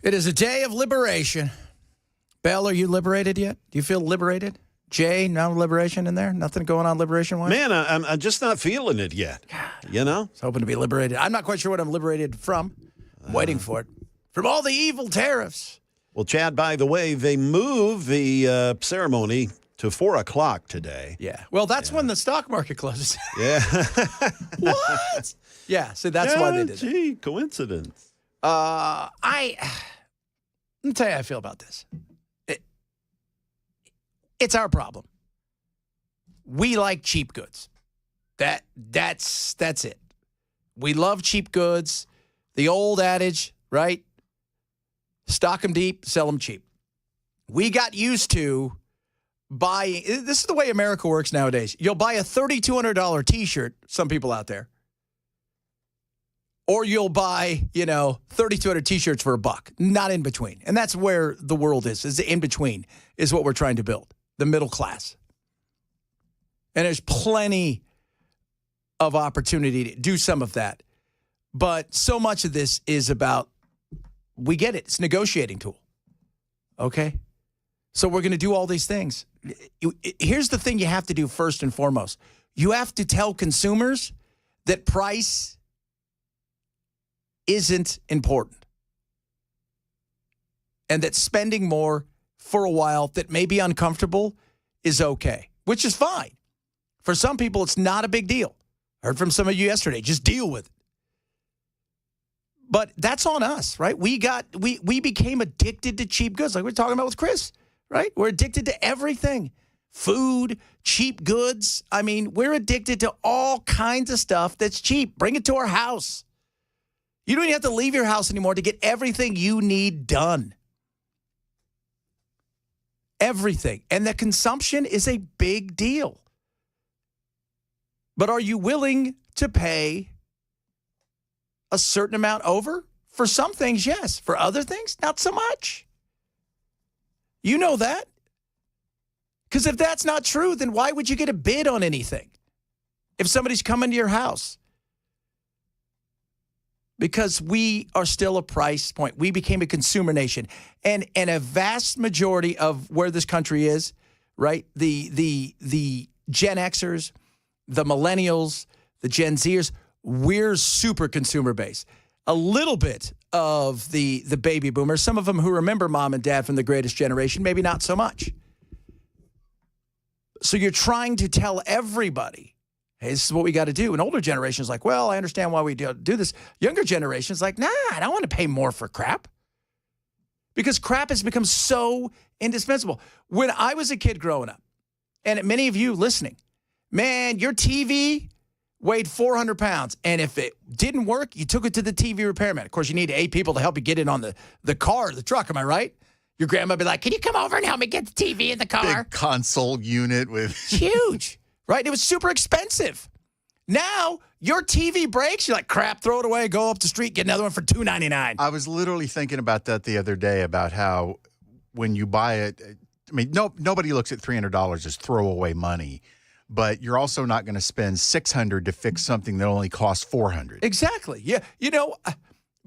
It is a day of liberation. Bell, are you liberated yet? Do you feel liberated? Jay, no liberation in there? Nothing going on liberation-wise? Man, I'm just not feeling it yet, you know? I was hoping to be liberated. I'm not quite sure what I'm liberated from. I'm waiting for it. From all the evil tariffs. Well, Chad, by the way, they moved the ceremony to 4 o'clock today. Yeah. Well, that's when the stock market closes. Yeah. What? Yeah, so that's why they did it. Gee, coincidence. Let me tell you how I feel about this. It's our problem. We like cheap goods. That's it. We love cheap goods. The old adage, right? Stock them deep, sell them cheap. We got used to buying. This is the way America works nowadays. You'll buy a $3,200 T-shirt, some people out there, or you'll buy, 3,200 T-shirts for $1, not in between. And that's where the world is in between is what we're trying to build, the middle class. And there's plenty of opportunity to do some of that. But so much of this is about, we get it, it's a negotiating tool. Okay? So we're going to do all these things. Here's the thing you have to do first and foremost. You have to tell consumers that price isn't important. And that spending more for a while that may be uncomfortable is okay, which is fine. For some people, it's not a big deal. I heard from some of you yesterday, just deal with it. But that's on us, right? We became addicted to cheap goods, like we're talking about with Chris, right? We're addicted to everything. Food, cheap goods. I mean, we're addicted to all kinds of stuff that's cheap. Bring it to our house. You don't even have to leave your house anymore to get everything you need done. Everything. And the consumption is a big deal. But are you willing to pay a certain amount over? For some things, yes. For other things, not so much. You know that. Because if that's not true, then why would you get a bid on anything? If somebody's coming to your house. Because we are still a price point. We became a consumer nation. And a vast majority of where this country is, right? The Gen Xers, the millennials, the Gen Zers, we're super consumer based. A little bit of the baby boomers, some of them who remember mom and dad from the greatest generation, maybe not so much. So you're trying to tell everybody, hey, this is what we got to do. And older generations like, well, I understand why we do this. Younger generations like, nah, I don't want to pay more for crap. Because crap has become so indispensable. When I was a kid growing up, and many of you listening, man, your TV weighed 400 pounds. And if it didn't work, you took it to the TV repairman. Of course, you need 8 people to help you get it on the car, the truck. Am I right? Your grandma would be like, can you come over and help me get the TV in the car? Big console unit with... It's huge, right? It was super expensive. Now, your TV breaks, you're like, crap, throw it away, go up the street, get another one for $2.99. I was literally thinking about that the other day, about how when you buy it, I mean, nobody looks at $300 as throwaway money, but you're also not going to spend $600 to fix something that only costs $400. Exactly. Yeah.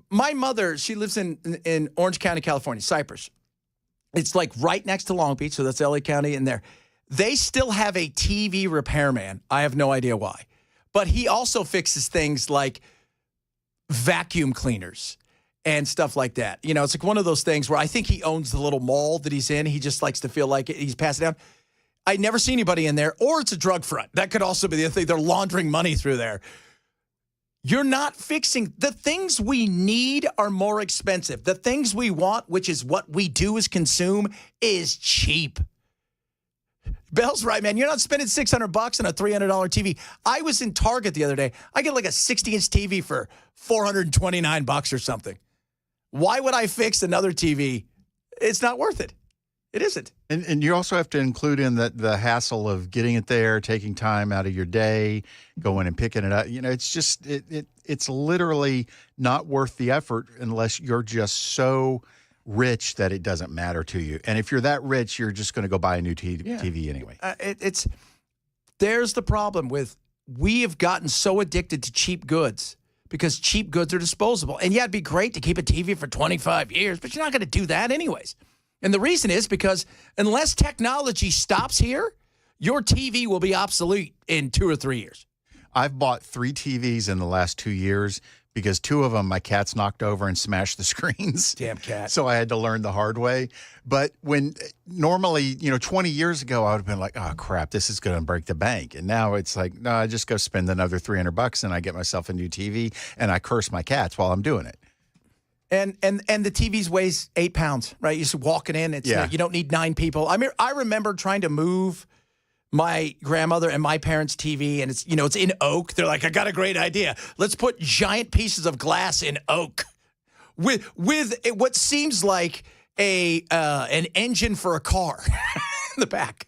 My mother, she lives in Orange County, California, Cypress. It's like right next to Long Beach, so that's LA County in there. They still have a TV repairman. I have no idea why. But he also fixes things like vacuum cleaners and stuff like that. It's like one of those things where I think he owns the little mall that he's in. He just likes to feel like he's passing down. I never see anybody in there, or it's a drug front. That could also be the other thing. They're laundering money through there. You're not fixing. The things we need are more expensive. The things we want, which is what we do is consume, is cheap. Bell's right, man. You're not spending $600 on a $300 TV. I was in Target the other day. I get like a 60-inch TV for $429 or something. Why would I fix another TV? It's not worth it. It isn't. And you also have to include in the hassle of getting it there, taking time out of your day, going and picking it up. It's just it's literally not worth the effort unless you're just so rich that it doesn't matter to you. And if you're that rich, you're just going to go buy a new TV anyway. There's the problem with, we have gotten so addicted to cheap goods because cheap goods are disposable. And yeah, it'd be great to keep a TV for 25 years, but you're not going to do that anyways. And the reason is because unless technology stops here, your TV will be obsolete in 2 or 3 years. I've bought 3 TVs in the last 2 years because 2 of them my cats knocked over and smashed the screens. Damn cat. So I had to learn the hard way. But when normally, 20 years ago, I would have been like, oh, crap, this is going to break the bank. And now it's like, no, I just go spend another $300 and I get myself a new TV and I curse my cats while I'm doing it. And the TVs weighs 8 pounds, right? You're just walking in. It's you don't need 9 people. I mean, I remember trying to move my grandmother and my parents' TV, and it's in oak. They're like, I got a great idea. Let's put giant pieces of glass in oak with what seems like an engine for a car in the back.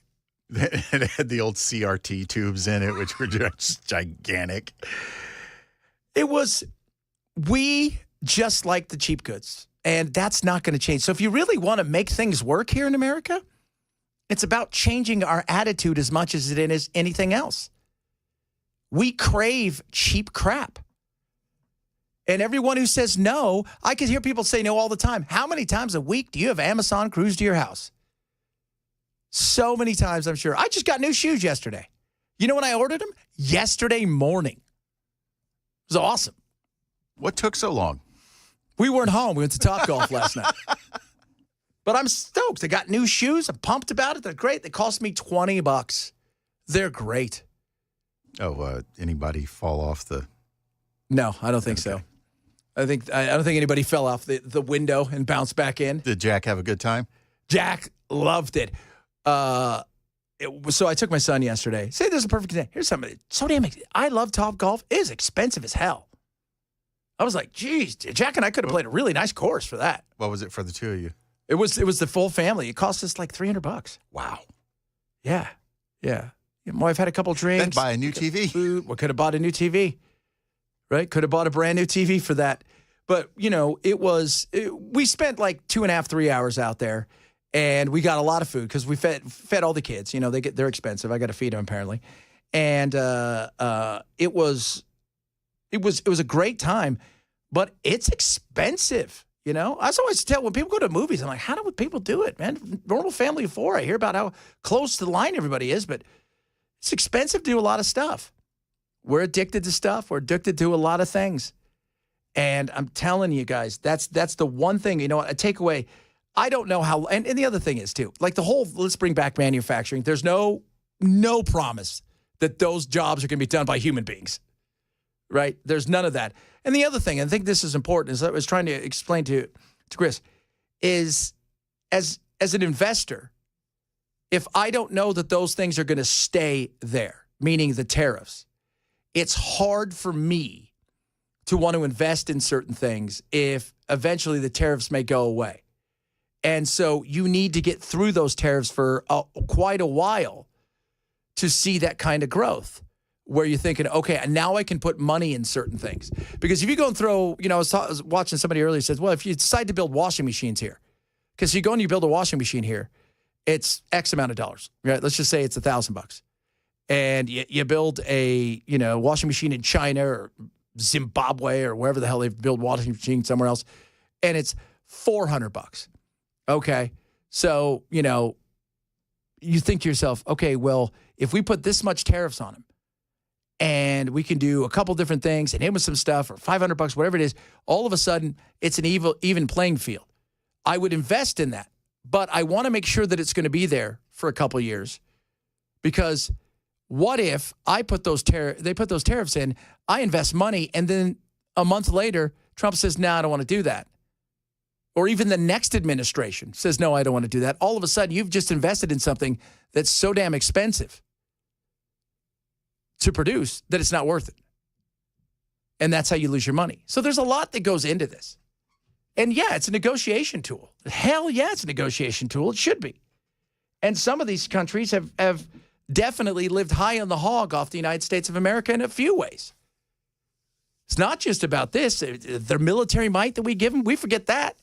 It had the old CRT tubes in it, which were just gigantic. We just like the cheap goods, and that's not going to change. So if you really want to make things work here in America, it's about changing our attitude as much as it is anything else. We crave cheap crap. And everyone who says no, I can hear people say no all the time. How many times a week do you have Amazon cruise to your house? So many times, I'm sure. I just got new shoes yesterday. You know when I ordered them? Yesterday morning. It was awesome. What took so long? We weren't home. We went to Topgolf last night. But I'm stoked. I got new shoes. I'm pumped about it. They're great. They cost me $20. They're great. Oh, anybody fall off the? No, I don't think so. I don't think anybody fell off the window and bounced back in. Did Jack have a good time? Jack loved it. So I took my son yesterday. Say there's a perfect day. Here's something. So damn. I love Topgolf. It is expensive as hell. I was like, geez, Jack and I could have played a really nice course for that. What was it for the 2 of you? It was the full family. It cost us like $300. Wow. Yeah. My wife had a couple drinks. Then buy a new TV. Food. We could have bought a new TV, right? Could have bought a brand new TV for that. But, we spent like 2.5, 3 hours out there, and we got a lot of food because we fed all the kids. They're expensive. I got to feed them apparently. And it was a great time, but it's expensive. I always tell when people go to movies, I'm like, how do people do it, man? Normal family of 4. I hear about how close to the line everybody is, but it's expensive to do a lot of stuff. We're addicted to stuff. We're addicted to a lot of things. And I'm telling you guys, that's the one thing, a takeaway. I don't know how, and the other thing is too, like let's bring back manufacturing. There's no promise that those jobs are going to be done by human beings, right? There's none of that. And the other thing, and I think this is important, is I was trying to explain to Chris, is as an investor, if I don't know that those things are going to stay there, meaning the tariffs, it's hard for me to want to invest in certain things if eventually the tariffs may go away. And so you need to get through those tariffs for quite a while to see that kind of growth, where you're thinking, okay, now I can put money in certain things. Because if you go and throw, I was watching somebody earlier says, well, if you decide to build washing machines here, because you go and you build a washing machine here, it's X amount of dollars, right? Let's just say it's $1,000. And you build a, washing machine in China or Zimbabwe or wherever the hell they build washing machines somewhere else, and it's $400. Okay. So, you think to yourself, okay, well, if we put this much tariffs on them, and we can do a couple different things and hit with some stuff or $500, whatever it is, all of a sudden it's an even playing field. I would invest in that, but I want to make sure that it's going to be there for a couple of years, because what if they put those tariffs in, I invest money, and then a month later, Trump says, no, I don't want to do that. Or even the next administration says, no, I don't want to do that. All of a sudden, you've just invested in something that's so damn expensive to produce that it's not worth it. And that's how you lose your money. So there's a lot that goes into this. And yeah, it's a negotiation tool. Hell yeah, it's a negotiation tool. It should be. And some of these countries have definitely lived high on the hog off the United States of America in a few ways. It's not just about this. Their military might that we give them, we forget that.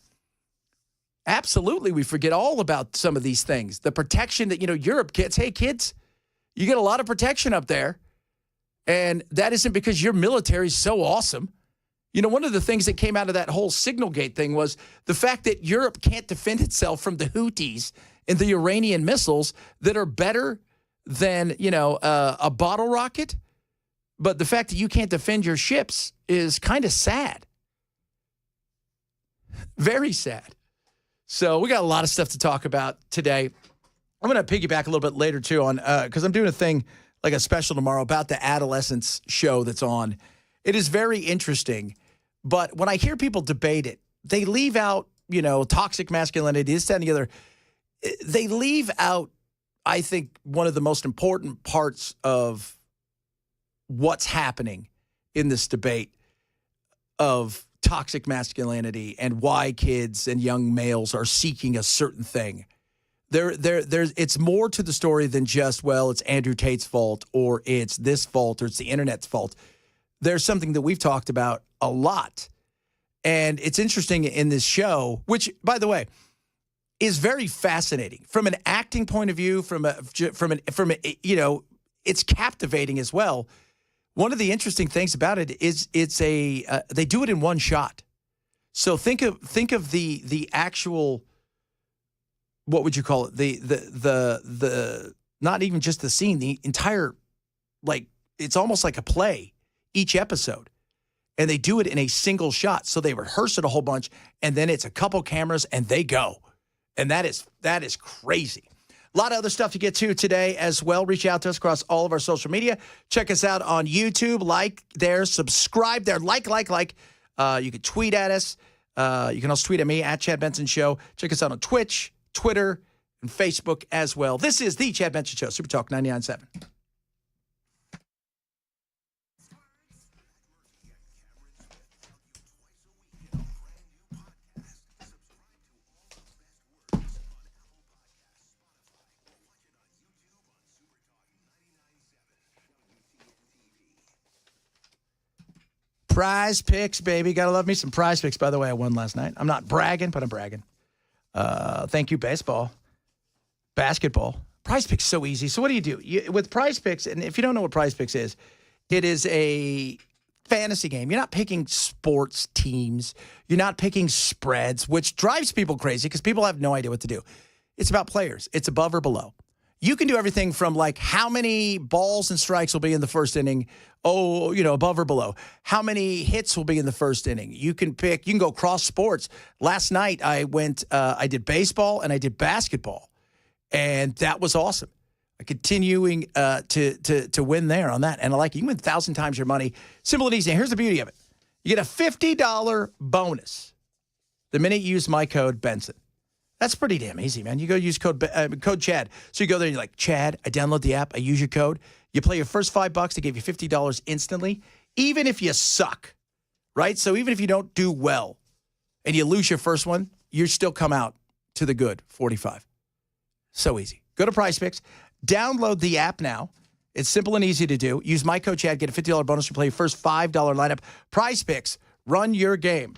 Absolutely, we forget all about some of these things. The protection that, Europe gets. Hey, kids, you get a lot of protection up there. And that isn't because your military is so awesome. You know, one of the things that came out of that whole Signalgate thing was the fact that Europe can't defend itself from the Houthis and the Iranian missiles that are better than, a bottle rocket. But the fact that you can't defend your ships is kind of sad. Very sad. So we got a lot of stuff to talk about today. I'm going to piggyback a little bit later, too, on because I'm doing a thing, like a special tomorrow about the adolescence show that's on. It is very interesting. But when I hear people debate it, they leave out, toxic masculinity, this, that, and the other. They leave out, I think, one of the most important parts of what's happening in this debate of toxic masculinity and why kids and young males are seeking a certain thing. It's more to the story than just, well, it's Andrew Tate's fault or it's this fault or it's the internet's fault. There's something that we've talked about a lot. And it's interesting in this show, which, by the way, is very fascinating from an acting point of view, it's captivating as well. One of the interesting things about it is they do it in one shot. So think of the actual, what would you call it? The not even just the scene, the entire, it's almost like a play each episode. And they do it in a single shot. So they rehearse it a whole bunch and then it's a couple cameras and they go. And that is crazy. A lot of other stuff to get to today as well. Reach out to us across all of our social media. Check us out on YouTube. Like there, subscribe there. Like. You can tweet at us. You can also tweet at me, at Chad Benson Show. Check us out on Twitch, Twitter, and Facebook as well. This is the Chad Benson Show, Super Talk 99.7. Prize Picks, baby. Gotta love me some Prize Picks. By the way, I won last night. I'm not bragging, but I'm bragging. Thank you, baseball. Basketball. Prize Picks so easy. So what do? With Prize Picks, and if you don't know what Prize Picks is, it is a fantasy game. You're not picking sports teams. You're not picking spreads, which drives people crazy because people have no idea what to do. It's about players. It's above or below. You can do everything from how many balls and strikes will be in the first inning, above or below. How many hits will be in the first inning. You can go cross sports. Last night I did baseball and I did basketball, and that was awesome. Continuing to win there on that, and I like it. You can win 1,000 times your money. Simple and easy. Here's the beauty of it. You get a $50 bonus the minute you use my code Benson. That's pretty damn easy, man. You go use code Chad. So you go there and you're like, Chad, I download the app. I use your code. You play your first $5. They give you $50 instantly, even if you suck, right? So even if you don't do well and you lose your first one, you still come out to the good 45. So easy. Go to Prize Picks. Download the app now. It's simple and easy to do. Use my code Chad. Get a $50 bonus to play your first $5 lineup. Prize Picks. Run your game.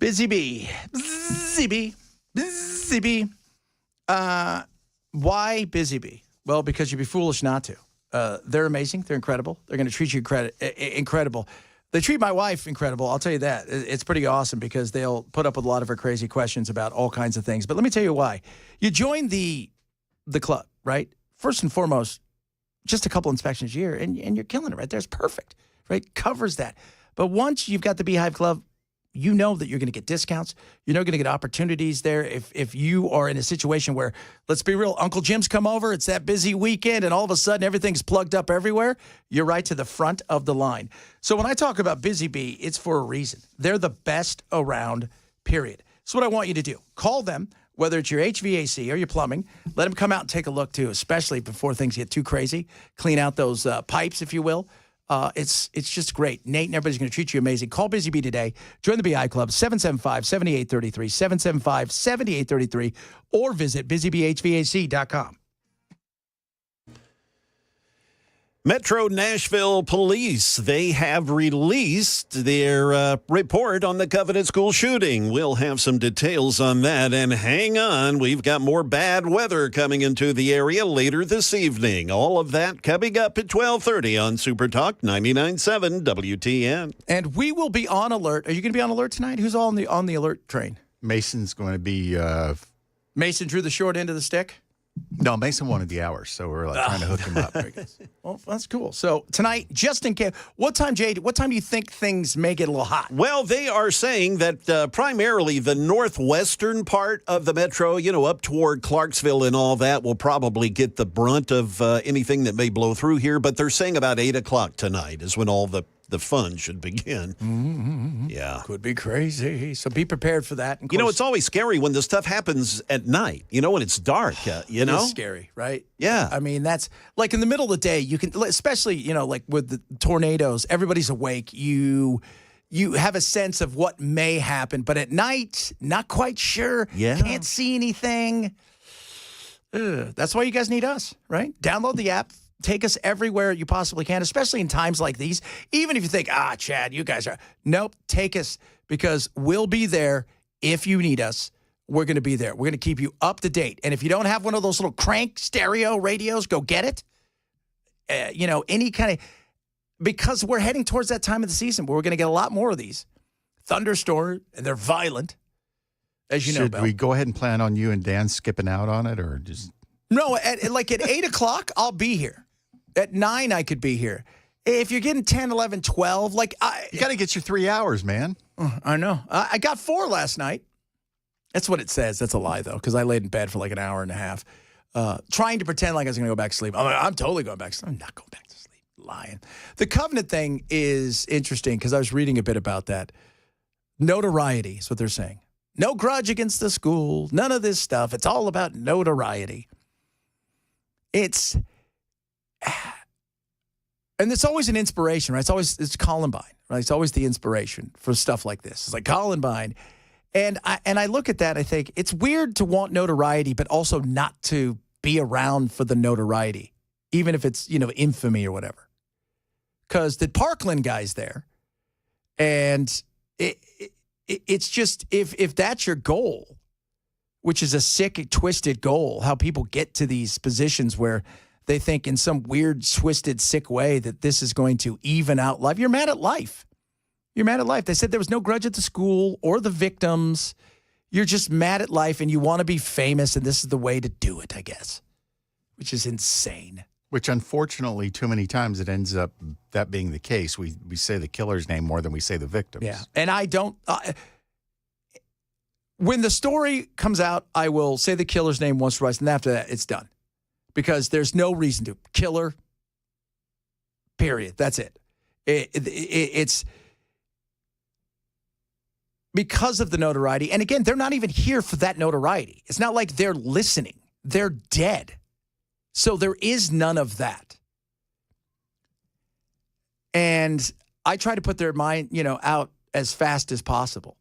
Busy Bee. Busy Bee. Busy Bee. Why Busy Bee? Well, because you'd be foolish not to. They're amazing. They're incredible. They're going to treat you incredible. They treat my wife incredible. I'll tell you that. It's pretty awesome because they'll put up with a lot of her crazy questions about all kinds of things. But let me tell you why. You join the club, right? First and foremost, just a couple inspections a year, and you're killing it right there. It's perfect, right? Covers that. But once you've got the Beehive Club, you know that you're going to get discounts. You're going to get opportunities there. If you are in a situation where, let's be real, Uncle Jim's come over, it's that busy weekend, and all of a sudden everything's plugged up everywhere, you're right to the front of the line. So when I talk about Busy Bee, it's for a reason. They're the best around, period. So what I want you to do, call them, whether it's your HVAC or your plumbing, let them come out and take a look too, especially before things get too crazy. Clean out those pipes, if you will. It's just great. Nate and everybody's going to treat you amazing. Call Busy Bee today. Join the BI Club, 775-7833, 775-7833, or visit busybeehvac.com. Metro Nashville Police, they have released their report on the Covenant School shooting. We'll have some details on that. And hang on, we've got more bad weather coming into the area later this evening. All of that coming up at 12:30 on Super Talk 99.7 WTN. And we will be on alert. Are you going to be on alert tonight? Who's all on the alert train? Mason's going to be. Mason drew the short end of the stick? No, Mason wanted the hours, so we're trying to hook him up. Very good. Well, that's cool. So tonight, just in case, what time, Jade, what time do you think things may get a little hot? Well, they are saying that primarily the northwestern part of the metro, up toward Clarksville and all that, will probably get the brunt of anything that may blow through here. But they're saying about 8 o'clock tonight is when all the fun should begin. Mm-hmm. Yeah. Could be crazy. So be prepared for that. It's always scary when this stuff happens at night, when it's dark, It's scary, right? Yeah. I mean, that's like in the middle of the day, you can, especially, like with the tornadoes, everybody's awake. You have a sense of what may happen, but at night, not quite sure. Yeah. Can't see anything. That's why you guys need us, right? Download the app. Take us everywhere you possibly can, especially in times like these. Even if you think, Chad, you guys are. Nope, take us because we'll be there if you need us. We're going to be there. We're going to keep you up to date. And if you don't have one of those little crank stereo radios, go get it. Any kind of, because we're heading towards that time of the season where we're going to get a lot more of these thunderstorms, and they're violent, as you know, Bill. Should we go ahead and plan on you and Dan skipping out on it, or just? No, at 8 o'clock, I'll be here. At 9, I could be here. If you're getting 10, 11, 12, you got to get your 3 hours, man. I know. I got 4 last night. That's what it says. That's a lie, though, because I laid in bed for like an hour and a half, trying to pretend like I was going to go back to sleep. I'm totally going back to sleep. I'm not going back to sleep. Lying. The Covenant thing is interesting because I was reading a bit about that. Notoriety is what they're saying. No grudge against the school. None of this stuff. It's all about notoriety. And it's always an inspiration, right? It's Columbine, right? It's always the inspiration for stuff like this. It's like Columbine. And I look at that and I think it's weird to want notoriety, but also not to be around for the notoriety, even if it's, infamy or whatever. Because the Parkland guy's there. And it's just, if that's your goal, which is a sick, twisted goal, how people get to these positions where they think in some weird, twisted, sick way that this is going to even out life. You're mad at life. You're mad at life. They said there was no grudge at the school or the victims. You're just mad at life and you want to be famous, and this is the way to do it, I guess, which is insane. Which, unfortunately, too many times it ends up that being the case. We say the killer's name more than we say the victims. Yeah, and I don't... when the story comes out, I will say the killer's name once or twice, and after that, it's done. Because there's no reason to. Killer, period. That's it. It's because of the notoriety. And again, they're not even here for that notoriety. It's not like they're listening. They're dead. So there is none of that. And I try to put their mind, out as fast as possible.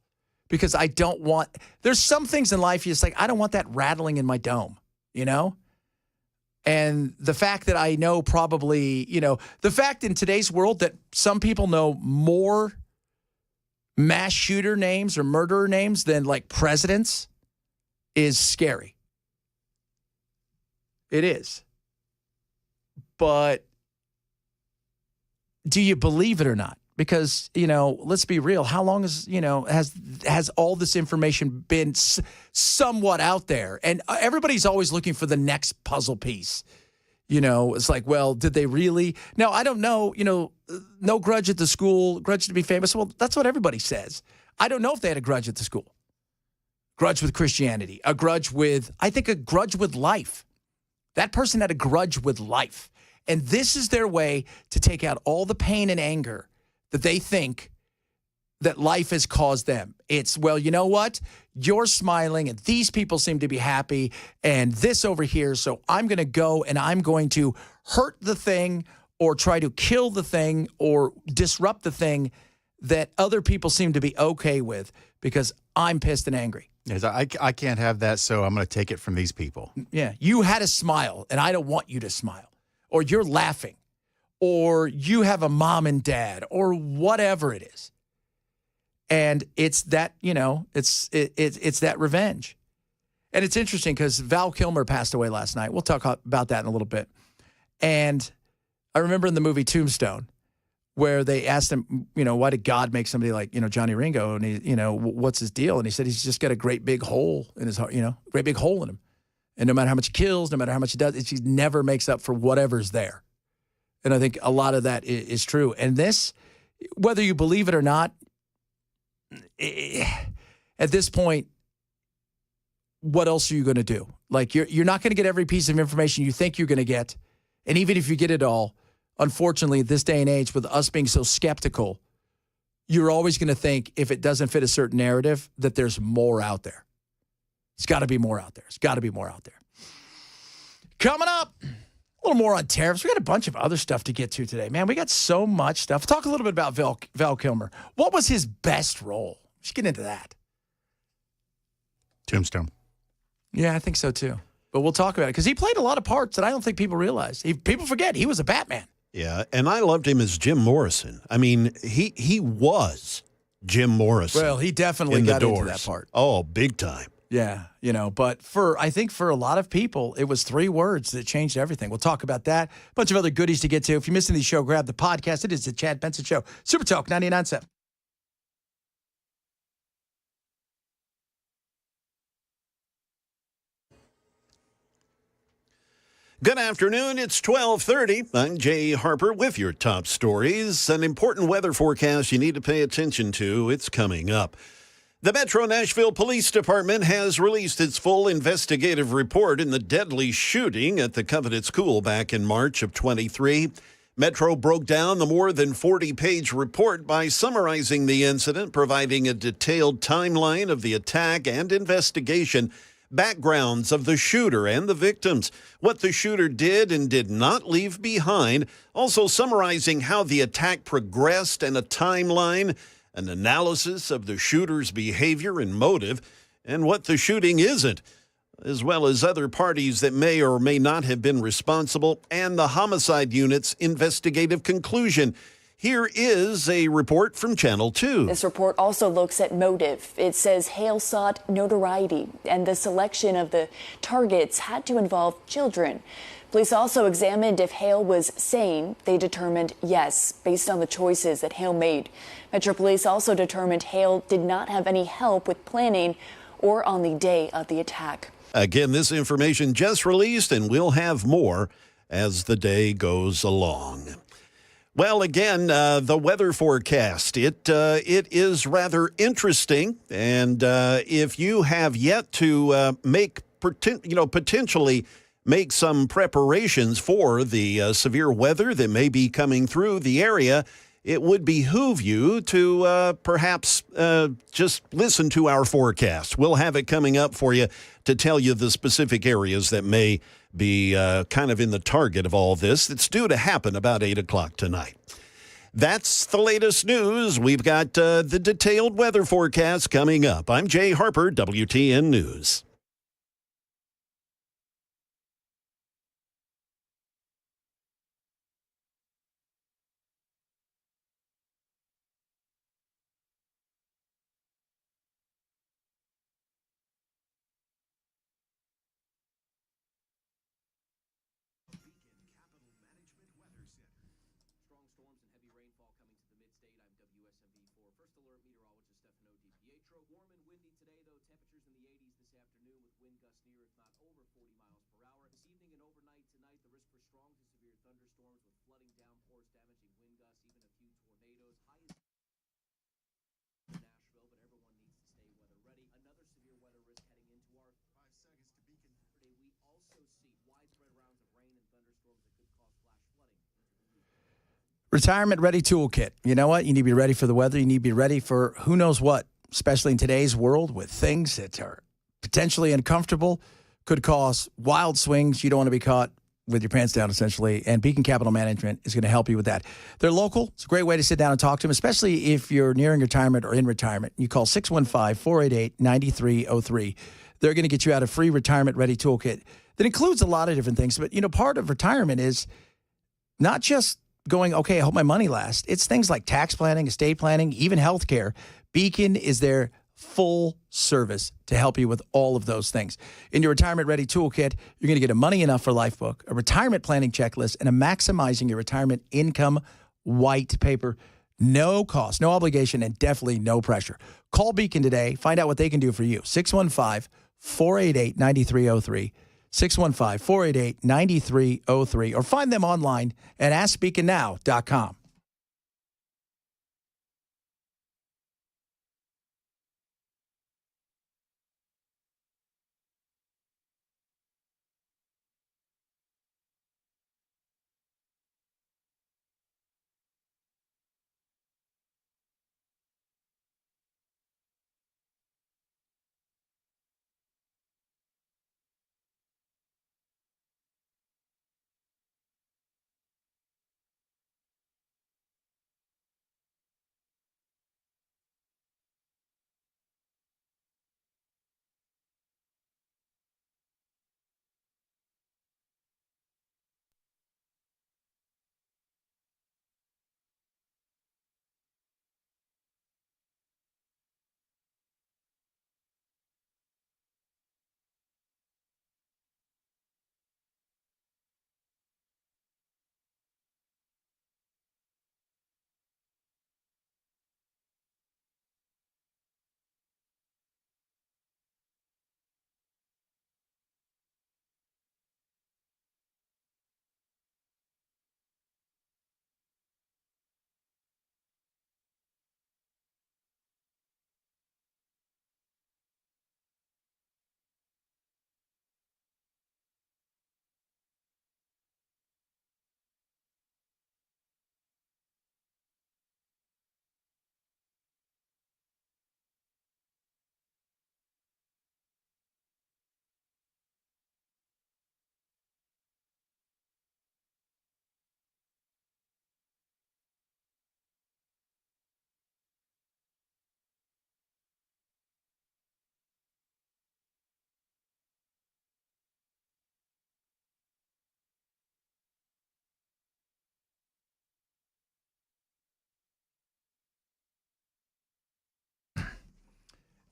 Because I don't want, there's some things in life you're just like, I don't want that rattling in my dome, And the fact that I know probably, the fact in today's world that some people know more mass shooter names or murderer names than like presidents is scary. It is. But do you believe it or not? Because, let's be real. How long has all this information been somewhat out there? And everybody's always looking for the next puzzle piece. It's like, well, did they really? Now, I don't know, no grudge at the school, grudge to be famous. Well, that's what everybody says. I don't know if they had a grudge at the school. Grudge with Christianity, a grudge with life. That person had a grudge with life. And this is their way to take out all the pain and anger that they think that life has caused them. It's, well, you know what? You're smiling and these people seem to be happy and this over here. So I'm going to go and I'm going to hurt the thing or try to kill the thing or disrupt the thing that other people seem to be okay with because I'm pissed and angry. Yes, I can't have that, so I'm going to take it from these people. Yeah, you had a smile and I don't want you to smile. Or you're laughing. Or you have a mom and dad, or whatever it is. And it's that, it's that revenge. And it's interesting because Val Kilmer passed away last night. We'll talk about that in a little bit. And I remember in the movie Tombstone where they asked him, why did God make somebody like, Johnny Ringo? And he, what's his deal? And he said he's just got a great big hole in his heart, great big hole in him. And no matter how much he kills, no matter how much he does, he never makes up for whatever's there. And I think a lot of that is true. And this, whether you believe it or not, at this point, what else are you going to do? Like, you're not going to get every piece of information you think you're going to get. And even if you get it all, unfortunately, at this day and age, with us being so skeptical, you're always going to think if it doesn't fit a certain narrative, that there's more out there. It's got to be more out there. It's got to be more out there. Coming up, a little more on tariffs. We got a bunch of other stuff to get to today. Man, we got so much stuff. Talk a little bit about Val Kilmer. What was his best role? Let's get into that. Tombstone. Yeah, I think so too. But we'll talk about it because he played a lot of parts that I don't think people realize. People forget he was a Batman. Yeah, and I loved him as Jim Morrison. I mean, he was Jim Morrison. Well, he definitely got into that part. Oh, big time. Yeah, but I think for a lot of people, it was 3 words that changed everything. We'll talk about that. A bunch of other goodies to get to. If you're missing the show, grab the podcast. It is the Chad Benson Show. Super Talk 99.7. Good afternoon. It's 12:30. I'm Jay Harper with your top stories. An important weather forecast you need to pay attention to. It's coming up. The Metro Nashville Police Department has released its full investigative report in the deadly shooting at the Covenant School back in March of 23. Metro broke down the more than 40-page report by summarizing the incident, providing a detailed timeline of the attack and investigation, backgrounds of the shooter and the victims, what the shooter did and did not leave behind, also summarizing how the attack progressed and a timeline, an analysis of the shooter's behavior and motive, and what the shooting isn't, as well as other parties that may or may not have been responsible, and the homicide unit's investigative conclusion. Here is a report from Channel 2. This report also looks at motive. It says Hale sought notoriety, and the selection of the targets had to involve children. Police also examined if Hale was sane. They determined yes, based on the choices that Hale made. Metro Police also determined Hale did not have any help with planning or on the day of the attack. Again, this information just released, and we'll have more as the day goes along. Well, again, the weather forecast, it is rather interesting. And if you have yet to potentially make some preparations for the severe weather that may be coming through the area, it would behoove you to perhaps just listen to our forecast. We'll have it coming up for you to tell you the specific areas that may be kind of in the target of all this. It's due to happen about 8 o'clock tonight. That's the latest news. We've got the detailed weather forecast coming up. I'm Jay Harper, WTN News. Warm and windy today, though. Temperatures in the 80s this afternoon with wind gusts near, if not over, 40 miles per hour. This evening and overnight tonight, the risk for strong to severe thunderstorms with flooding, downpours, damaging wind gusts, even a few tornadoes. High as Nashville, but everyone needs to stay weather ready. Another severe weather risk heading into our 5 seconds to Beacon. Today, we also see widespread rounds of rain and thunderstorms that could cause flash flooding into the week. Retirement Ready Toolkit. You know what? You need to be ready for the weather. You need to be ready for who knows what, especially in today's world with things that are potentially uncomfortable, could cause wild swings. You don't want to be caught with your pants down, essentially. And Beacon Capital Management is going to help you with that. They're local. It's a great way to sit down and talk to them, especially if you're nearing retirement or in retirement. You call 615-488-9303. They're going to get you out a free Retirement Ready Toolkit that includes a lot of different things. But, part of retirement is not just going, okay, I hope my money lasts. It's things like tax planning, estate planning, even healthcare. Beacon is their full service to help you with all of those things. In your Retirement Ready Toolkit, you're going to get a Money Enough for Life book, a retirement planning checklist, and a Maximizing Your Retirement Income white paper. No cost, no obligation, and definitely no pressure. Call Beacon today. Find out what they can do for you. 615-488-9303. 615-488-9303. Or find them online at AskBeaconNow.com.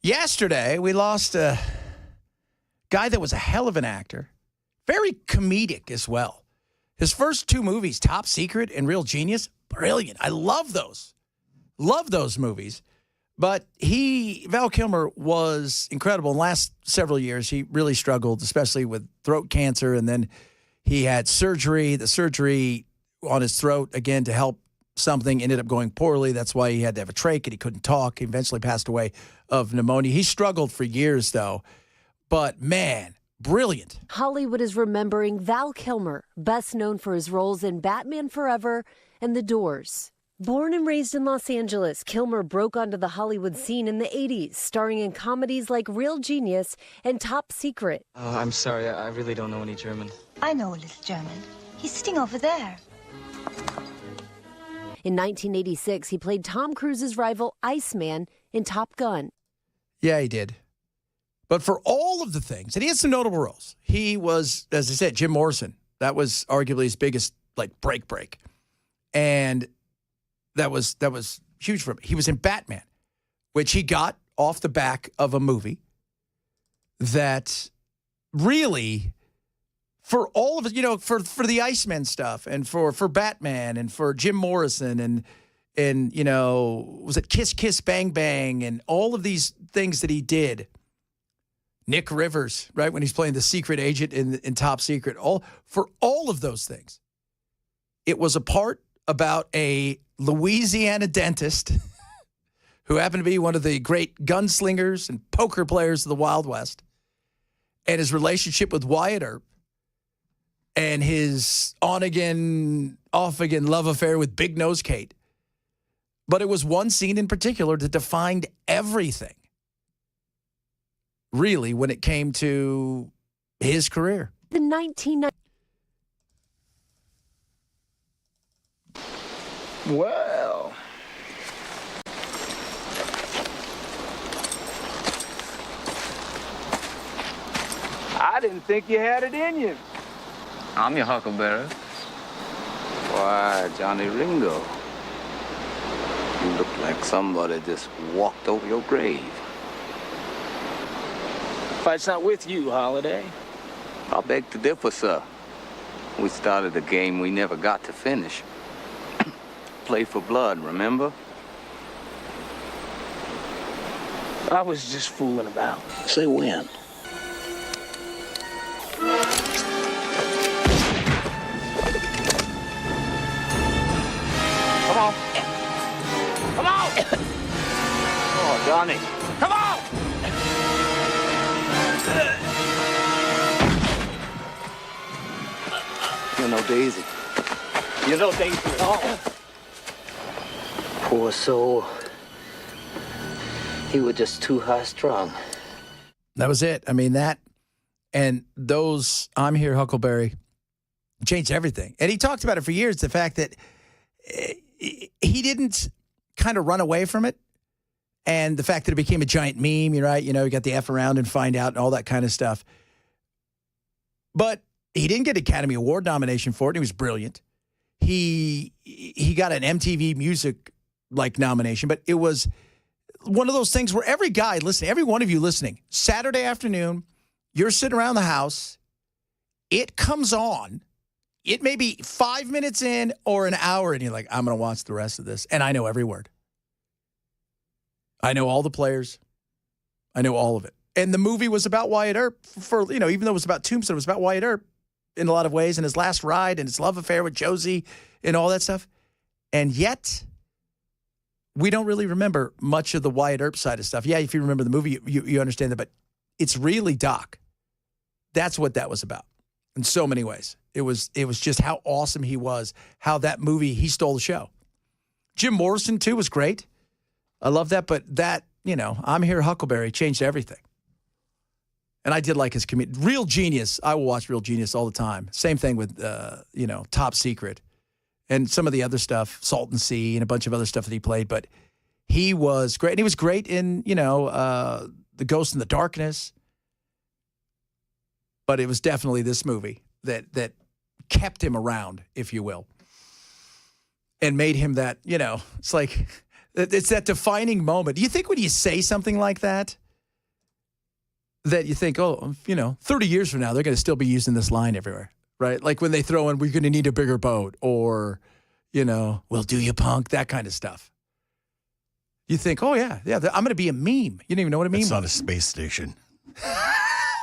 Yesterday, we lost a guy that was a hell of an actor, very comedic as well. His first two movies, Top Secret and Real Genius, brilliant. I love those. Love those movies. But Val Kilmer was incredible. In the last several years, he really struggled, especially with throat cancer. And then he had surgery. The surgery on his throat, again, to help something ended up going poorly. That's why he had to have a trach and he couldn't talk. He eventually passed away of pneumonia. He struggled for years, though. But, man, brilliant. Hollywood is remembering Val Kilmer, best known for his roles in Batman Forever and The Doors. Born and raised in Los Angeles, Kilmer broke onto the Hollywood scene in the 80s, starring in comedies like Real Genius and Top Secret. Oh, I'm sorry. I really don't know any German. I know a little German. He's sitting over there. In 1986, he played Tom Cruise's rival Iceman in Top Gun. Yeah, he did. But for all of the things, and he had some notable roles. He was, as I said, Jim Morrison. That was arguably his biggest, break. And that was huge for him. He was in Batman, which he got off the back of a movie that really, for all of it, for the Iceman stuff and for Batman and for Jim Morrison and, you know, was it Kiss Kiss Bang Bang and all of these things that he did. Nick Rivers, right, when he's playing the secret agent in Top Secret, for all of those things. It was a part about a Louisiana dentist who happened to be one of the great gunslingers and poker players of the Wild West, and his relationship with Wyatt Earp, and his on-again, off-again love affair with Big Nose Kate. But it was one scene in particular that defined everything, really, when it came to his career. The 1990s. Well, I didn't think you had it in you. I'm your huckleberry. Why, Johnny Ringo, you look like somebody just walked over your grave. Fight's not with you, Holiday. I beg to differ, sir. We started a game we never got to finish. Play for blood, remember? I was just fooling about. Say when. Come on. Come on! Oh, Johnny. Come on! You're no Daisy. You're no Daisy at all. Poor soul. He was just too high-strung. That was it. I mean, that and those I'm Here, Huckleberry changed everything. And he talked about it for years, the fact that he didn't kind of run away from it, and the fact that it became a giant meme, you're right, you know, you got the F around and find out and all that kind of stuff. But he didn't get an Academy Award nomination for it. He was brilliant. He got an MTV Music nomination, but it was one of those things where every guy listening, every one of you listening, Saturday afternoon, you're sitting around the house, it comes on, it may be 5 minutes in or an hour, and you're like, I'm going to watch the rest of this. And I know every word. I know all the players. I know all of it. And the movie was about Wyatt Earp for, you know, even though it was about Tombstone, it was about Wyatt Earp in a lot of ways, and his last ride and his love affair with Josie and all that stuff. And yet, we don't really remember much of the Wyatt Earp side of stuff. Yeah, if you remember the movie, you understand that, but it's really Doc. That's what that was about in so many ways. It was just how awesome he was, how that movie, he stole the show. Jim Morrison, too, was great. I love that, but that, you know, I'm Here, Huckleberry changed everything. And I did like his comedian. Real Genius. I will watch Real Genius all the time. Same thing with, you know, Top Secret and some of the other stuff, Salt and Sea and a bunch of other stuff that he played. But he was great. And he was great in, you know, The Ghost in the Darkness. But it was definitely this movie that kept him around, if you will, and made him that, you know, it's like, it's that defining moment. Do you think when you say something like that you think, oh, you know, 30 years from now, they're going to still be using this line everywhere, right? Like when they throw in, we're going to need a bigger boat, or, you know, well, do you punk, that kind of stuff. You think, oh, yeah, I'm going to be a meme. You don't even know what a meme is. It's not a space station.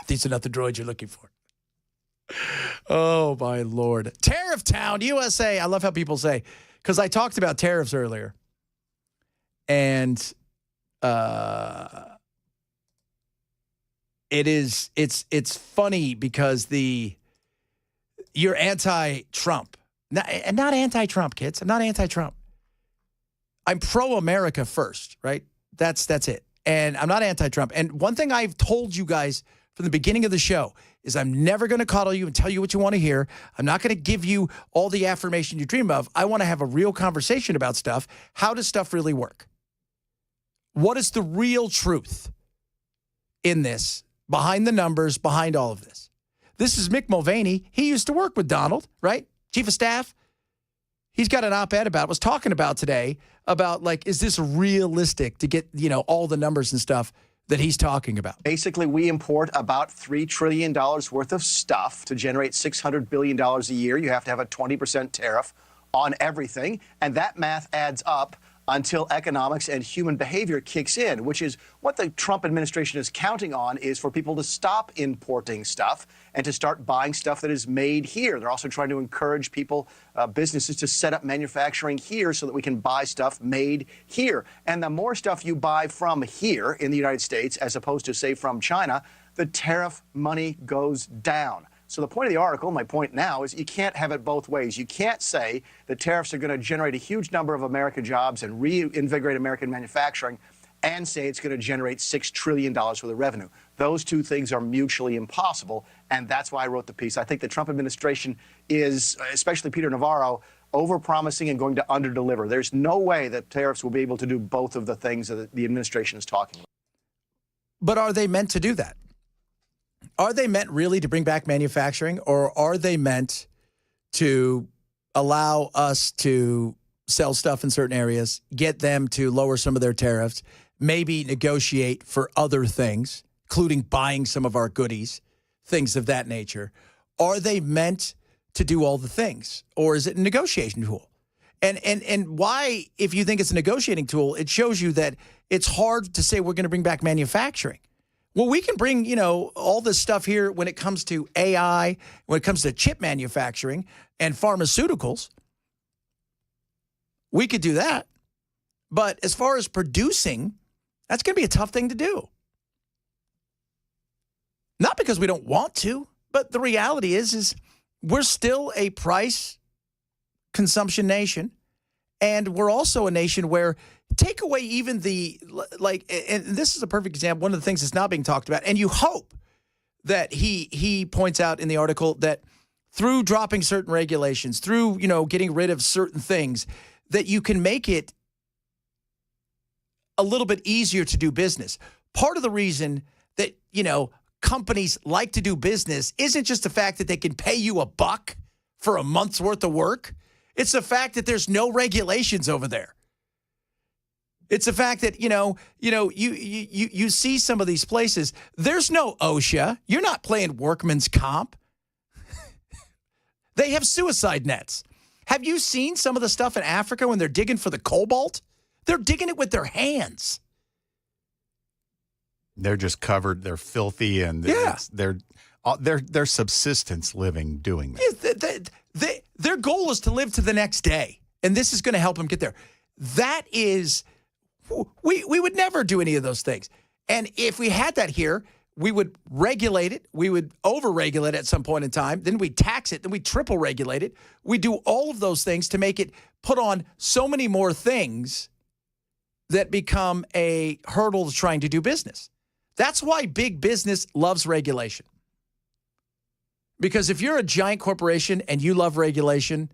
These are not the droids you're looking for. Oh, my Lord. Tariff Town, USA. I love how people say, because I talked about tariffs earlier. And it's funny because you're anti-Trump. Not anti-Trump, kids. I'm not anti-Trump. I'm pro-America first, right? That's it. And I'm not anti-Trump. And one thing I've told you guys from the beginning of the show is I'm never going to coddle you and tell you what you want to hear. I'm not going to give you all the affirmation you dream of. I want to have a real conversation about stuff. How does stuff really work? What is the real truth in this, behind the numbers, behind all of this? This is Mick Mulvaney. He used to work with Donald, right? Chief of staff. He's got an op-ed was talking about today about, like, is this realistic to get, you know, all the numbers and stuff that he's talking about? Basically, we import about $3 trillion worth of stuff to generate $600 billion a year. You have to have a 20% tariff on everything, and that math adds up until economics and human behavior kicks in, which is what the Trump administration is counting on, is for people to stop importing stuff and to start buying stuff that is made here. They're also trying to encourage people, businesses, to set up manufacturing here so that we can buy stuff made here. And the more stuff you buy from here in the United States, as opposed to, say, from China, the tariff money goes down. So the point of the article, my point now, is you can't have it both ways. You can't say that tariffs are going to generate a huge number of American jobs and reinvigorate American manufacturing and say it's going to generate $6 trillion worth of revenue. Those two things are mutually impossible, and that's why I wrote the piece. I think the Trump administration is, especially Peter Navarro, overpromising and going to underdeliver. There's no way that tariffs will be able to do both of the things that the administration is talking about. But are they meant to do that? Are they meant really to bring back manufacturing, or are they meant to allow us to sell stuff in certain areas, get them to lower some of their tariffs, maybe negotiate for other things, including buying some of our goodies, things of that nature? Are they meant to do all the things, or is it a negotiation tool? And why, if you think it's a negotiating tool, it shows you that it's hard to say we're going to bring back manufacturing. Well, we can bring, all this stuff here when it comes to AI, when it comes to chip manufacturing and pharmaceuticals. We could do that. But as far as producing, that's going to be a tough thing to do. Not because we don't want to, but the reality is we're still a price consumption nation. And we're also a nation where, take away even and this is a perfect example, one of the things that's not being talked about, and you hope that he points out in the article that through dropping certain regulations, through, getting rid of certain things, that you can make it a little bit easier to do business. Part of the reason that, companies like to do business isn't just the fact that they can pay you $1 for a month's worth of work. It's the fact that there's no regulations over there. It's the fact that, you see some of these places, there's no OSHA. You're not playing workman's comp. They have suicide nets. Have you seen some of the stuff in Africa when they're digging for the cobalt? They're digging it with their hands. They're just covered. They're filthy, and they're subsistence living doing that. Yeah, their goal is to live to the next day, and this is going to help them get there. That is, we would never do any of those things. And if we had that here, we would regulate it. We would over-regulate it at some point in time. Then we'd tax it. Then we'd triple-regulate it. We'd do all of those things to make it put on so many more things that become a hurdle to trying to do business. That's why big business loves regulation. Because if you're a giant corporation and you love regulation,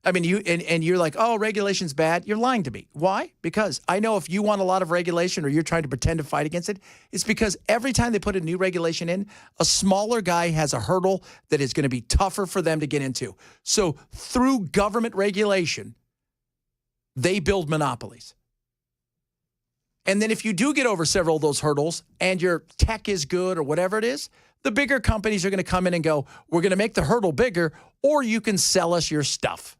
you're like, oh, regulation's bad, you're lying to me. Why? Because I know if you want a lot of regulation or you're trying to pretend to fight against it, it's because every time they put a new regulation in, a smaller guy has a hurdle that is going to be tougher for them to get into. So through government regulation, they build monopolies. And then if you do get over several of those hurdles and your tech is good or whatever it is, the bigger companies are going to come in and go, we're going to make the hurdle bigger, or you can sell us your stuff.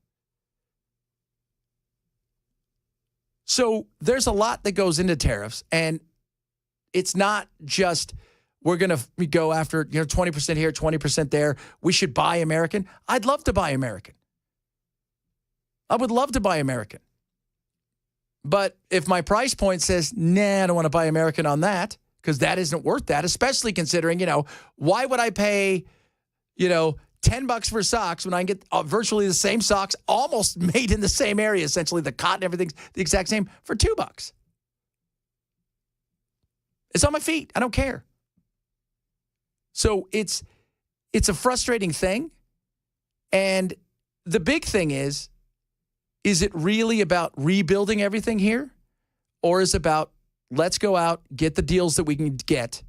So there's a lot that goes into tariffs, and it's not just we're going to go after 20% here, 20% there. We should buy American. I'd love to buy American. I would love to buy American. But if my price point says, nah, I don't want to buy American on that, because that isn't worth that, especially considering, why would I pay, $10 for socks when I can get virtually the same socks, almost made in the same area, essentially the cotton, everything's the exact same, for $2. It's on my feet. I don't care. So it's a frustrating thing. And the big thing is it really about rebuilding everything here? Or is it about, let's go out, get the deals that we can get.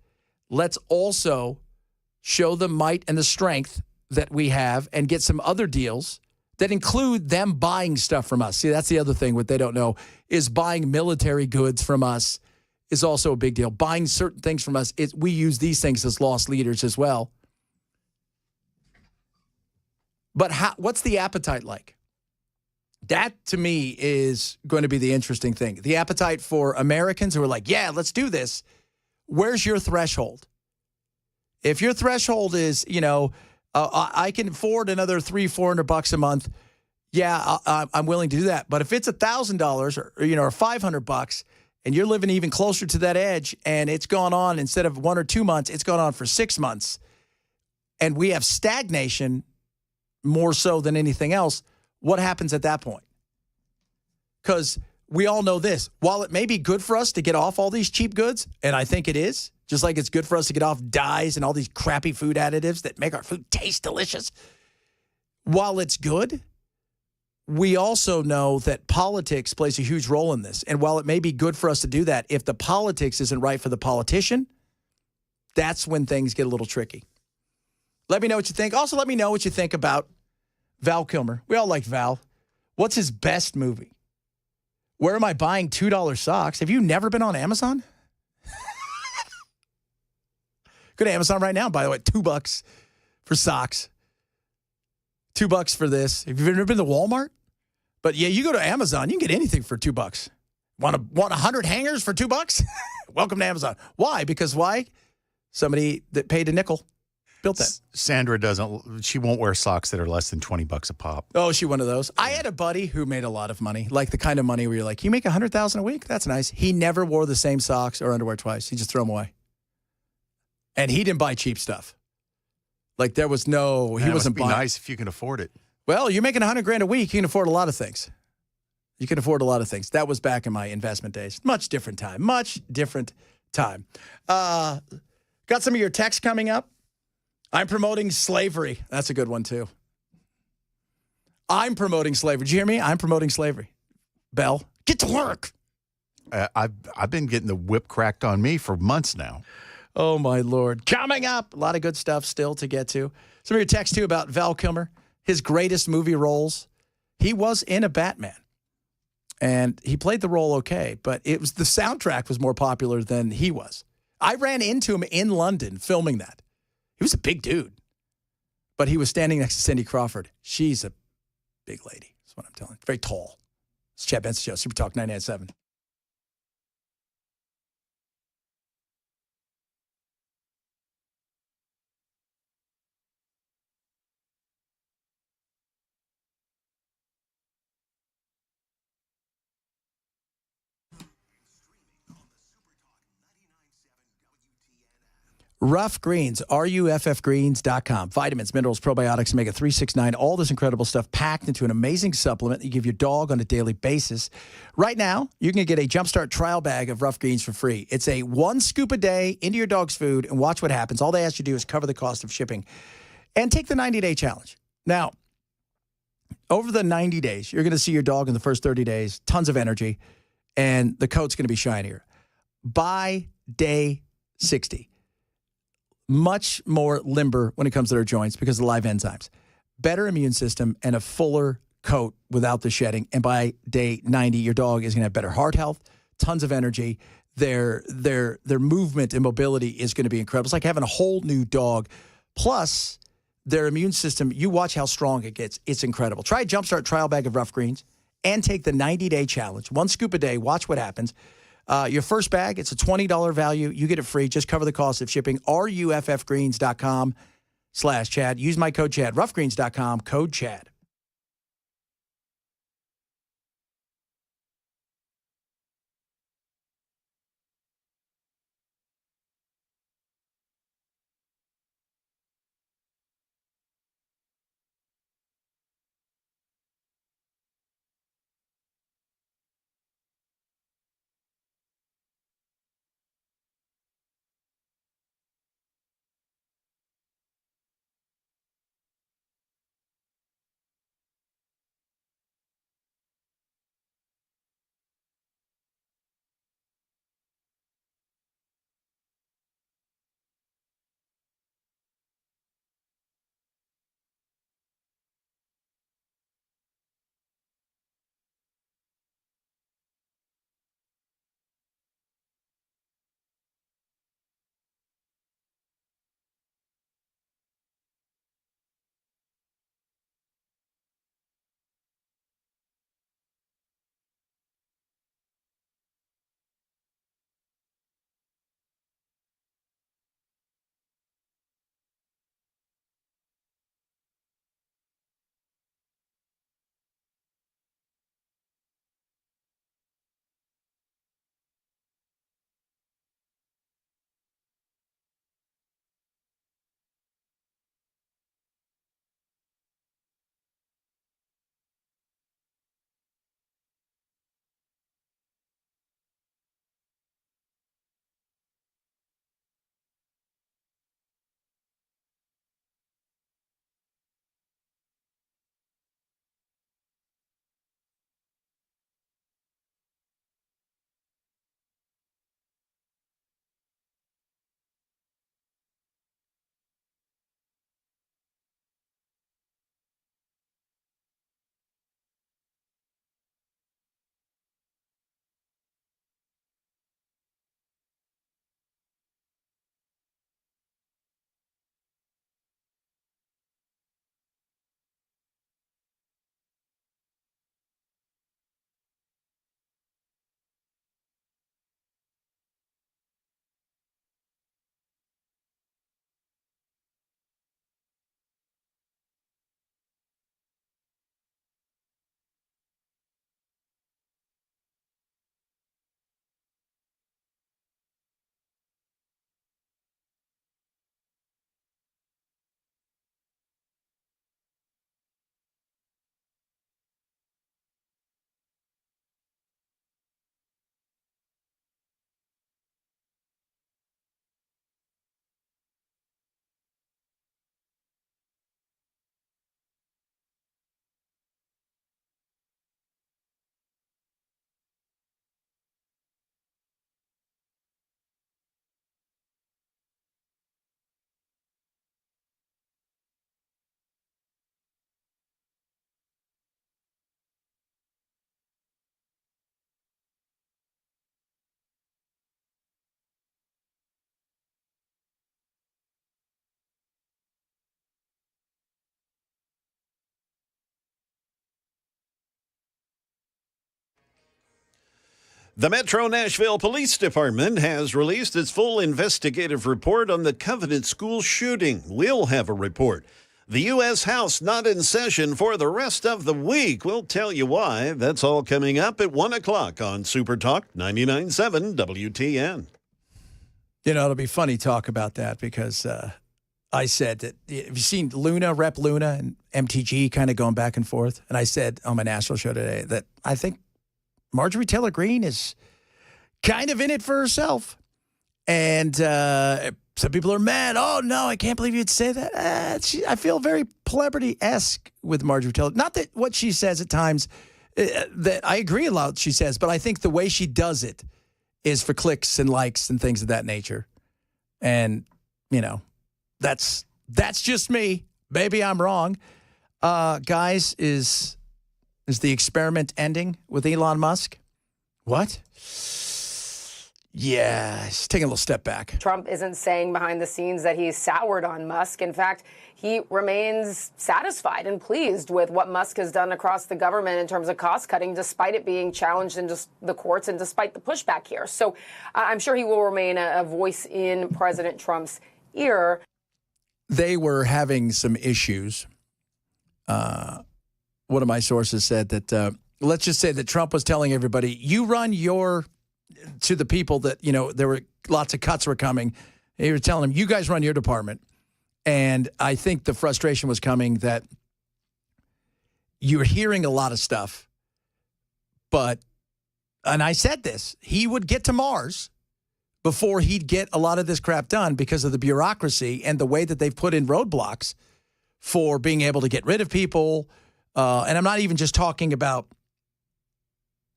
Let's also show the might and the strength that we have and get some other deals that include them buying stuff from us. See, that's the other thing, what they don't know, is buying military goods from us is also a big deal. Buying certain things from us, we use these things as lost leaders as well. But what's the appetite like? That, to me, is going to be the interesting thing. The appetite for Americans who are like, yeah, let's do this. Where's your threshold? If your threshold is, I can afford another $300-400 a month, yeah, I'm willing to do that. But if it's $1,000 or $500 and you're living even closer to that edge and it's gone on instead of 1 or 2 months, it's gone on for 6 months, and we have stagnation more so than anything else, what happens at that point? Because we all know this. While it may be good for us to get off all these cheap goods, and I think it is, just like it's good for us to get off dyes and all these crappy food additives that make our food taste delicious, while it's good, we also know that politics plays a huge role in this. And while it may be good for us to do that, if the politics isn't right for the politician, that's when things get a little tricky. Let me know what you think. Also, let me know what you think about Val Kilmer. We all like Val. What's his best movie? Where am I buying $2 socks? Have you never been on Amazon? Go to Amazon right now, by the way, $2 for socks. $2 for this. Have you ever been to Walmart? But yeah, you go to Amazon, you can get anything for $2. Want 100 hangers for $2? Welcome to Amazon. Why? Because why? Somebody that paid a nickel built that. Sandra she won't wear socks that are less than $20 a pop. Oh, is she one of those? I had a buddy who made a lot of money, like the kind of money where you're like, you make $100,000 a week? That's nice. He never wore the same socks or underwear twice. He just threw them away. And he didn't buy cheap stuff. Like there was no, he wasn't buying. Nice if you can afford it. Well, you're making $100,000 a week. You can afford a lot of things. You can afford a lot of things. That was back in my investment days. Much different time. Much different time. Got some of your texts coming up. I'm promoting slavery. That's a good one, too. I'm promoting slavery. Did you hear me? I'm promoting slavery. Bell, get to work. I've been getting the whip cracked on me for months now. Oh, my Lord. Coming up, a lot of good stuff still to get to. Some of your texts, too, about Val Kilmer, his greatest movie roles. He was in a Batman, and he played the role okay, but the soundtrack was more popular than he was. I ran into him in London filming that. He was a big dude, but he was standing next to Cindy Crawford. She's a big lady. That's what I'm telling you. Very tall. It's Chad Benson Show, Super Talk 99.7. Ruff Greens, ruffgreens.com. Vitamins, minerals, probiotics, omega-3, 6, 9, all this incredible stuff packed into an amazing supplement that you give your dog on a daily basis. Right now, you can get a Jumpstart trial bag of Ruff Greens for free. It's a 1 scoop a day into your dog's food, and watch what happens. All they ask you to do is cover the cost of shipping and take the 90-day challenge. Now, over the 90 days, you're going to see your dog in the first 30 days, tons of energy, and the coat's going to be shinier. By day 60, much more limber when it comes to their joints because of the live enzymes. Better immune system and a fuller coat without the shedding. And by day 90, your dog is going to have better heart health, tons of energy. Their movement and mobility is going to be incredible. It's like having a whole new dog. Plus, their immune system, you watch how strong it gets. It's incredible. Try a Jumpstart trial bag of Ruff Greens and take the 90-day challenge. 1 scoop a day. Watch what happens. Your first bag, it's a $20 value. You get it free. Just cover the cost of shipping. ruffgreens.com/Chad. Use my code Chad. Ruffgreens.com, code Chad. The Metro Nashville Police Department has released its full investigative report on the Covenant School shooting. We'll have a report. The U.S. House not in session for the rest of the week. We'll tell you why. That's all coming up at 1 o'clock on Super Talk 99.7 WTN. You know, it'll be funny talk about that because I said that, have you seen Luna, Rep Luna and MTG kind of going back and forth? And I said on my national show today that I think Marjorie Taylor Greene is kind of in it for herself. And some people are mad. Oh, no, I can't believe you'd say that. I feel very celebrity-esque with Marjorie Taylor. Not that what she says at times, that I agree a lot she says, but I think the way she does it is for clicks and likes and things of that nature. And, you know, that's just me. Maybe I'm wrong. Guys, is the experiment ending with Elon Musk? What? Yeah, he's taking a little step back. Trump isn't saying behind the scenes that he's soured on Musk. In fact, he remains satisfied and pleased with what Musk has done across the government in terms of cost cutting, despite it being challenged in just the courts and despite the pushback here. So I'm sure he will remain a voice in President Trump's ear. They were having some issues. One of my sources said that, let's just say that Trump was telling everybody, you run to the people that, you know, there were lots of cuts were coming. He was telling them, you guys run your department. And I think the frustration was coming that you're hearing a lot of stuff. And I said this, he would get to Mars before he'd get a lot of this crap done because of the bureaucracy and the way that they've put in roadblocks for being able to get rid of people. And I'm not even just talking about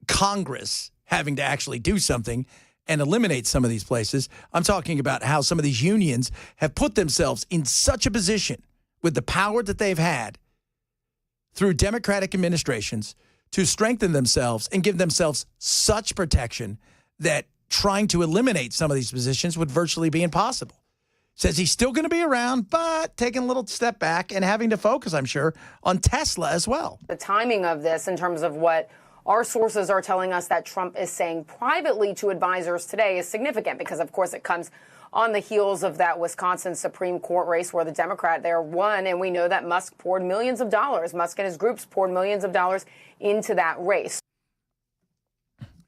Congress having to actually do something and eliminate some of these places. I'm talking about how some of these unions have put themselves in such a position with the power that they've had through Democratic administrations to strengthen themselves and give themselves such protection that trying to eliminate some of these positions would virtually be impossible. Says he's still going to be around, but taking a little step back and having to focus, I'm sure, on Tesla as well. The timing of this in terms of what our sources are telling us that Trump is saying privately to advisors today is significant because, of course, it comes on the heels of that Wisconsin Supreme Court race where the Democrat there won. And we know that Musk poured millions of dollars. Musk and his groups poured millions of dollars into that race.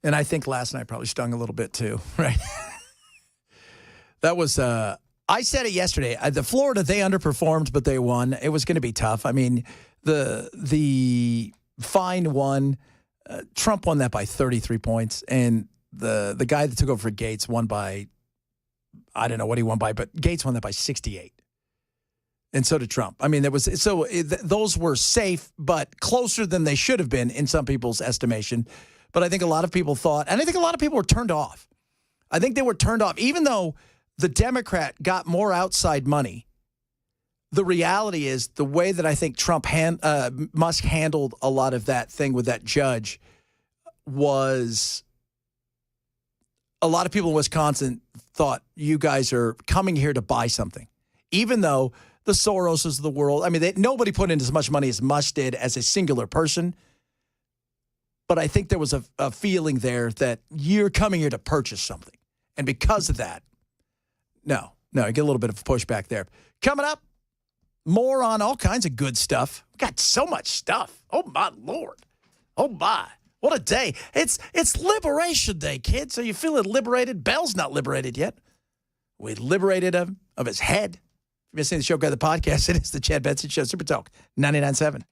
And I think last night probably stung a little bit, too, right? That was, I said it yesterday. The Florida, they underperformed, but they won. It was going to be tough. I mean, the fine won. Trump won that by 33 points, and the guy that took over for Gates won by, I don't know what he won by, but Gates won that by 68. And so did Trump. I mean, those were safe, but closer than they should have been in some people's estimation. But I think a lot of people thought, and I think a lot of people were turned off. I think they were turned off, even though the Democrat got more outside money. The reality is the way that I think Musk handled a lot of that thing with that judge was a lot of people in Wisconsin thought you guys are coming here to buy something, even though the Soroses of the world, I mean, nobody put in as much money as Musk did as a singular person. But I think there was a feeling there that you're coming here to purchase something. And because of that, no, you get a little bit of pushback there. Coming up, more on all kinds of good stuff. We've got so much stuff. Oh, my Lord. Oh, my. What a day. It's Liberation Day, kids. Are you feeling liberated? Bell's not liberated yet. We liberated him of his head. If you're missing the show, go to the podcast. It is the Chad Benson Show, Super Talk 99.7.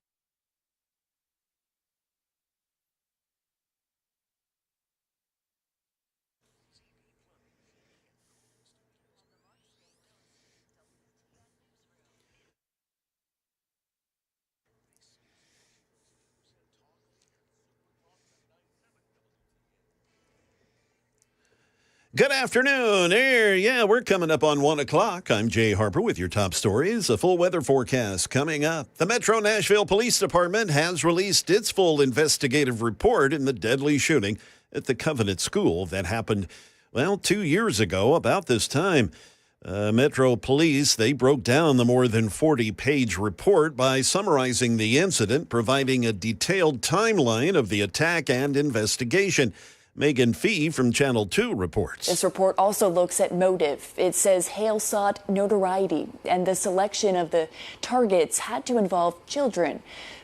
Good afternoon. We're coming up on 1 o'clock. I'm Jay Harper with your top stories. A full weather forecast coming up. The Metro Nashville Police Department has released its full investigative report in the deadly shooting at the Covenant School that happened, 2 years ago about this time. Metro Police, they broke down the more than 40-page report by summarizing the incident, providing a detailed timeline of the attack and investigation. Megan Fee from Channel 2 reports. This report also looks at motive. It says Hale sought notoriety, and the selection of the targets had to involve children.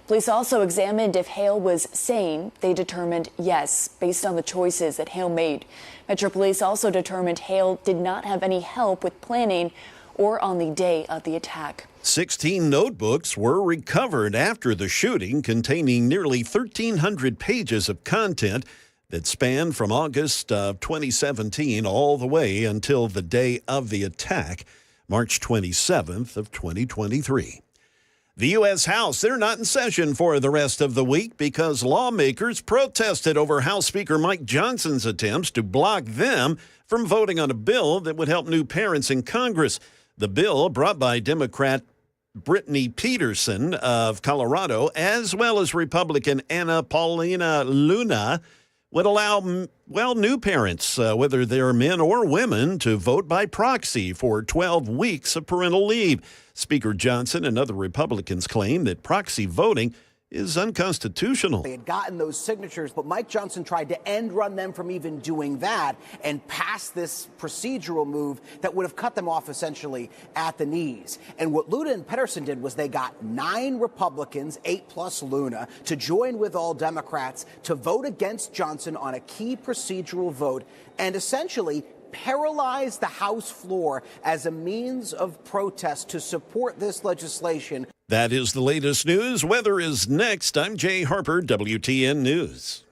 Police also examined if Hale was sane. They determined yes, based on the choices that Hale made. Metro Police also determined Hale did not have any help with planning or on the day of the attack. 16 notebooks were recovered after the shooting, containing nearly 1,300 pages of content that spanned from August of 2017 all the way until the day of the attack, March 27th of 2023. The U.S. House, they're not in session for the rest of the week because lawmakers protested over House Speaker Mike Johnson's attempts to block them from voting on a bill that would help new parents in Congress. The bill, brought by Democrat Brittany Peterson of Colorado, as well as Republican Anna Paulina Luna, would allow, new parents, whether they're men or women, to vote by proxy for 12 weeks of parental leave. Speaker Johnson and other Republicans claim that proxy voting is unconstitutional. They had gotten those signatures, but Mike Johnson tried to end run them from even doing that and pass this procedural move that would have cut them off essentially at the knees. And what Luna and Pedersen did was they got 9 Republicans, 8 plus Luna, to join with all Democrats to vote against Johnson on a key procedural vote and essentially paralyze the House floor as a means of protest to support this legislation. That is the latest news. Weather is next. I'm Jay Harper, WTN News.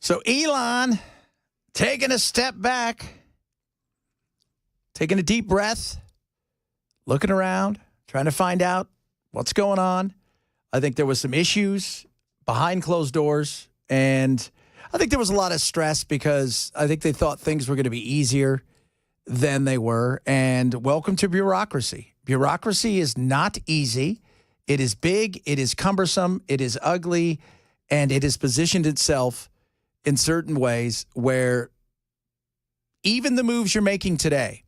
So Elon taking a step back, taking a deep breath, looking around, trying to find out what's going on. I think there was some issues behind closed doors, and I think there was a lot of stress because I think they thought things were going to be easier than they were. And welcome to bureaucracy. Bureaucracy is not easy. It is big, it is cumbersome, it is ugly, and it has positioned itself in certain ways where even the moves you're making today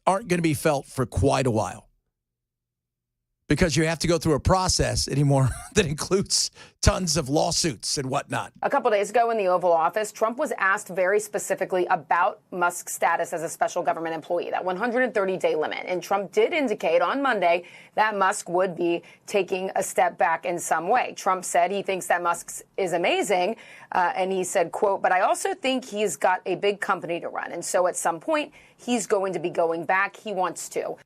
aren't going to be felt for quite a while. Because you have to go through a process anymore that includes tons of lawsuits and whatnot. A couple days ago in the Oval Office, Trump was asked very specifically about Musk's status as a special government employee, that 130-day limit. And Trump did indicate on Monday that Musk would be taking a step back in some way. Trump said he thinks that Musk is amazing. And he said, quote, but I also think he's got a big company to run. And so at some point, he's going to be going back. He wants to.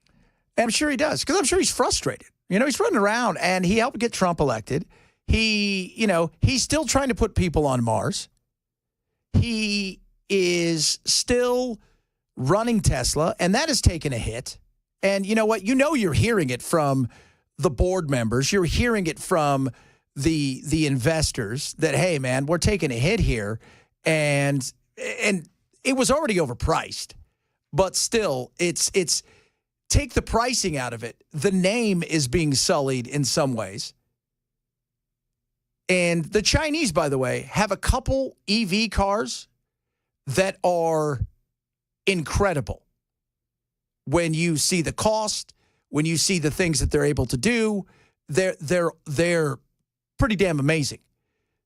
I'm sure he does, because I'm sure he's frustrated. He's running around, and he helped get Trump elected. He's still trying to put people on Mars. He is still running Tesla, and that has taken a hit. And you know what? You're hearing it from the board members. You're hearing it from the investors that, hey, man, we're taking a hit here. And it was already overpriced. But still, it's take the pricing out of it. The name is being sullied in some ways. And the Chinese, by the way, have a couple EV cars that are incredible. When you see the cost, when you see the things that they're able to do, they're pretty damn amazing.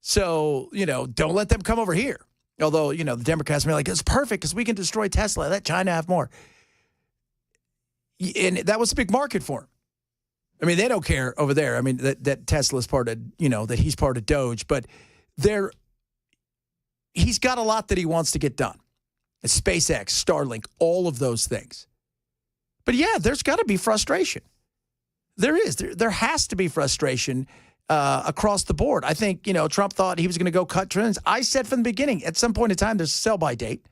So, don't let them come over here. Although, the Democrats may be like, it's perfect because we can destroy Tesla. Let China have more. And that was a big market for him. I mean, they don't care over there. I mean, that Tesla's part of, that he's part of Doge, but he's got a lot that he wants to get done. SpaceX, Starlink, all of those things. But yeah, there's got to be frustration. There is. There has to be frustration across the board. I think, Trump thought he was going to go cut trends. I said from the beginning, at some point in time, there's a sell-by date.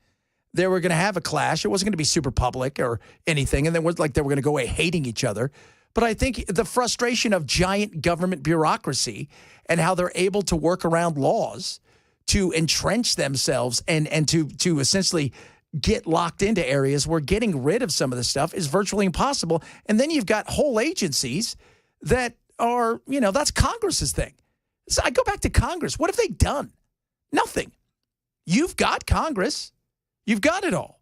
They were going to have a clash. It wasn't going to be super public or anything. And then it was like they were going to go away hating each other. But I think the frustration of giant government bureaucracy and how they're able to work around laws to entrench themselves and to essentially get locked into areas where getting rid of some of the stuff is virtually impossible. And then you've got whole agencies that are, that's Congress's thing. So I go back to Congress. What have they done? Nothing. You've got Congress. You've got it all.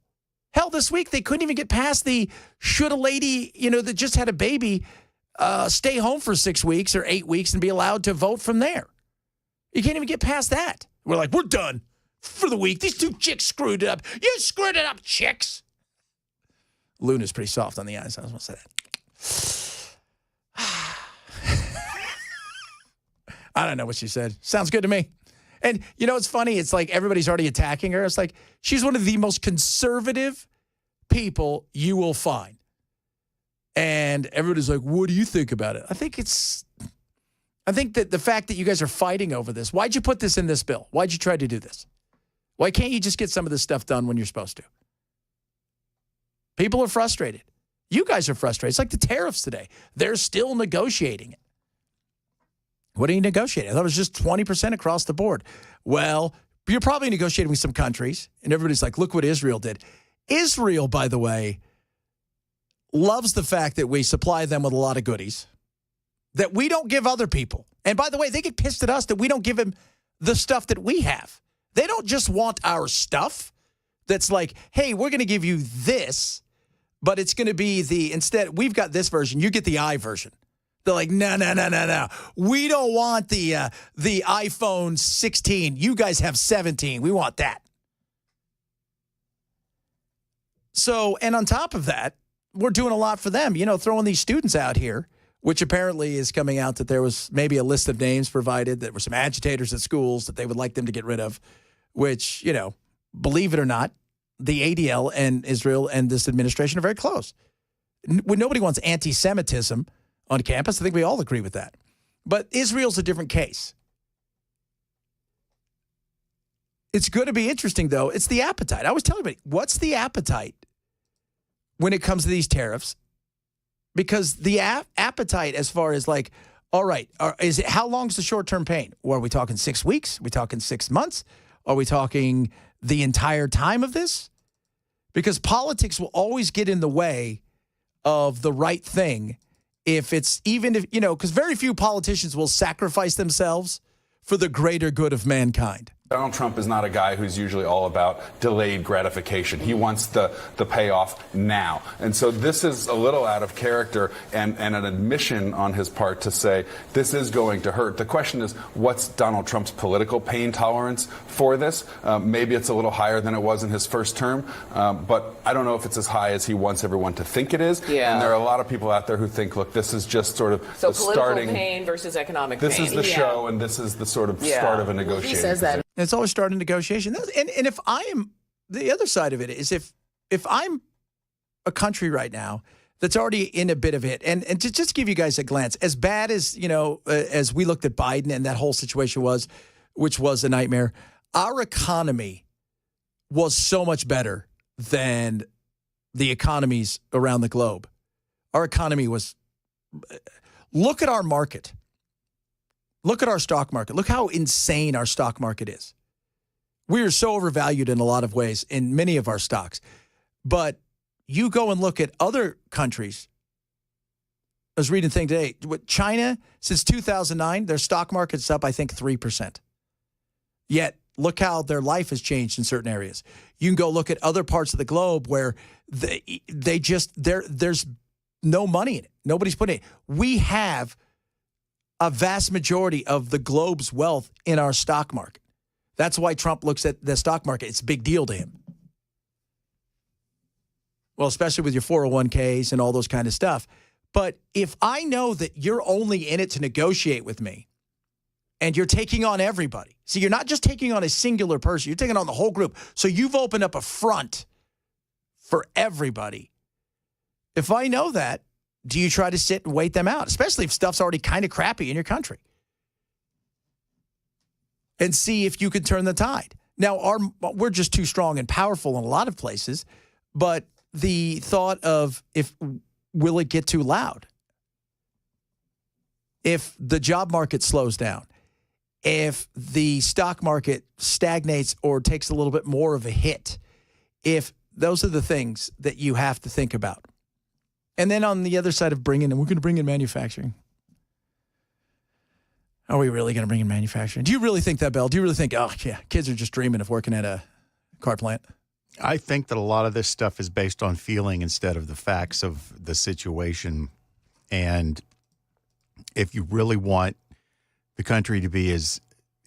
Hell, this week they couldn't even get past the should a lady, that just had a baby stay home for 6 weeks or 8 weeks and be allowed to vote from there. You can't even get past that. We're like, we're done for the week. These two chicks screwed it up. You screwed it up, chicks. Luna's pretty soft on the eyes. I was going to say that. I don't know what she said. Sounds good to me. And, it's funny. It's like everybody's already attacking her. It's like she's one of the most conservative people you will find. And everybody's like, what do you think about it? I think that the fact that you guys are fighting over this, why'd you put this in this bill? Why'd you try to do this? Why can't you just get some of this stuff done when you're supposed to? People are frustrated. You guys are frustrated. It's like the tariffs today. They're still negotiating it. What are you negotiating? I thought it was just 20% across the board. Well, you're probably negotiating with some countries, and everybody's like, look what Israel did. Israel, by the way, loves the fact that we supply them with a lot of goodies that we don't give other people. And by the way, they get pissed at us that we don't give them the stuff that we have. They don't just want our stuff that's like, hey, we're going to give you this, but it's going to be instead, we've got this version, you get the I version. They're like, no. We don't want the iPhone 16. You guys have 17. We want that. So, and on top of that, we're doing a lot for them, throwing these students out here, which apparently is coming out that there was maybe a list of names provided that were some agitators at schools that they would like them to get rid of, which, believe it or not, the ADL and Israel and this administration are very close. Nobody wants anti-Semitism on campus. I think we all agree with that. But Israel's a different case. It's going to be interesting, though. It's the appetite. I always tell everybody, what's the appetite when it comes to these tariffs? Because the appetite as far as like, all right, how long's the short-term pain? Or are we talking 6 weeks? Are we talking 6 months? Are we talking the entire time of this? Because politics will always get in the way of the right thing if it's even if, because very few politicians will sacrifice themselves for the greater good of mankind. Donald Trump is not a guy who's usually all about delayed gratification. He wants the payoff now. And so this is a little out of character and an admission on his part to say this is going to hurt. The question is, what's Donald Trump's political pain tolerance for this? Maybe it's a little higher than it was in his first term, but I don't know if it's as high as he wants everyone to think it is. Yeah. And there are a lot of people out there who think, look, this is just sort of So the political starting pain versus economic pain. This is the show, and this is the sort of start of a negotiation. He says that. It's always starting a negotiation. And if I am, the other side of it is if I'm a country right now that's already in a bit of it, and to just give you guys a glance, as bad as, as we looked at Biden and that whole situation was, which was a nightmare, our economy was so much better than the economies around the globe. Our economy was, look at our market. Look at our stock market. Look how insane our stock market is. We are so overvalued in a lot of ways in many of our stocks. But you go and look at other countries. I was reading a thing today. With China, since 2009, their stock market's up, I think, 3%. Yet, look how their life has changed in certain areas. You can go look at other parts of the globe where there's no money in it. Nobody's putting it. We have a vast majority of the globe's wealth in our stock market. That's why Trump looks at the stock market. It's a big deal to him. Well, especially with your 401ks and all those kind of stuff. But if I know that you're only in it to negotiate with me and you're taking on everybody. See, you're not just taking on a singular person. You're taking on the whole group. So you've opened up a front for everybody. If I know that, do you try to sit and wait them out, especially if stuff's already kind of crappy in your country? And see if you can turn the tide. Now, we're just too strong and powerful in a lot of places, but the thought of will it get too loud? If the job market slows down, if the stock market stagnates or takes a little bit more of a hit, if those are the things that you have to think about. And then on the other side of we're going to bring in manufacturing. Are we really going to bring in manufacturing? Do you really think that, Bell? Do you really think, kids are just dreaming of working at a car plant? I think that a lot of this stuff is based on feeling instead of the facts of the situation. And if you really want the country to be as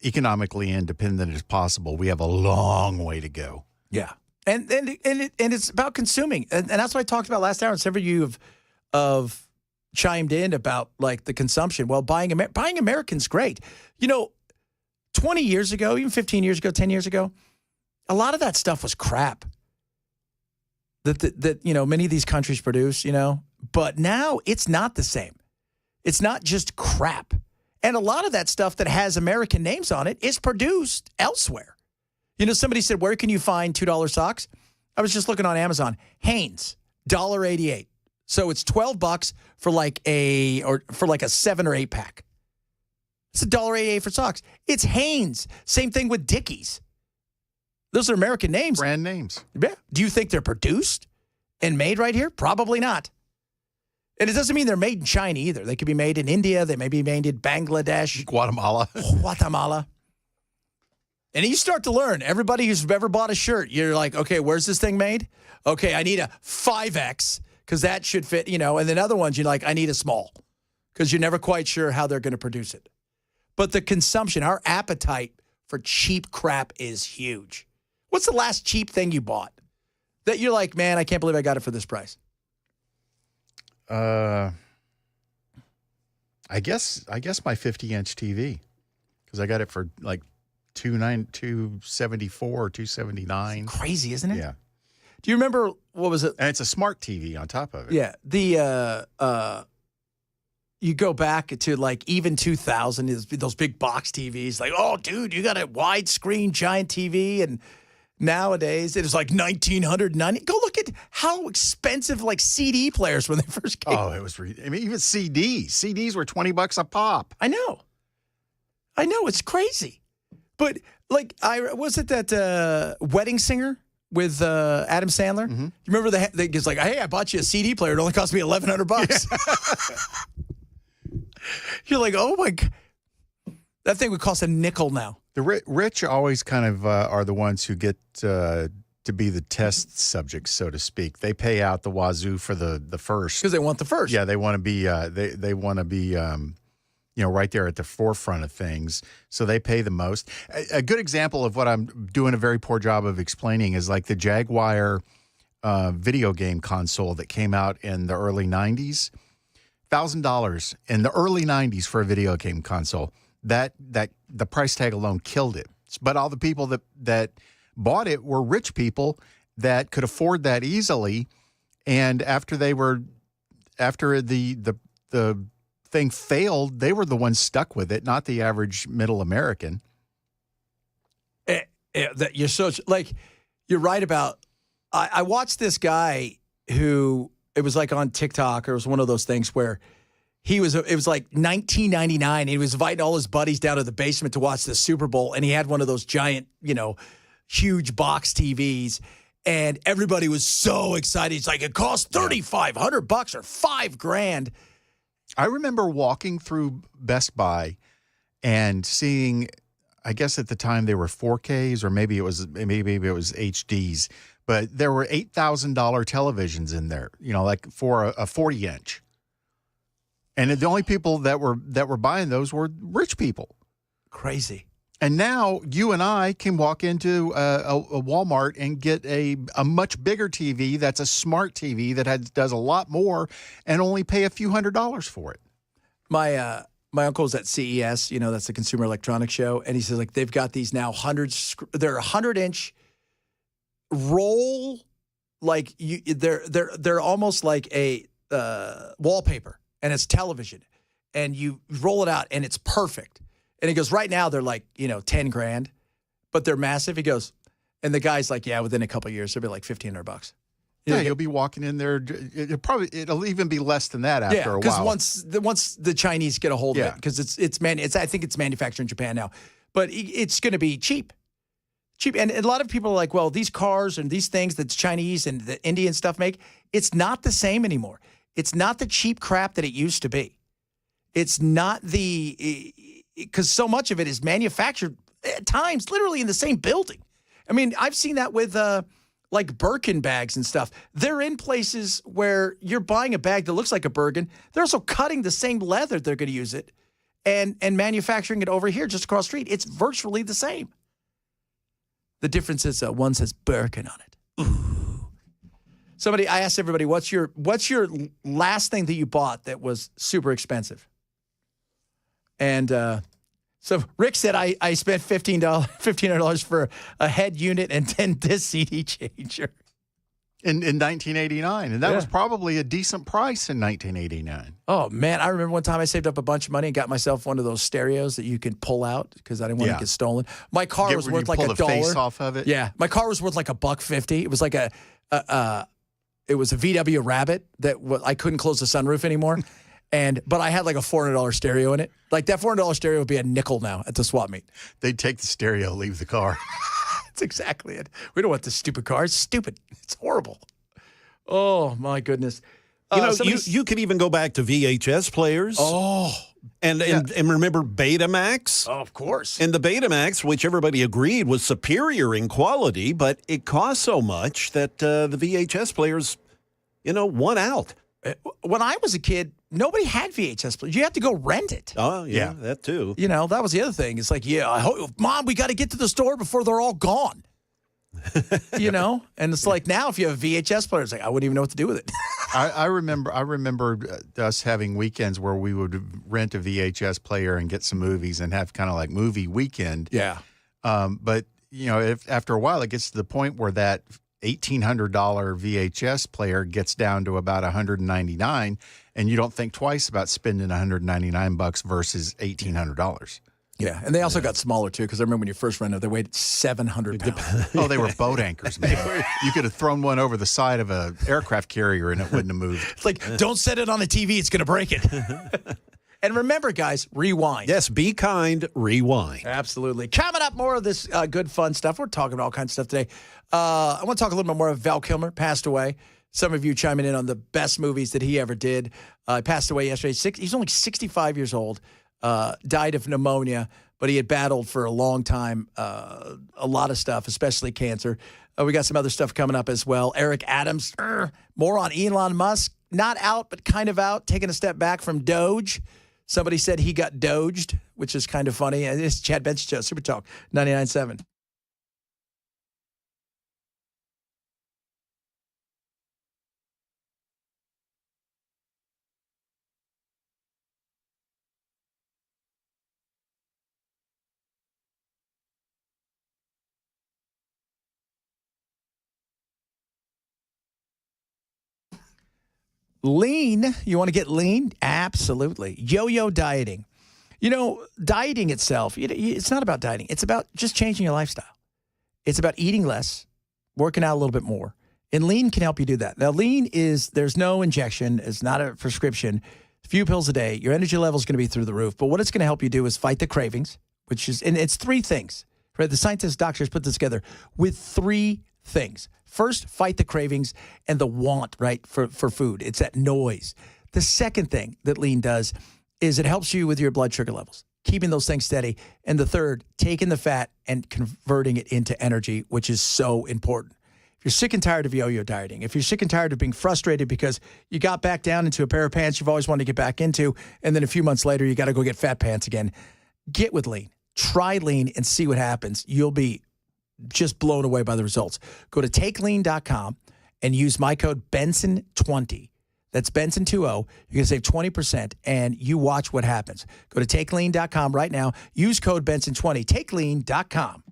economically independent as possible, we have a long way to go. Yeah. And it's about consuming. And that's what I talked about last hour. And several of you have chimed in about like the consumption. Well, buying American's great. 20 years ago, even 15 years ago, 10 years ago, a lot of that stuff was crap that many of these countries produce, but now it's not the same. It's not just crap. And a lot of that stuff that has American names on it is produced elsewhere. Somebody said, where can you find $2 socks? I was just looking on Amazon. Hanes, $1.88. So it's $12 for like a 7 or 8 pack. It's $1.88 for socks. It's Hanes. Same thing with Dickies. Those are American names. Brand names. Yeah. Do you think they're produced and made right here? Probably not. And it doesn't mean they're made in China either. They could be made in India. They may be made in Bangladesh. Guatemala. And you start to learn. Everybody who's ever bought a shirt, you're like, okay, where's this thing made? Okay, I need a 5X because that should fit, And then other ones, you're like, I need a small because you're never quite sure how they're going to produce it. But the consumption, our appetite for cheap crap is huge. What's the last cheap thing you bought that you're like, man, I can't believe I got it for this price? I guess my 50-inch TV because I got it for like $274 or $279. Crazy, isn't it? Yeah. Do you remember what was it? And it's a smart TV on top of it. Yeah. You go back to like even 2000, those big box TVs. Like, oh, dude, you got a widescreen giant TV, and nowadays it is like $1,990. Go look at how expensive like CD players when they first came. Oh, it was. Even CDs. CDs were $20 a pop. I know. It's crazy. But like, was it that Wedding Singer with Adam Sandler? Mm-hmm. You remember the he's like, hey, I bought you a CD player. It only cost me $1,100. You're like, oh my God. That thing would cost a nickel now. The rich always kind of are the ones who get to be the test subjects, so to speak. They pay out the wazoo for the first. Because they want the first. Yeah, they want to be they want to be right there at the forefront of things. So they pay the most. A good example of what I'm doing a very poor job of explaining is like the Jaguar video game console that came out in the early 90s. $1,000 in the early 90s for a video game console. That the price tag alone killed it. But all the people that bought it were rich people that could afford that easily. And after the thing failed, they were the ones stuck with it, not the average middle American. That you're right about. I watched this guy who, it was like on TikTok, or it was one of those things where it was like 1999. And he was inviting all his buddies down to the basement to watch the Super Bowl. And he had one of those giant, huge box TVs. And everybody was so excited. It's like, it costs $3,500 or $5,000. I remember walking through Best Buy and seeing, I guess at the time they were 4Ks, or maybe it was HDs, but there were $8,000 televisions in there, like for a 40-inch. And the only people that were buying those were rich people. Crazy. And now you and I can walk into a Walmart and get a much bigger TV that's a smart TV that does a lot more and only pay a few $100s for it. My uncle's at CES, that's the Consumer Electronics Show, and he says like they've got these now they're 100-inch roll, like they're almost like a wallpaper, and it's television, and you roll it out and it's perfect. And he goes, right now they're like, $10,000, but they're massive. He goes, and the guy's like, yeah, within a couple of years, it'll be like $1,500. You'll be walking in there. It'll even be less than that after a while. Because once the Chinese get a hold of it, because I think it's manufactured in Japan now, but it's going to be cheap. And a lot of people are like, well, these cars and these things that the Chinese and the Indian stuff make, it's not the same anymore. It's not the cheap crap that it used to be. It's not because so much of it is manufactured at times literally in the same building. I mean, I've seen that with like Birkin bags and stuff. They're in places where you're buying a bag that looks like a Birkin. They're also cutting the same leather they're going to use it and manufacturing it over here just across the street. It's virtually the same. The difference is one says Birkin on it. Ooh. I asked everybody, what's your last thing that you bought that was super expensive? And so Rick said I spent $1,500 for a head unit and 10 disc CD changer. In 1989, and that was probably a decent price in 1989. Oh, man. I remember one time I saved up a bunch of money and got myself one of those stereos that you can pull out because I didn't want to get stolen. My car was worth like $1. Pull the face off of it? Yeah. My car was worth like $1.50. It was like it was a VW Rabbit that I couldn't close the sunroof anymore. But I had like a $400 stereo in it. Like that $400 stereo would be a nickel now at the swap meet. They'd take the stereo, leave the car. That's exactly it. We don't want this stupid car. It's stupid. It's horrible. Oh, my goodness. You could even go back to VHS players. Oh. And remember Betamax? Oh, of course. And the Betamax, which everybody agreed was superior in quality, but it cost so much that the VHS players, won out. When I was a kid, nobody had VHS players. You had to go rent it. Oh, yeah, that too. That was the other thing. It's like, Mom, we got to get to the store before they're all gone. And it's like now if you have a VHS player, it's like I wouldn't even know what to do with it. I remember us having weekends where we would rent a VHS player and get some movies and have kind of like movie weekend. Yeah. But if after a while it gets to the point where that $1,800 VHS player gets down to about $199, and you don't think twice about spending $199 versus $1,800. Yeah, and they also got smaller too, because I remember when you first rented, they weighed 700 pounds. Oh, they were boat anchors, man. You could have thrown one over the side of an aircraft carrier and it wouldn't have moved. It's like, don't set it on the TV; it's going to break it. And remember, guys, rewind. Yes, be kind, rewind. Absolutely. Coming up, more of this good, fun stuff. We're talking about all kinds of stuff today. I want to talk a little bit more of Val Kilmer, passed away. Some of you chiming in on the best movies that he ever did. Passed away yesterday. He's only 65 years old. Died of pneumonia, but he had battled for a long time a lot of stuff, especially cancer. We got some other stuff coming up as well. Eric Adams, more on Elon Musk. Not out, but kind of out, taking a step back from Doge. Somebody said he got doged, which is kind of funny. It's Chad Benson Show, Super Talk, 99.7. Lean. You want to get lean? Absolutely. Yo-yo dieting. You know, dieting itself, it's not about dieting. It's about just changing your lifestyle. It's about eating less, working out a little bit more. And lean can help you do that. Now, lean there's no injection. It's not a prescription. A few pills a day. Your energy level is going to be through the roof. But what it's going to help you do is fight the cravings, and it's three things. Right? The scientists, doctors put this together with three things. First, fight the cravings and the want, right, for food. It's that noise. The second thing that lean does is it helps you with your blood sugar levels, keeping those things steady. And the third, taking the fat and converting it into energy, which is so important. If you're sick and tired of yo-yo dieting, if you're sick and tired of being frustrated because you got back down into a pair of pants you've always wanted to get back into, and then a few months later you got to go get fat pants again, get with lean. Try lean and see what happens. You'll be just blown away by the results. Go to takelean.com and use my code Benson20. That's Benson20. You're going to save 20%, and you watch what happens. Go to takelean.com right now. Use code Benson20. Takelean.com.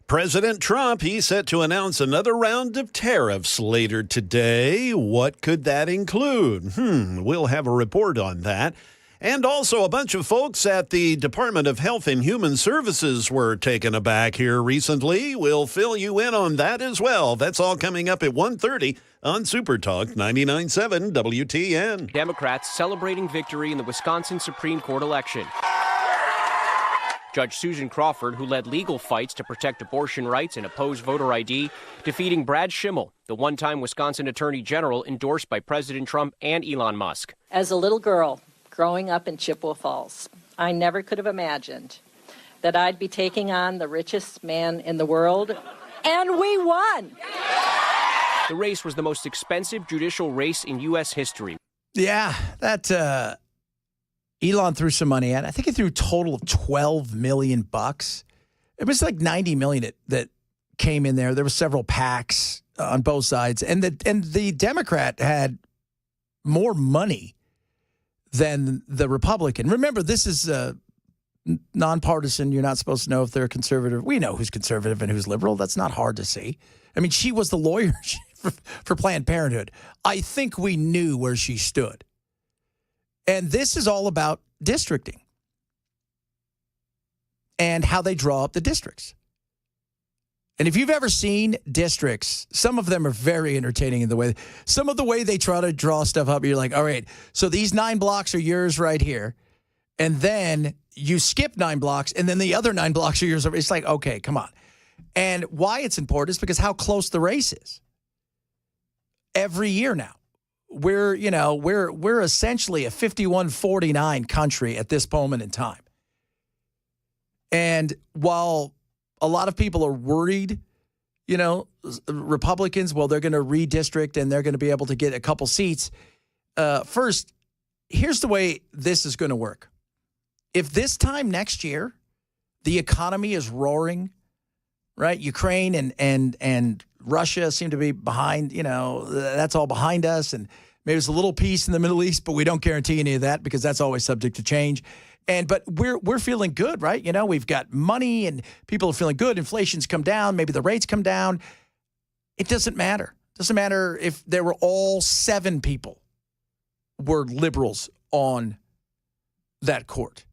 President Trump, he's set to announce another round of tariffs later today. What could that include? We'll have a report on that. And also a bunch of folks at the Department of Health and Human Services were taken aback here recently. We'll fill you in on that as well. That's all coming up at 1:30 on Super Talk 99.7 WTN. Democrats celebrating victory in the Wisconsin Supreme Court election. Judge Susan Crawford, who led legal fights to protect abortion rights and oppose voter ID, defeating Brad Schimmel, the one-time Wisconsin Attorney General endorsed by President Trump and Elon Musk. As a little girl growing up in Chippewa Falls, I never could have imagined that I'd be taking on the richest man in the world, and we won! The race was the most expensive judicial race in U.S. history. Yeah, that Elon threw some money at it. I think he threw a total of $12 million. It was like $90 million that came in there. There were several PACs on both sides, and the Democrat had more money than the Republican. Remember, this is nonpartisan. You're not supposed to know if they're conservative. We know who's conservative and who's liberal. That's not hard to see. I mean, she was the lawyer for Planned Parenthood. I think we knew where she stood. And this is all about districting and how they draw up the districts. And if you've ever seen districts, some of them are very entertaining in the way, some of the way they try to draw stuff up. You're like, all right, so these 9 blocks are yours right here. And then you skip 9 blocks and then the other 9 blocks are yours. It's like, okay, come on. And why it's important is because how close the race is. Every year now. We're essentially a 51-49 country at this moment in time. And while a lot of people are worried, Republicans, well, they're going to redistrict and they're going to be able to get a couple seats. First, here's the way this is going to work. If this time next year, the economy is roaring, right? Ukraine and Russia seem to be behind, that's all behind us. And maybe there's a little peace in the Middle East, but we don't guarantee any of that because that's always subject to change. But we're feeling good, right? We've got money and people are feeling good. Inflation's come down. Maybe the rates come down. It doesn't matter. It doesn't matter if there were all 7 people were liberals on that court.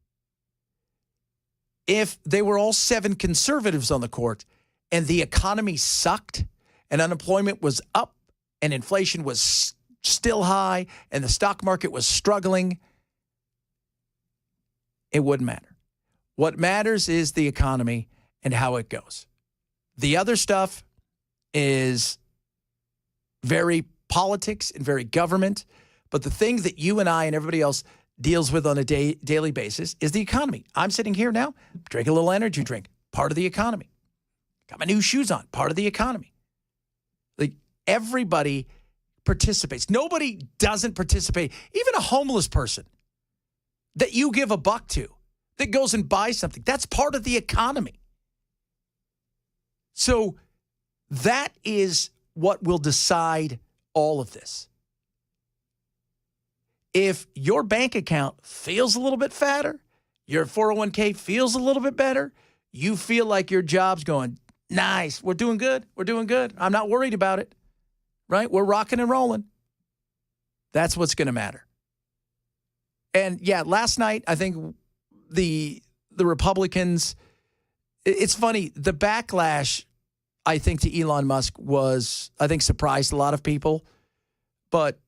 If they were all 7 conservatives on the court and the economy sucked and unemployment was up and inflation was still high and the stock market was struggling, it wouldn't matter. What matters is the economy and how it goes. The other stuff is very politics and very government, but the thing that you and I and everybody else deals with on a daily basis is the economy. I'm sitting here now, drinking a little energy drink, part of the economy. Got my new shoes on, part of the economy. Like everybody participates. Nobody doesn't participate. Even a homeless person that you give $1 to, that goes and buys something, that's part of the economy. So that is what will decide all of this. If your bank account feels a little bit fatter, your 401k feels a little bit better, you feel like your job's going, nice, we're doing good, I'm not worried about it, right? We're rocking and rolling. That's what's going to matter. And yeah, last night, I think the Republicans, it's funny, the backlash, I think, to Elon Musk was, I think, surprised a lot of people. But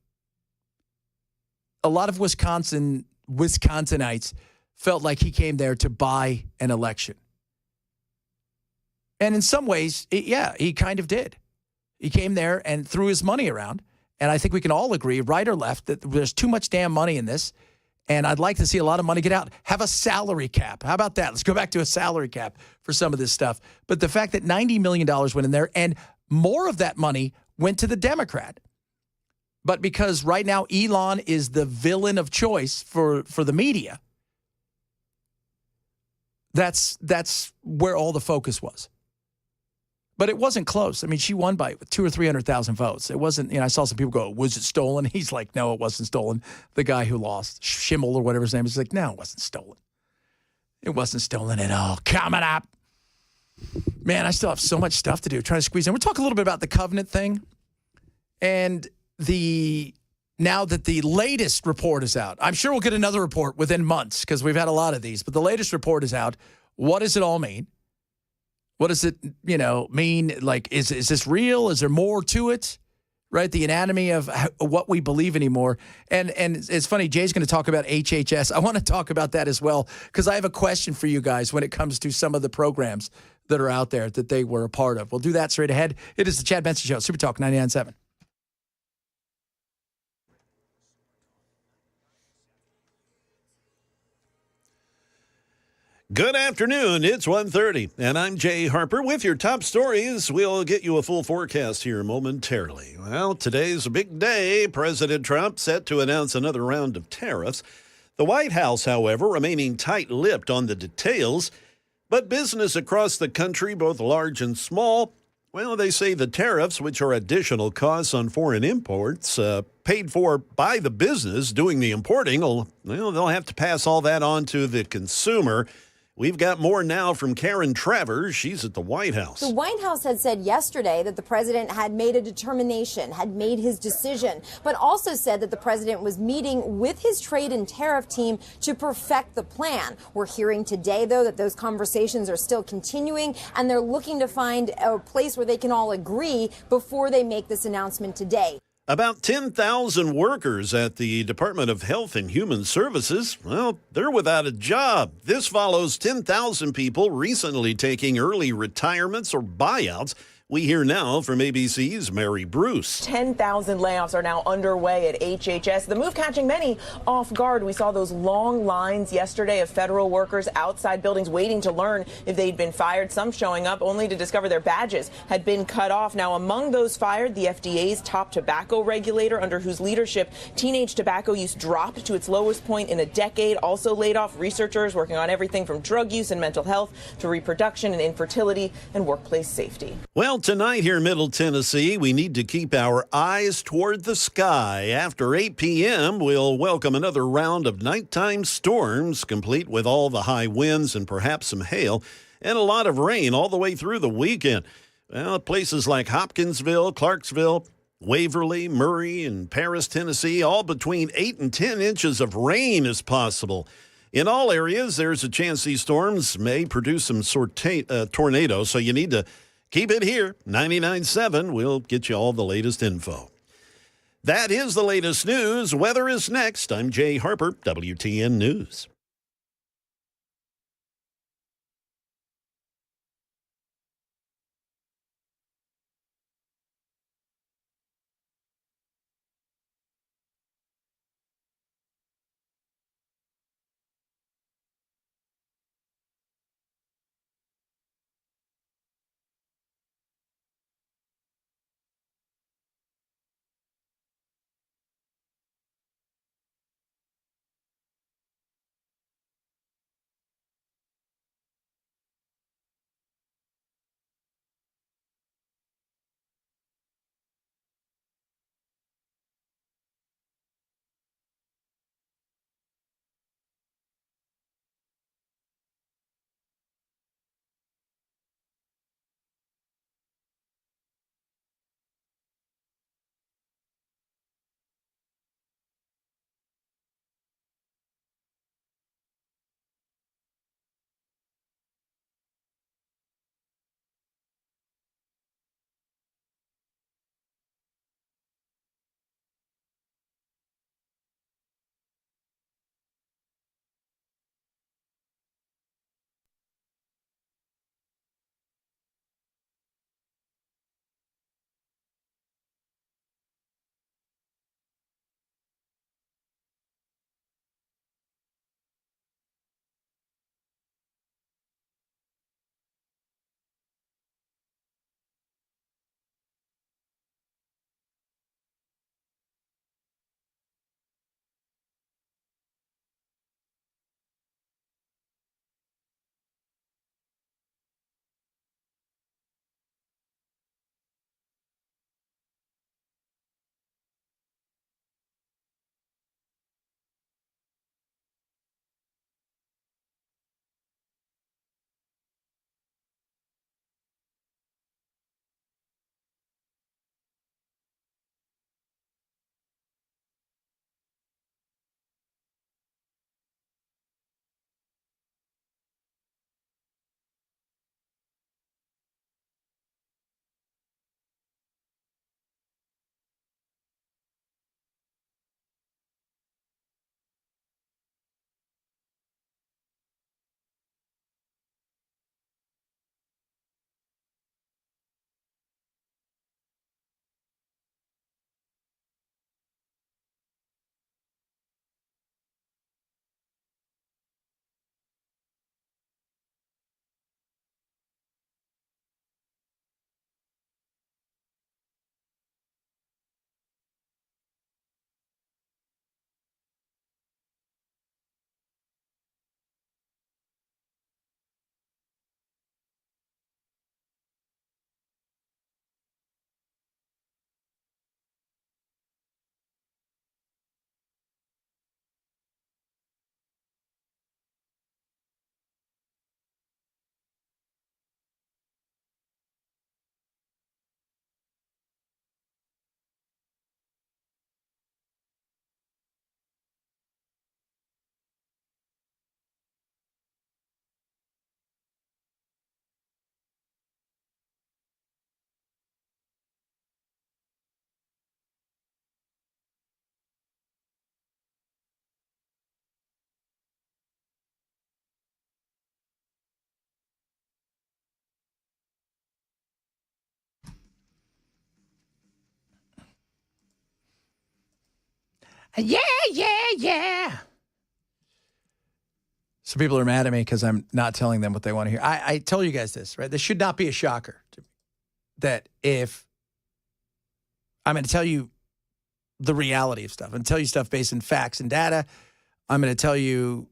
a lot of Wisconsinites felt like he came there to buy an election. And in some ways, he kind of did. He came there and threw his money around. And I think we can all agree, right or left, that there's too much damn money in this. And I'd like to see a lot of money get out. Have a salary cap. How about that? Let's go back to a salary cap for some of this stuff. But the fact that $90 million went in there and more of that money went to the Democrat. But because right now Elon is the villain of choice for the media, that's where all the focus was. But it wasn't close. I mean, she won by 200,000 or 300,000 votes. It wasn't, I saw some people go, was it stolen? He's like, no, it wasn't stolen. The guy who lost, Schimmel or whatever his name is, like, no, it wasn't stolen. It wasn't stolen at all. Coming up. Man, I still have so much stuff to do, trying to squeeze in. We'll talk a little bit about the covenant thing and the now that the latest report is out. I'm sure we'll get another report within months because we've had a lot of these, but the latest report is out. What does it all mean? What does it, mean? Like, is this real? Is there more to it? Right? The anatomy of what we believe anymore. And it's funny, Jay's going to talk about HHS. I want to talk about that as well because I have a question for you guys when it comes to some of the programs that are out there that they were a part of. We'll do that straight ahead. It is the Chad Benson Show, Super Talk 99.7. Good afternoon. It's 1:30, and I'm Jay Harper with your top stories. We'll get you a full forecast here momentarily. Well, today's a big day. President Trump set to announce another round of tariffs. The White House, however, remaining tight-lipped on the details. But business across the country, both large and small, well, they say the tariffs, which are additional costs on foreign imports, paid for by the business doing the importing, they'll have to pass all that on to the consumer. We've got more now from Karen Travers. She's at the White House. The White House had said yesterday that the president had made a determination, had made his decision, but also said that the president was meeting with his trade and tariff team to perfect the plan. We're hearing today, though, that those conversations are still continuing, and they're looking to find a place where they can all agree before they make this announcement today. About 10,000 workers at the Department of Health and Human Services, well, they're without a job. This follows 10,000 people recently taking early retirements or buyouts. We hear now from ABC's Mary Bruce. 10,000 layoffs are now underway at HHS. The move catching many off guard. We saw those long lines yesterday of federal workers outside buildings waiting to learn if they'd been fired. Some showing up only to discover their badges had been cut off. Now, among those fired, the FDA's top tobacco regulator, under whose leadership teenage tobacco use dropped to its lowest point in a decade, also laid off researchers working on everything from drug use and mental health to reproduction and infertility and workplace safety. Well, tonight here in Middle Tennessee, we need to keep our eyes toward the sky. After 8 p.m., we'll welcome another round of nighttime storms, complete with all the high winds and perhaps some hail, and a lot of rain all the way through the weekend. Well, places like Hopkinsville, Clarksville, Waverly, Murray, and Paris, Tennessee, all between 8 and 10 inches of rain is possible. In all areas, there's a chance these storms may produce some tornadoes, so you need to keep it here. 99.7, we'll get you all the latest info. That is the latest news. Weather is next. I'm Jay Harper, WTN News. Yeah. Some people are mad at me because I'm not telling them what they want to hear. I tell you guys this, right? This should not be a shocker to me. That if I'm going to tell you the reality of stuff, I'm going to tell you stuff based on facts and data. I'm going to tell you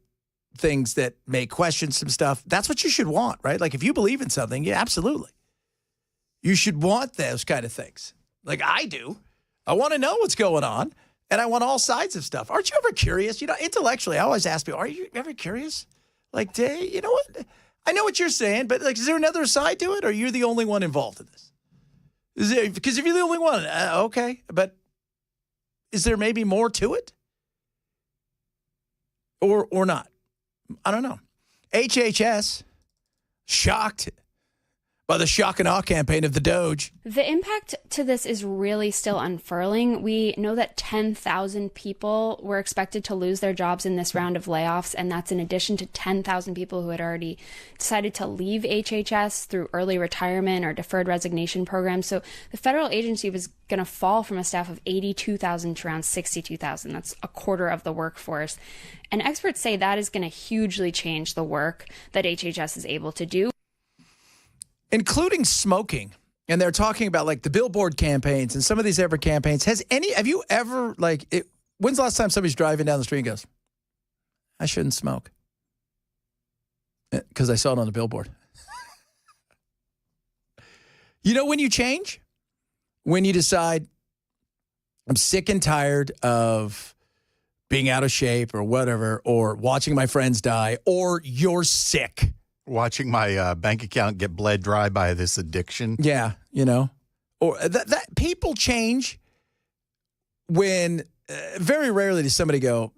things that may question some stuff. That's what you should want, right? Like if you believe in something, yeah, absolutely. You should want those kind of things. Like I do. I want to know what's going on, and I want all sides of stuff. Aren't you ever curious? You know, intellectually, I always ask people, are you ever curious? Like, you know what? I know what you're saying, but like, is there another side to it, or you're the only one involved in this? Because if you're the only one, okay, but is there maybe more to it? Or not? I don't know. HHS, shocked by the shock and awe campaign of the Doge. The impact to this is really still unfurling. We know that 10,000 people were expected to lose their jobs in this round of layoffs, and that's in addition to 10,000 people who had already decided to leave HHS through early retirement or deferred resignation programs. So the federal agency was going to fall from a staff of 82,000 to around 62,000. That's a quarter of the workforce. And experts say that is going to hugely change the work that HHS is able to do. Including smoking. And they're talking about like the billboard campaigns and some of these ever campaigns. Have you ever when's the last time somebody's driving down the street and goes, I shouldn't smoke? Because I saw it on the billboard. You know when you change? When you decide, I'm sick and tired of being out of shape or whatever, or watching my friends die, or you're sick. Watching my bank account get bled dry by this addiction. Yeah, you know. Or that people change when very rarely does somebody go,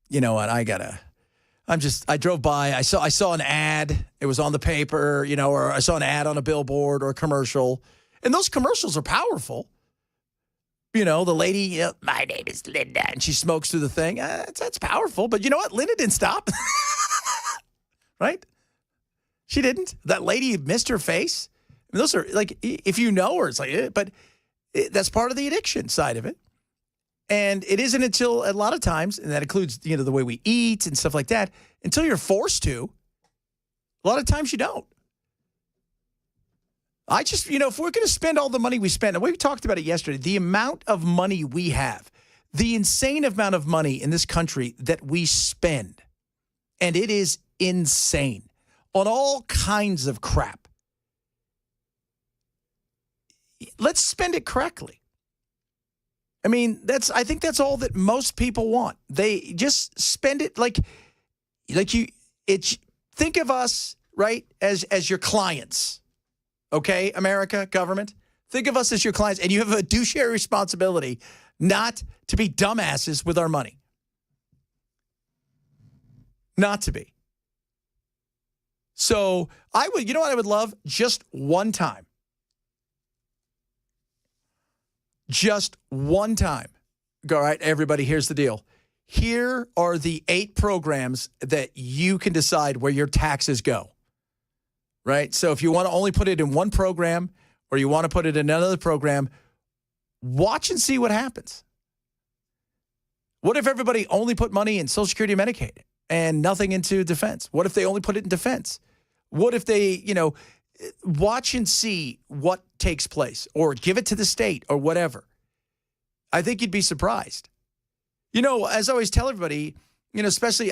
you know what, I drove by, I saw an ad, it was on the paper, you know, or I saw an ad on a billboard or a commercial. And those commercials are powerful. You know, the lady, my name is Linda, and she smokes through the thing. That's powerful. But you know what? Linda didn't stop. Right? She didn't. That lady missed her face. I mean, those are like, if you know her, it's like, but that's part of the addiction side of it. And it isn't until a lot of times, and that includes, you know, the way we eat and stuff like that, until you're forced to. A lot of times you don't. I just, you know, if we're going to spend all the money we spend, and we talked about it yesterday, the amount of money we have, the insane amount of money in this country that we spend, and it is insane. On all kinds of crap. Let's spend it correctly. I mean, I think that's all that most people want. They just spend it think of us, right, as your clients. Okay, America, government? Think of us as your clients, and you have a fiduciary responsibility not to be dumbasses with our money. Not to be. So you know what I would love? Just one time. Just one time. All right, everybody, here's the deal. Here are the 8 programs that you can decide where your taxes go. Right? So if you want to only put it in one program or you want to put it in another program, watch and see what happens. What if everybody only put money in Social Security and Medicaid and nothing into defense? What if they only put it in defense? What if they, you know, watch and see what takes place or give it to the state or whatever? I think you'd be surprised. You know, as I always tell everybody, you know, especially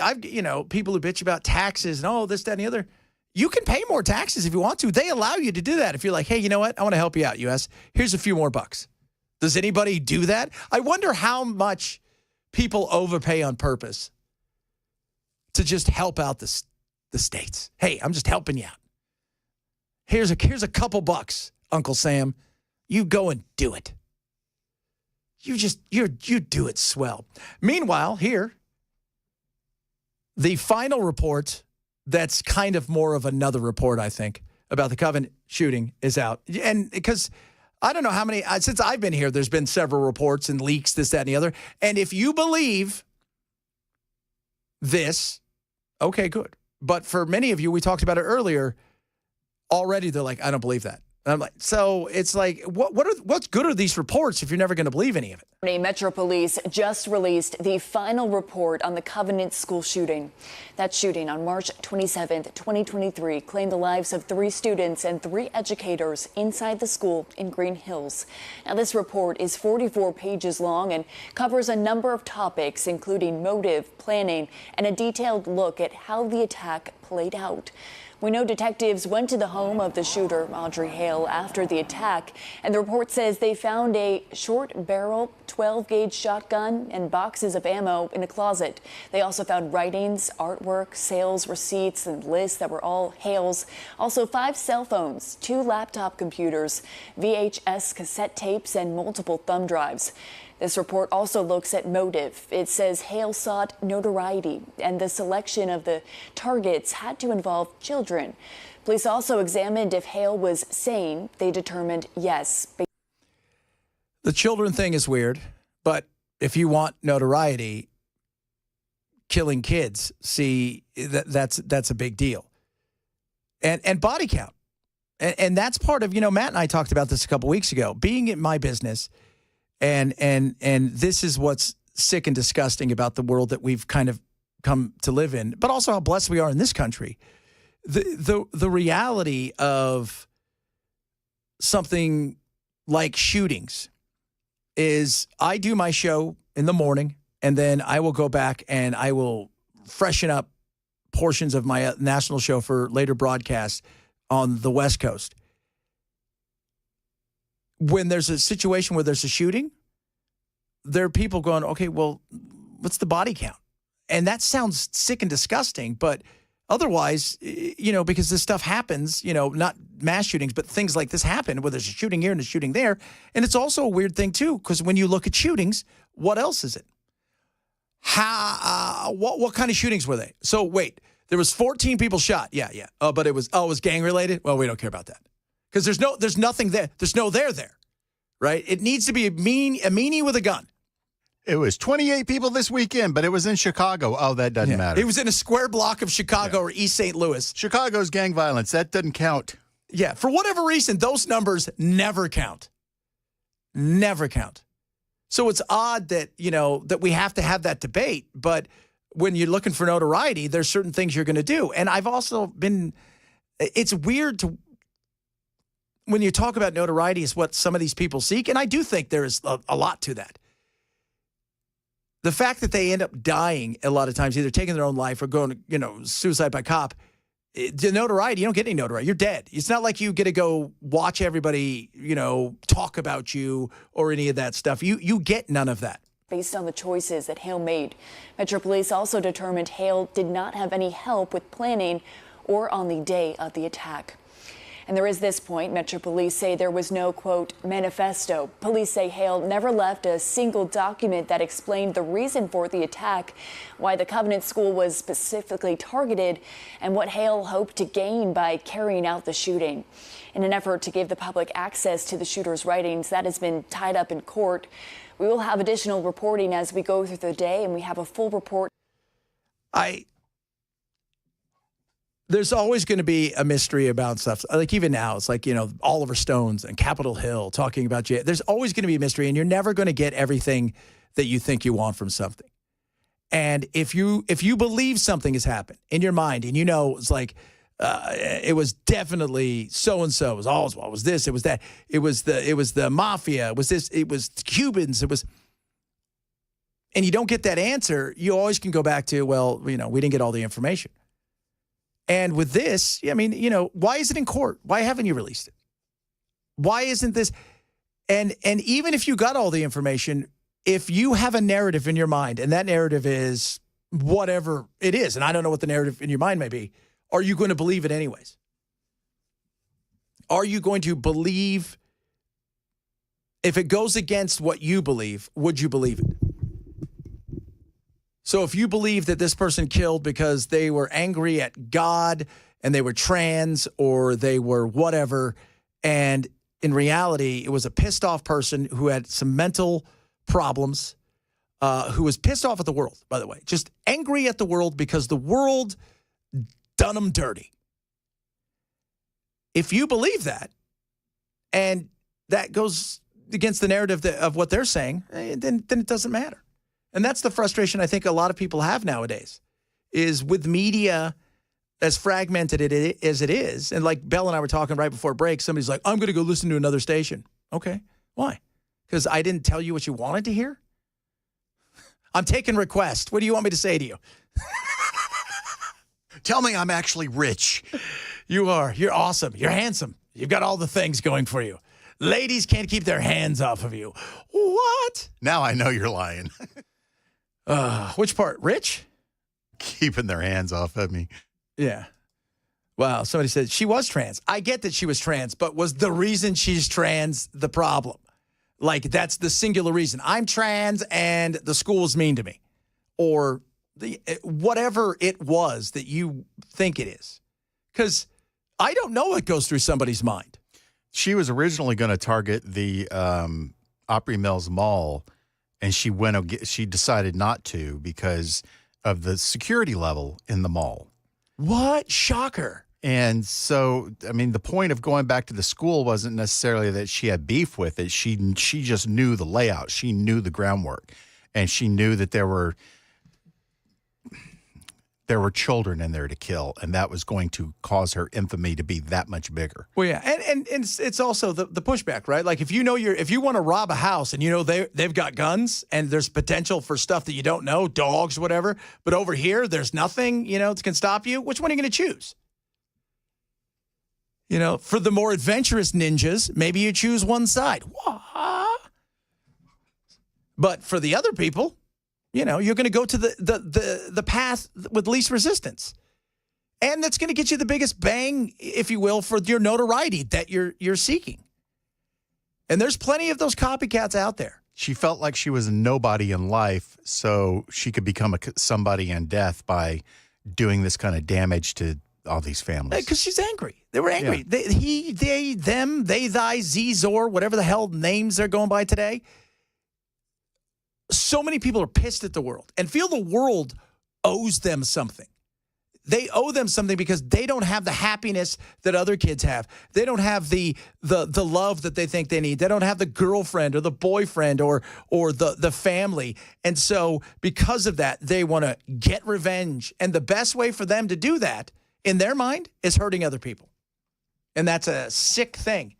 people who bitch about taxes and this, that, and the other. You can pay more taxes if you want to. They allow you to do that. If you're like, hey, you know what? I want to help you out, U.S. Here's a few more bucks. Does anybody do that? I wonder how much people overpay on purpose to just help out the states. Hey, I'm just helping you out. Here's a couple bucks, Uncle Sam. You go and do it. You do it swell. Meanwhile, here, the final report that's kind of more of another report, I think, about the Covenant shooting is out. And because I don't know how many, since I've been here, there's been several reports and leaks, this, that, and the other. And if you believe this, okay, good. But for many of you, we talked about it earlier, already they're like, I don't believe that. I'm like, so it's like, what's good are these reports if you're never going to believe any of it? Metro Police just released the final report on the Covenant school shooting. That shooting on March 27th, 2023, claimed the lives of 3 students and 3 educators inside the school in Green Hills. Now, this report is 44 pages long and covers a number of topics, including motive, planning, and a detailed look at how the attack played out. We know detectives went to the home of the shooter, Audrey Hale, after the attack, and the report says they found a short barrel 12-gauge shotgun and boxes of ammo in a closet. They also found writings, artwork, sales receipts, and lists that were all Hale's. Also 5 cell phones, 2 laptop computers, VHS cassette tapes, and multiple thumb drives. This report also looks at motive. It says Hale sought notoriety, and the selection of the targets had to involve children. Police also examined if Hale was sane. They determined yes. The children thing is weird, but if you want notoriety, killing kids, see, that's a big deal. And body count. And that's part of, Matt and I talked about this a couple weeks ago. Being in my business, and this is what's sick and disgusting about the world that we've kind of come to live in, but also how blessed we are in this country. The reality of something like shootings is I do my show in the morning, and then I will go back and I will freshen up portions of my national show for later broadcasts on the West Coast. When there's a situation where there's a shooting, there are people going, okay, well, what's the body count? And that sounds sick and disgusting, but otherwise, because this stuff happens, not mass shootings, but things like this happen where there's a shooting here and a shooting there. And it's also a weird thing, too, because when you look at shootings, what else is it? What kind of shootings were they? So, wait, there was 14 people shot. Yeah. Oh, but it was gang-related? Well, we don't care about that. Because there's nothing there. There's no there, right? It needs to be a meanie with a gun. It was 28 people this weekend, but it was in Chicago. Oh, that doesn't matter. It was in a square block of Chicago or East St. Louis. Chicago's gang violence. That doesn't count. Yeah, for whatever reason, those numbers never count. Never count. So it's odd that, that we have to have that debate, but when you're looking for notoriety, there's certain things you're going to do. And I've also it's weird when you talk about notoriety is what some of these people seek, and I do think there is a lot to that. The fact that they end up dying a lot of times, either taking their own life or going, suicide by cop, the notoriety, you don't get any notoriety. You're dead. It's not like you get to go watch everybody, talk about you or any of that stuff. You get none of that. Based on the choices that Hale made, Metro Police also determined Hale did not have any help with planning or on the day of the attack. And there is this point. Metro Police say there was no, quote, manifesto. Police say Hale never left a single document that explained the reason for the attack, why the Covenant School was specifically targeted, and what Hale hoped to gain by carrying out the shooting. In an effort to give the public access to the shooter's writings, that has been tied up in court. We will have additional reporting as we go through the day, and we have a full report. There's always going to be a mystery about stuff. Like even now, it's like, Oliver Stone's and Capitol Hill talking about you. There's always going to be a mystery, and you're never going to get everything that you think you want from something. And if you believe something has happened in your mind, and it's like it was definitely so and so, it was Oswald, it was this, it was that, it was the mafia, it was this, it was Cubans, it was. And you don't get that answer, you always can go back to, well, we didn't get all the information. And with this, why is it in court? Why haven't you released it? Why isn't this? And even if you got all the information, if you have a narrative in your mind, and that narrative is whatever it is, and I don't know what the narrative in your mind may be, are you going to believe it anyways? Are you going to believe, if it goes against what you believe, would you believe it? So if you believe that this person killed because they were angry at God and they were trans or they were whatever, and in reality, it was a pissed off person who had some mental problems, who was pissed off at the world, by the way, just angry at the world because the world done them dirty. If you believe that, and that goes against the narrative of what they're saying, then it doesn't matter. And that's the frustration I think a lot of people have nowadays, is with media as fragmented as it is. And like Bell and I were talking right before break, somebody's like, I'm going to go listen to another station. Okay. Why? Because I didn't tell you what you wanted to hear? I'm taking requests. What do you want me to say to you? Tell me I'm actually rich. You are. You're awesome. You're handsome. You've got all the things going for you. Ladies can't keep their hands off of you. What? Now I know you're lying. Which part? Rich? Keeping their hands off of me. Yeah. Wow. Somebody said she was trans. I get that she was trans, but was the reason she's trans the problem? Like, that's the singular reason. I'm trans and the school is mean to me. Or whatever it was that you think it is. Because I don't know what goes through somebody's mind. She was originally going to target the Opry Mills Mall, and she decided not to because of the security level in the mall. What? Shocker. And so, I mean, the point of going back to the school wasn't necessarily that she had beef with it. She just knew the layout. She knew the groundwork. And she knew that there were children in there to kill, and that was going to cause her infamy to be that much bigger. Well, yeah, and it's also the pushback, right? Like if you want to rob a house and you know they've got guns and there's potential for stuff that you don't know, dogs, whatever, but over here there's nothing, that can stop you. Which one are you going to choose? For the more adventurous ninjas, maybe you choose one side. But for the other people, you're going to go to the path with least resistance. And that's going to get you the biggest bang, if you will, for your notoriety that you're seeking. And there's plenty of those copycats out there. She felt like she was a nobody in life, so she could become somebody in death by doing this kind of damage to all these families. Because she's angry. They were angry. Yeah. He, they, them, they, thy, ze, zor, whatever the hell names they're going by today. So many people are pissed at the world and feel the world owes them something. They owe them something because they don't have the happiness that other kids have. They don't have the love that they think they need. They don't have the girlfriend or the boyfriend or the family. And so because of that, they want to get revenge. And the best way for them to do that, in their mind, is hurting other people. And that's a sick thing.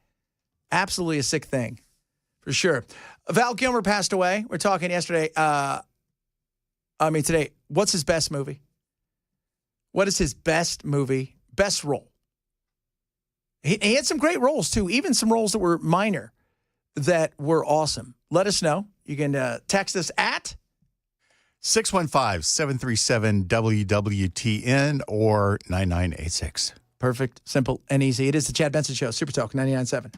Absolutely a sick thing. For sure. Val Kilmer passed away. We're talking yesterday. Today. What's his best movie? What is his best movie? Best role? He had some great roles, too. Even some roles that were minor that were awesome. Let us know. You can text us at 615-737-WWTN or 9986. Perfect, simple, and easy. It is the Chad Benson Show, Super Talk 99.7.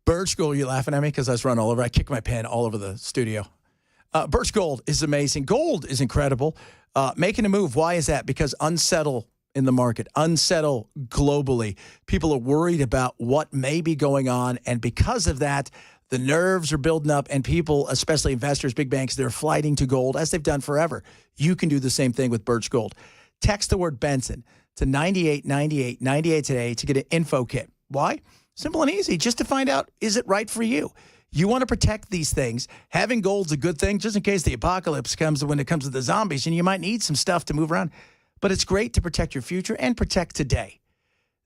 Birch Gold, you laughing at me because I was running all over. I kicked my pen all over the studio. Birch Gold is amazing. Gold is incredible. Making a move. Why is that? Because unsettle in the market, unsettle globally. People are worried about what may be going on. And because of that, the nerves are building up and people, especially investors, big banks, they're flighting to gold as they've done forever. You can do the same thing with Birch Gold. Text the word Benson to 989898 today to get an info kit. Why? Simple and easy, just to find out, is it right for you? You want to protect these things. Having gold's a good thing, just in case the apocalypse comes when it comes to the zombies, and you might need some stuff to move around. But it's great to protect your future and protect today.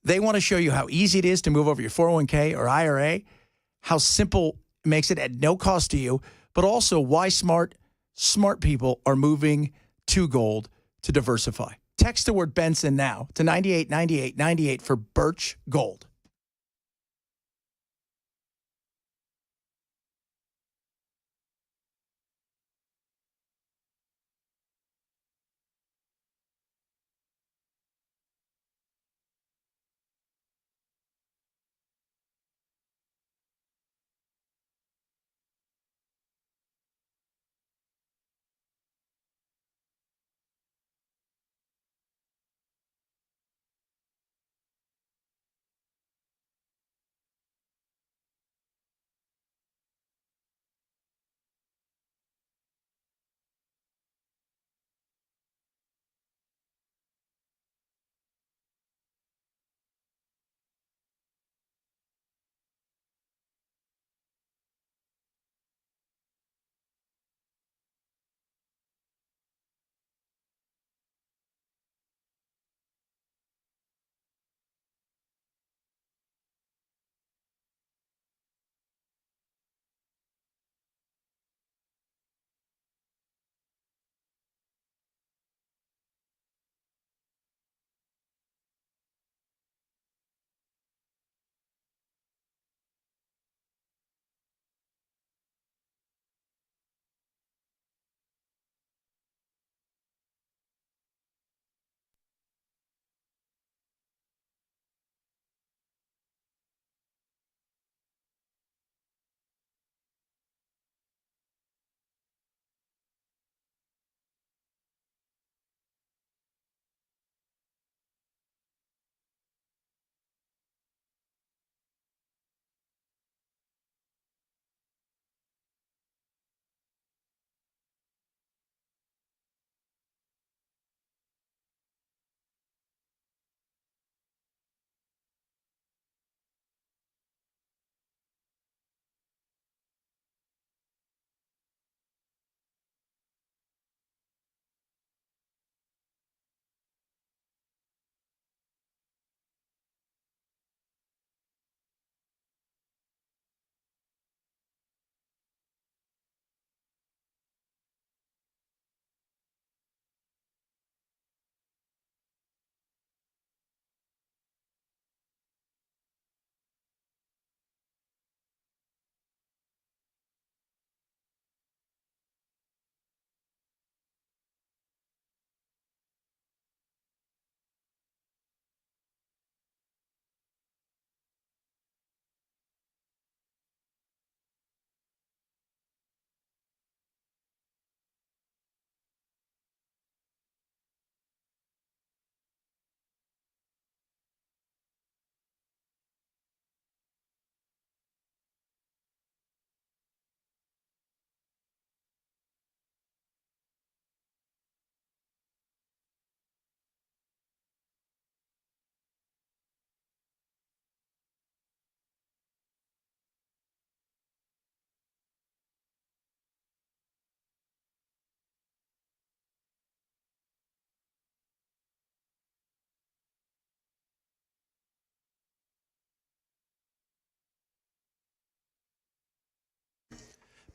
They want to show you how easy it is to move over your 401k or IRA, how simple it makes it at no cost to you, but also why smart people are moving to gold to diversify. Text the word Benson now to 989898 for Birch Gold.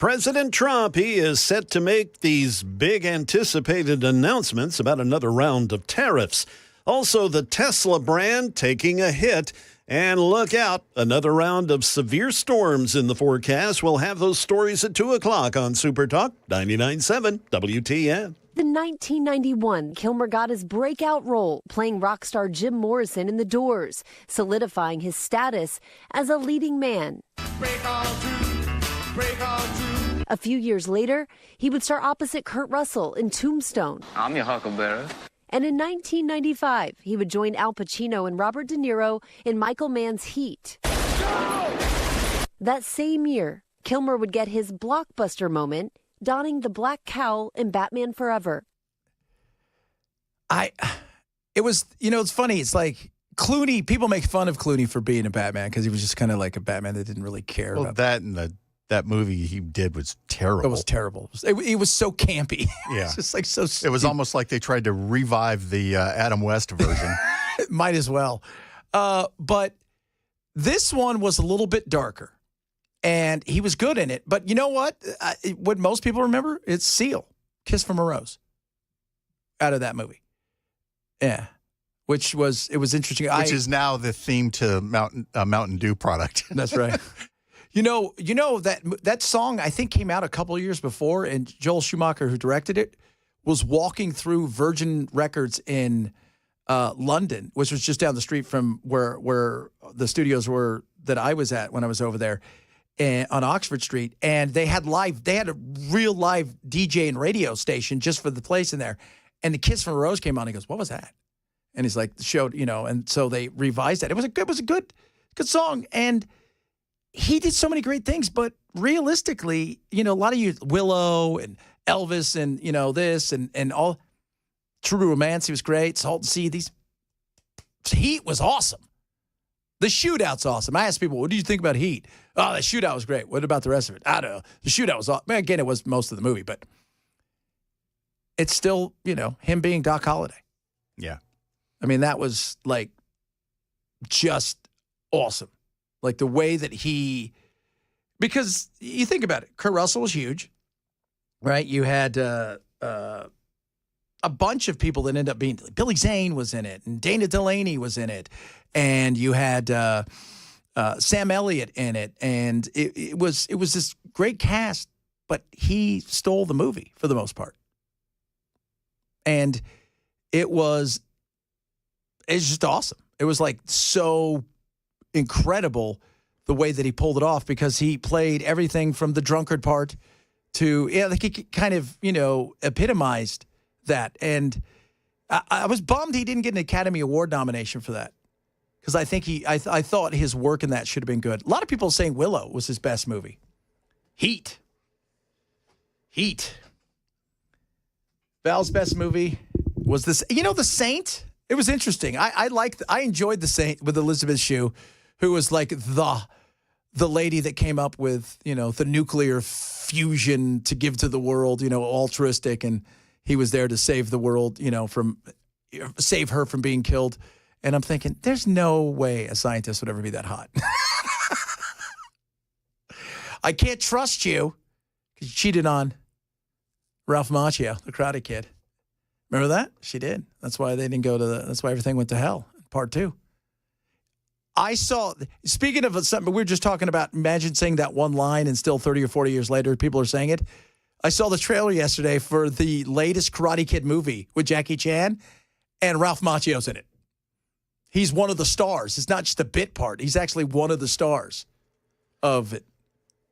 President Trump, he is set to make these big anticipated announcements about another round of tariffs. Also, the Tesla brand taking a hit. And look out, another round of severe storms in the forecast. We'll have those stories at 2 o'clock on Super Talk 99.7 WTN. In 1991, Kilmer got his breakout role playing rock star Jim Morrison in The Doors, solidifying his status as a leading man. A few years later, he would star opposite Kurt Russell in Tombstone. I'm your huckleberry. And in 1995, he would join Al Pacino and Robert De Niro in Michael Mann's Heat. That same year, Kilmer would get his blockbuster moment, donning the black cowl in Batman Forever. It was, it's funny. It's like Clooney, people make fun of Clooney for being a Batman because he was just kind of like a Batman that didn't really care about that. And that movie he did was terrible. It was terrible. It was so campy. Yeah. It's just like so stupid. It was almost like they tried to revive the Adam West version. Might as well. But this one was a little bit darker. And he was good in it. But you know what? What most people remember? It's Seal, Kiss from a Rose, out of that movie. Yeah. It was interesting. Which is now the theme to Mountain Dew product. That's right. You know that song I think came out a couple of years before, and Joel Schumacher, who directed it, was walking through Virgin Records in London, which was just down the street from where the studios were that I was at when I was over there, on Oxford Street, and they had a real live DJ and radio station just for the place in there, and the Kiss from a Rose came on. He goes, "What was that?" And he's like, "Showed," and so they revised that. It was a good song, and he did so many great things, but realistically, a lot of you, Willow and Elvis and, this and all. True Romance, he was great. Salt and Sea, Heat was awesome. The Shootout's awesome. I asked people, what do you think about Heat? Oh, the Shootout was great. What about the rest of it? I don't know. The Shootout was awesome. Again, it was most of the movie, but it's still, him being Doc Holliday. Yeah. I mean, that was like just awesome. Like the way that because you think about it, Kurt Russell was huge, right? You had a bunch of people that ended up being, Billy Zane was in it, and Dana Delaney was in it, and you had Sam Elliott in it, and it was this great cast, but he stole the movie for the most part, and it's just awesome. It was like so incredible the way that he pulled it off, because he played everything from the drunkard part to, like he kind of, epitomized that. And I was bummed he didn't get an Academy Award nomination for that, because I think I thought his work in that should have been good. A lot of people are saying Willow was his best movie. Heat. Val's best movie was this, The Saint. It was interesting. I enjoyed The Saint with Elizabeth Shue, who was like the lady that came up with, the nuclear fusion to give to the world, altruistic, and he was there to save the world, save her from being killed. And I'm thinking, there's no way a scientist would ever be that hot. I can't trust you because you cheated on Ralph Macchio, the Karate Kid. Remember that? She did. That's why they didn't go that's why everything went to hell. Part 2. Speaking of something, we were just talking about, imagine saying that one line and still 30 or 40 years later, people are saying it. I saw the trailer yesterday for the latest Karate Kid movie with Jackie Chan, and Ralph Macchio's in it. He's one of the stars. It's not just a bit part. He's actually one of the stars of it.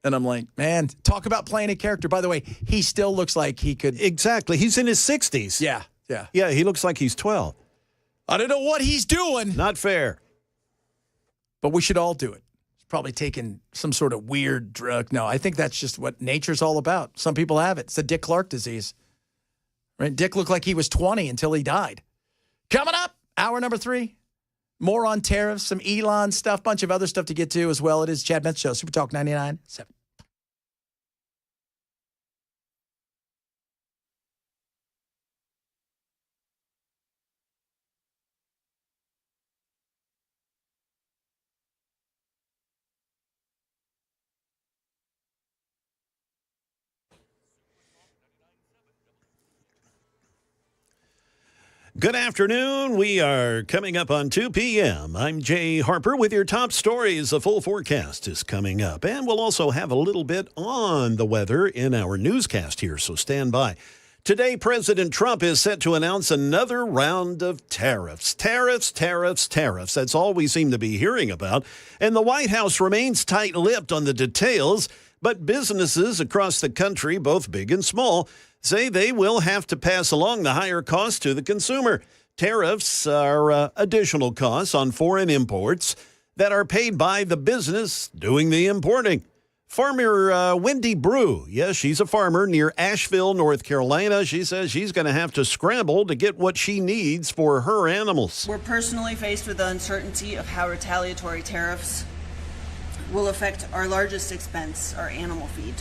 And I'm like, man, talk about playing a character. By the way, he still looks like he could. Exactly. He's in his 60s. Yeah. Yeah, he looks like he's 12. I don't know what he's doing. Not fair. But we should all do it. He's probably taking some sort of weird drug. No, I think that's just what nature's all about. Some people have it. It's the Dick Clark disease. Right? Dick looked like he was 20 until he died. Coming up, hour number 3. More on tariffs, some Elon stuff, bunch of other stuff to get to as well. It is Chad Benson Show, Super Talk 99.7. Good afternoon. We are coming up on 2 p.m. I'm Jay Harper with your top stories. A full forecast is coming up, and we'll also have a little bit on the weather in our newscast here, so stand by. Today, President Trump is set to announce another round of tariffs. Tariffs, tariffs, tariffs. That's all we seem to be hearing about. And the White House remains tight-lipped on the details, but businesses across the country, both big and small, say they will have to pass along the higher cost to the consumer. Tariffs are additional costs on foreign imports that are paid by the business doing the importing. Farmer Wendy Brew, yes, she's a farmer near Asheville, North Carolina. She says she's going to have to scramble to get what she needs for her animals. We're personally faced with the uncertainty of how retaliatory tariffs will affect our largest expense, our animal feed.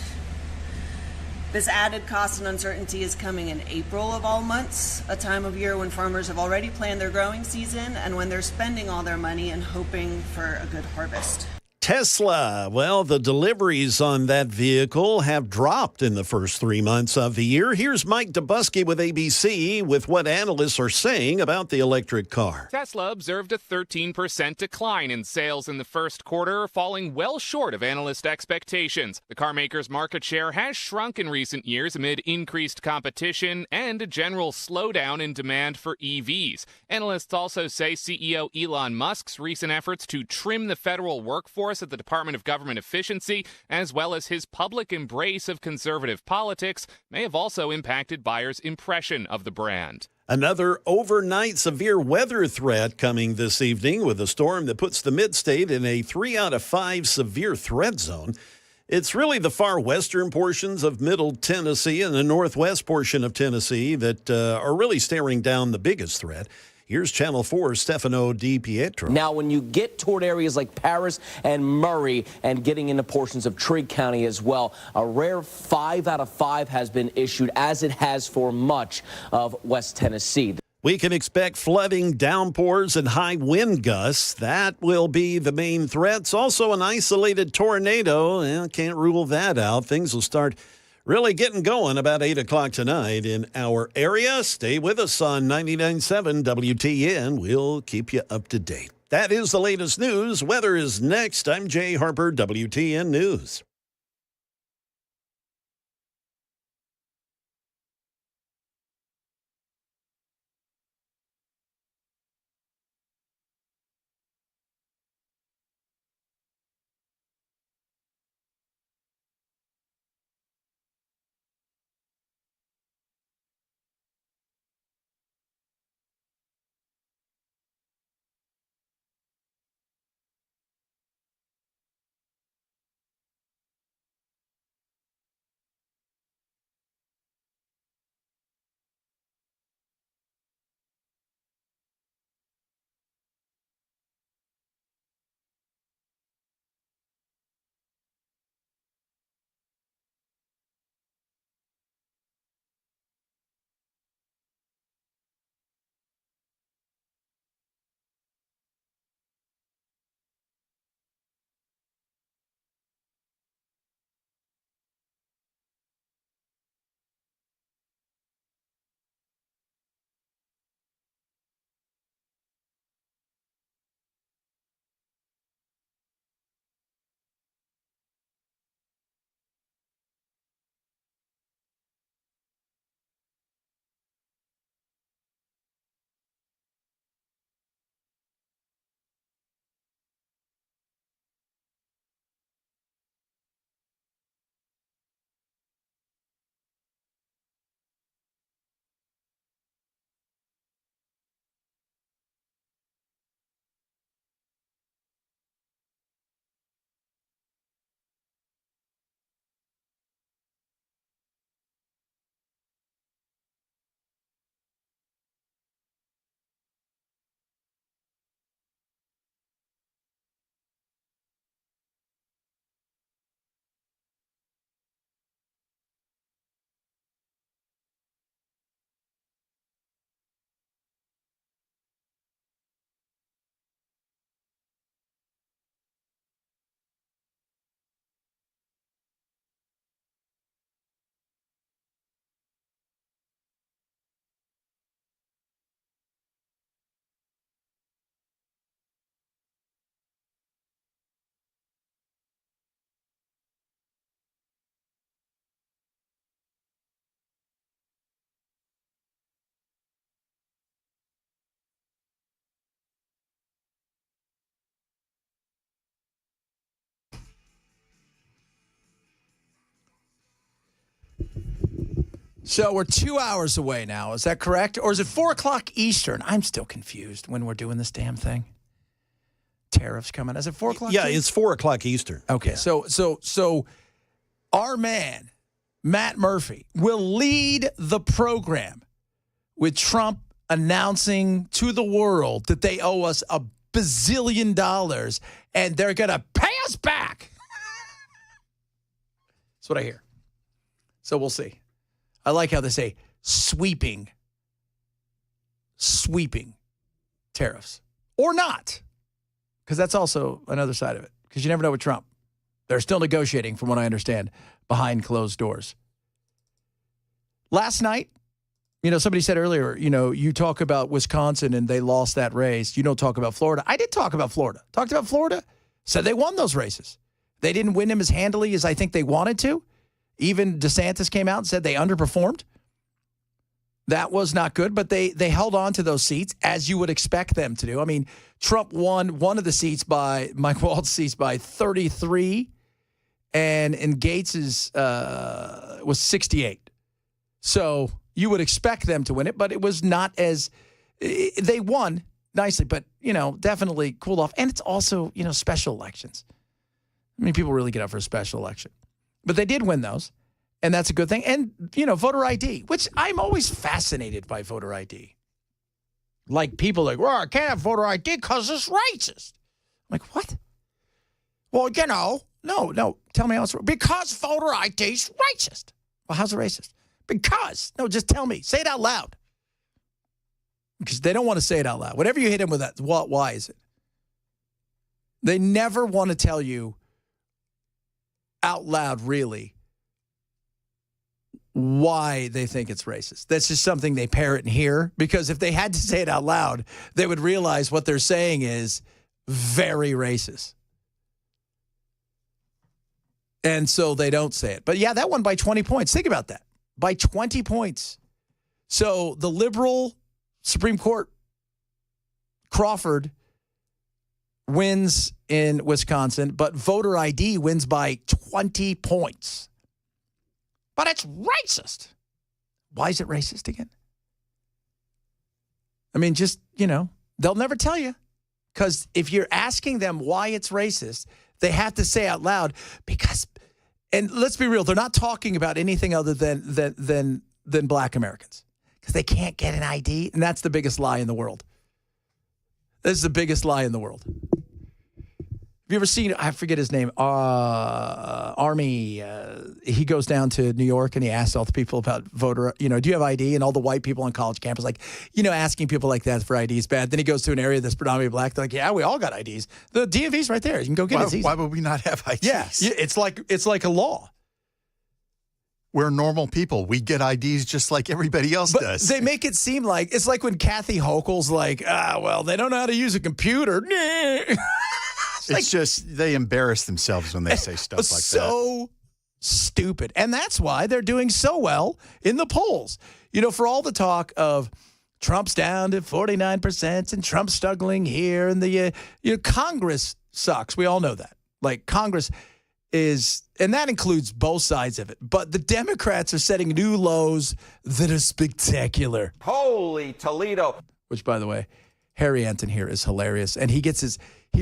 This added cost and uncertainty is coming in April of all months, a time of year when farmers have already planned their growing season and when they're spending all their money and hoping for a good harvest. Tesla, well, the deliveries on that vehicle have dropped in the first 3 months of the year. Here's Mike Dubusky with ABC with what analysts are saying about the electric car. Tesla observed a 13% decline in sales in the first quarter, falling well short of analyst expectations. The carmaker's market share has shrunk in recent years amid increased competition and a general slowdown in demand for EVs. Analysts also say CEO Elon Musk's recent efforts to trim the federal workforce at the Department of Government Efficiency, as well as his public embrace of conservative politics, may have also impacted buyers' impression of the brand. Another overnight severe weather threat coming this evening with a storm that puts the mid-state in a 3 out of 5 severe threat zone. It's really the far western portions of Middle Tennessee and the northwest portion of Tennessee that are really staring down the biggest threat. Here's Channel 4's Stefano Di Pietro. Now, when you get toward areas like Paris and Murray and getting into portions of Trigg County as well, a rare 5 out of 5 has been issued, as it has for much of West Tennessee. We can expect flooding, downpours, and high wind gusts. That will be the main threats. Also, an isolated tornado. Can't rule that out. Things will start really getting going about 8 o'clock tonight in our area. Stay with us on 99.7 WTN. We'll keep you up to date. That is the latest news. Weather is next. I'm Jay Harper, WTN News. So we're 2 hours away now. Is that correct? Or is it 4 o'clock Eastern? I'm still confused when we're doing this damn thing. Tariffs coming. Is it 4 o'clock? Yeah, it's 4 o'clock Eastern. Okay, so our man, Matt Murphy, will lead the program with Trump announcing to the world that they owe us $1 bazillion and they're going to pay us back. That's what I hear. So we'll see. I like how they say sweeping tariffs. Or not. Because that's also another side of it. Because you never know with Trump. They're still negotiating, from what I understand, behind closed doors. Last night, somebody said earlier, you talk about Wisconsin and they lost that race. You don't talk about Florida. I did talk about Florida. Talked about Florida. Said they won those races. They didn't win them as handily as I think they wanted to. Even DeSantis came out and said they underperformed. That was not good, but they held on to those seats as you would expect them to do. I mean, Trump won one of the seats Mike Waltz's seats by 33, and Gates's was 68. So you would expect them to win it, but it was not as they won nicely, but definitely cooled off. And it's also special elections. I mean, people really get up for a special election, but they did win those. And that's a good thing. And, voter ID, which I'm always fascinated by voter ID. Like people like, well, I can't have voter ID because it's racist. I'm like, what? Well, no. Tell me how it's because voter ID is racist. Well, how's it racist? Because. No, just tell me. Say it out loud. Because they don't want to say it out loud. Whenever you hit them with that, why is it? They never want to tell you out loud, really, why they think it's racist. That's just something they parrot and hear, because if they had to say it out loud, they would realize what they're saying is very racist. And so they don't say it. But yeah, that one by 20 points. Think about that. By 20 points. So the liberal Supreme Court, Crawford, wins in Wisconsin, but voter ID wins by 20 points. But it's racist. Why is it racist again? I mean, just, they'll never tell you. Because if you're asking them why it's racist, they have to say out loud because, and let's be real, they're not talking about anything other than black Americans. Because they can't get an ID, and that's the biggest lie in the world. This is the biggest lie in the world. Have you ever seen, I forget his name, Army, he goes down to New York and he asks all the people about voter, do you have ID? And all the white people on college campus, asking people like that for ID is bad. Then he goes to an area that's predominantly black. They're like, yeah, we all got IDs. The DMV's right there. You can go get it. Why would we not have IDs? Yeah, it's like a law. We're normal people. We get IDs just like everybody else does. They make it seem like, it's like when Kathy Hochul's like, they don't know how to use a computer. It's just they embarrass themselves when they say stuff like that. So stupid. And that's why they're doing so well in the polls. For all the talk of Trump's down to 49% and Trump's struggling here and the Congress sucks. We all know that. Like Congress is, and that includes both sides of it. But the Democrats are setting new lows that are spectacular. Holy Toledo. Which, by the way, Harry Anton here is hilarious. And he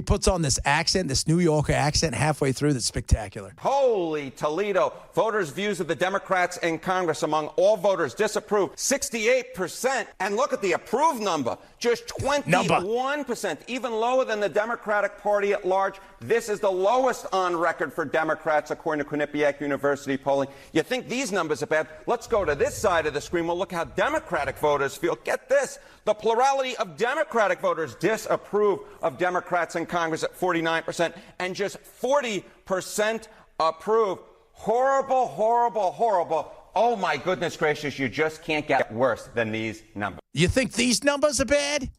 puts on this accent, this New Yorker accent halfway through that's spectacular. Holy Toledo. Voters' views of the Democrats in Congress among all voters disapprove 68%. And look at the approve number, just 21%, even lower than the Democratic Party at large. This is the lowest on record for Democrats, according to Quinnipiac University polling. You think these numbers are bad? Let's go to this side of the screen. We'll look how Democratic voters feel. Get this. The plurality of Democratic voters disapprove of Democrats in Congress at 49%, and just 40% approve. Horrible, horrible, horrible. Oh, my goodness gracious, you just can't get worse than these numbers. You think these numbers are bad?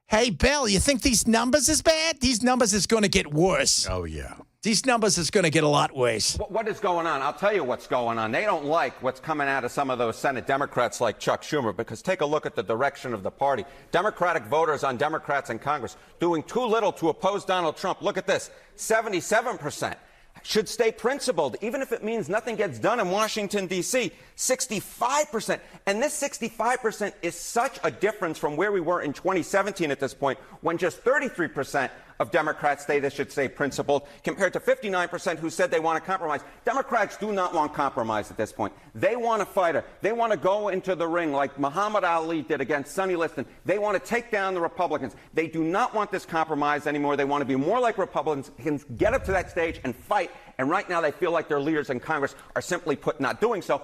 Hey, Bill, you think these numbers is bad? These numbers is going to get worse. Oh, yeah. These numbers is going to get a lot worse. What is going on? I'll tell you what's going on. They don't like what's coming out of some of those Senate Democrats like Chuck Schumer, because take a look at the direction of the party. Democratic voters on Democrats in Congress doing too little to oppose Donald Trump. Look at this, 77%. should stay principled, even if it means nothing gets done in Washington, D.C. 65%. And this 65% is such a difference from where we were in 2017 at this point, when just 33% of Democrats say this should stay principled, compared to 59% who said they want to compromise. Democrats do not want compromise at this point. They want a fighter. They want to go into the ring like Muhammad Ali did against Sonny Liston. They want to take down the Republicans. They do not want this compromise anymore. They want to be more like Republicans, can get up to that stage and fight. And right now they feel like their leaders in Congress are simply put not doing so.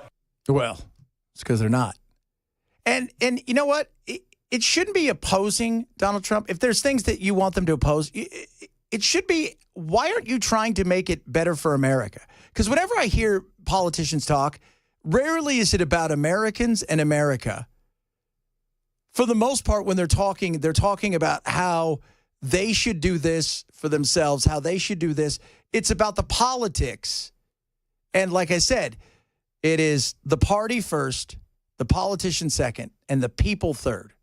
Well, it's because they're not. And you know what? It shouldn't be opposing Donald Trump. If there's things that you want them to oppose, it should be, why aren't you trying to make it better for America? Because whenever I hear politicians talk, rarely is it about Americans and America. For the most part, when they're talking about how they should do this for themselves, how they should do this. It's about the politics. And like I said, it is the party first, the politician second, and the people third.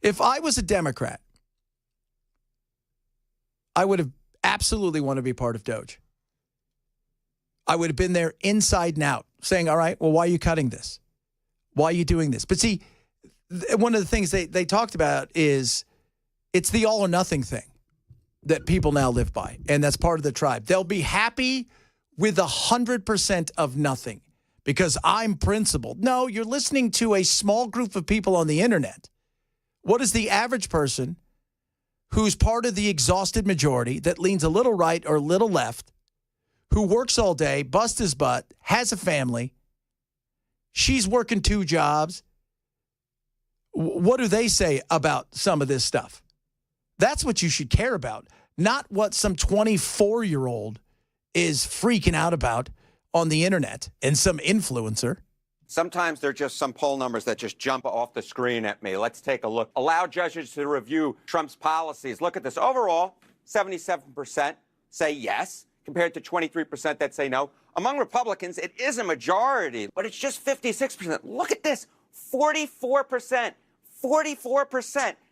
If I was a Democrat, I would have absolutely wanted to be part of Doge. I would have been there inside and out saying, all right, well, why are you cutting this? Why are you doing this? But see, one of the things they talked about is it's the all or nothing thing that people now live by. And that's part of the tribe. They'll be happy with 100% of nothing because I'm principled. No, you're listening to a small group of people on the internet. What is the average person who's part of the exhausted majority that leans a little right or a little left, who works all day, busts his butt, has a family, she's working 2 jobs? What do they say about some of this stuff? That's what you should care about, not what some 24-year-old is freaking out about on the internet and some influencer. Sometimes they're just some poll numbers that just jump off the screen at me. Let's take a look. Allow judges to review Trump's policies. Look at this. Overall, 77% say yes, compared to 23% that say no. Among Republicans, it is a majority, but it's just 56%. Look at this. 44%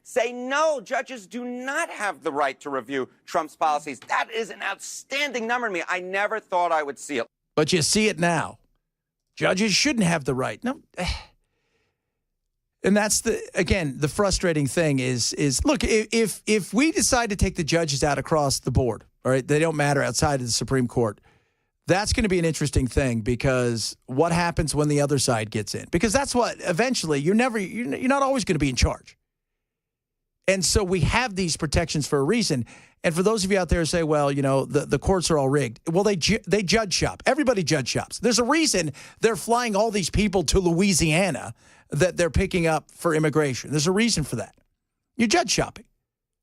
say no, judges do not have the right to review Trump's policies. That is an outstanding number to me. I never thought I would see it. But you see it now. Judges shouldn't have the right. No. And that's the frustrating thing is look, if we decide to take the judges out across the board, all right, they don't matter outside of the Supreme Court, that's going to be an interesting thing because what happens when the other side gets in? Because that's what eventually you're not always going to be in charge. And so we have these protections for a reason. And for those of you out there who say, well, you know, the courts are all rigged. Well, they judge shop. Everybody judge shops. There's a reason they're flying all these people to Louisiana that they're picking up for immigration. There's a reason for that. You're judge shopping.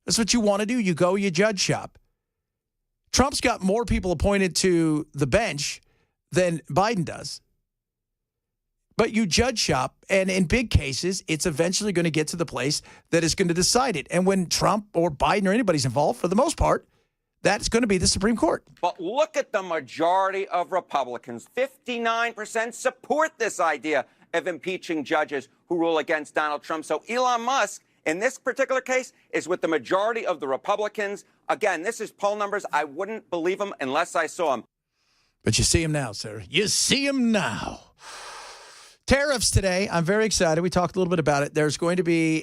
That's what you want to do. You go, you judge shop. Trump's got more people appointed to the bench than Biden does. But you judge shop, and in big cases, it's eventually going to get to the place that is going to decide it. And when Trump or Biden or anybody's involved, for the most part, that's going to be the Supreme Court. But look at the majority of Republicans. 59% support this idea of impeaching judges who rule against Donald Trump. So Elon Musk, in this particular case, is with the majority of the Republicans. Again, this is poll numbers. I wouldn't believe them unless I saw them. But you see them now, sir. You see them now. Tariffs today. I'm very excited. We talked a little bit about it. There's going to be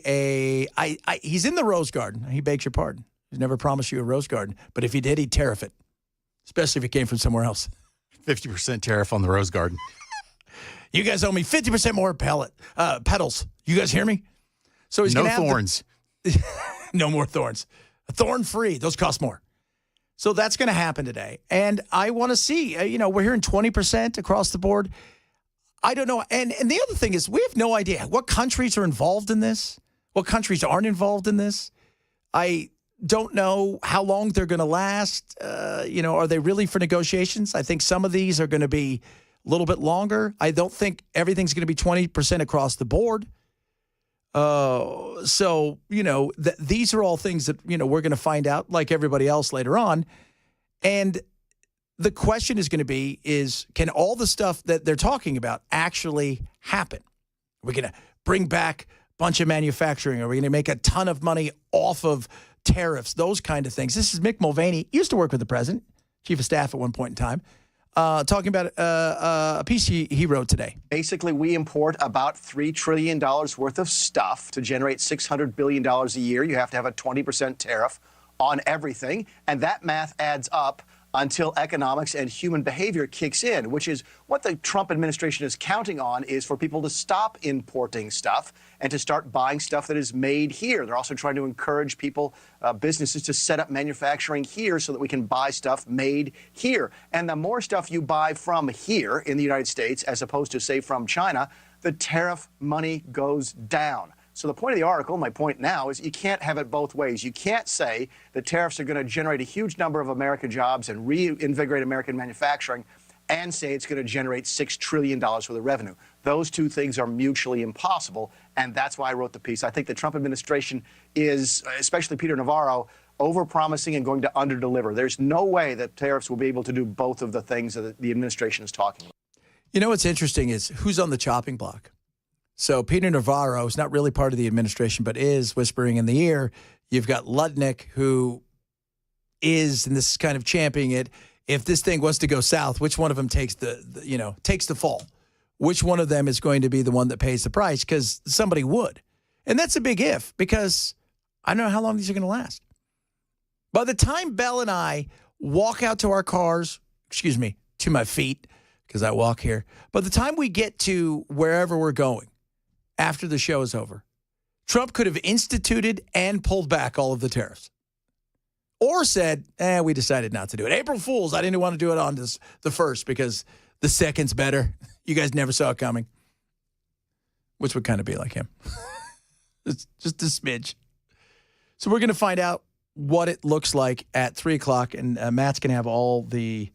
he's in the Rose Garden. He begs your pardon. He's never promised you a Rose Garden. But if he did, he'd tariff it, especially if it came from somewhere else. 50% tariff on the Rose Garden. You guys owe me 50% more petals. You guys hear me? So he's no going to have thorns. No more thorns. Thorn-free. Those cost more. So that's going to happen today. And I want to see, we're hearing 20% across the board. I don't know. And the other thing is we have no idea what countries are involved in this, what countries aren't involved in this. I don't know how long they're going to last. Are they really for negotiations? I think some of these are going to be a little bit longer. I don't think everything's going to be 20% across the board. These are all things that, we're going to find out like everybody else later on. And the question is going to be can all the stuff that they're talking about actually happen? Are we going to bring back a bunch of manufacturing? Are we going to make a ton of money off of tariffs? Those kind of things. This is Mick Mulvaney. Used to work with the president. chief of staff at one point in time, talking about a piece he wrote today. Basically, we import about $3 trillion worth of stuff to generate $600 billion a year. You have to have a 20% tariff on everything, and that math adds up until economics and human behavior kicks in, which is what the Trump administration is counting on, is for people to stop importing stuff and to start buying stuff that is made here. They're also trying to encourage people, businesses, to set up manufacturing here so that we can buy stuff made here. And the more stuff you buy from here in the United States, as opposed to, say, from China, the tariff money goes down. So the point of the article, my point now, is you can't have it both ways. You can't say that tariffs are going to generate a huge number of American jobs and reinvigorate American manufacturing and say it's going to generate $6 trillion worth of revenue. Those two things are mutually impossible, and that's why I wrote the piece. I think the Trump administration is, especially Peter Navarro, overpromising and going to underdeliver. There's no way that tariffs will be able to do both of the things that the administration is talking about. You know what's interesting is who's on the chopping block. So Peter Navarro is not really part of the administration, but is whispering in the ear. You've got Ludnick, who is, and this is kind of championing it, if this thing was to go south, which one of them takes takes the fall? Which one of them is going to be the one that pays the price? Because somebody would. And that's a big if, because I don't know how long these are going to last. By the time Belle and I walk out to our cars, to my feet, because I walk here, by the time we get to wherever we're going, after the show is over, Trump could have instituted and pulled back all of the tariffs. Or said, we decided not to do it. April Fools, I didn't want to do it on the 1st because the 2nd's better. You guys never saw it coming. Which would kind of be like him. It's just a smidge. So we're going to find out what it looks like at 3 o'clock, and Matt's going to have all the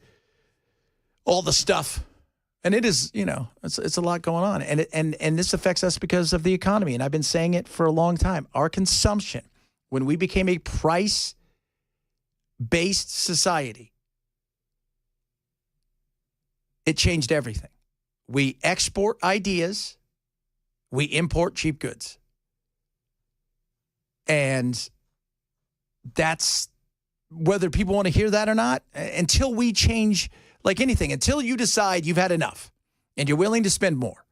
stuff. And it is, it's a lot going on. And this affects us because of the economy. And I've been saying it for a long time. Our consumption, when we became a price-based society, it changed everything. We export ideas. We import cheap goods. And that's, whether people want to hear that or not, until we change. Like anything, until you decide you've had enough and you're willing to spend more,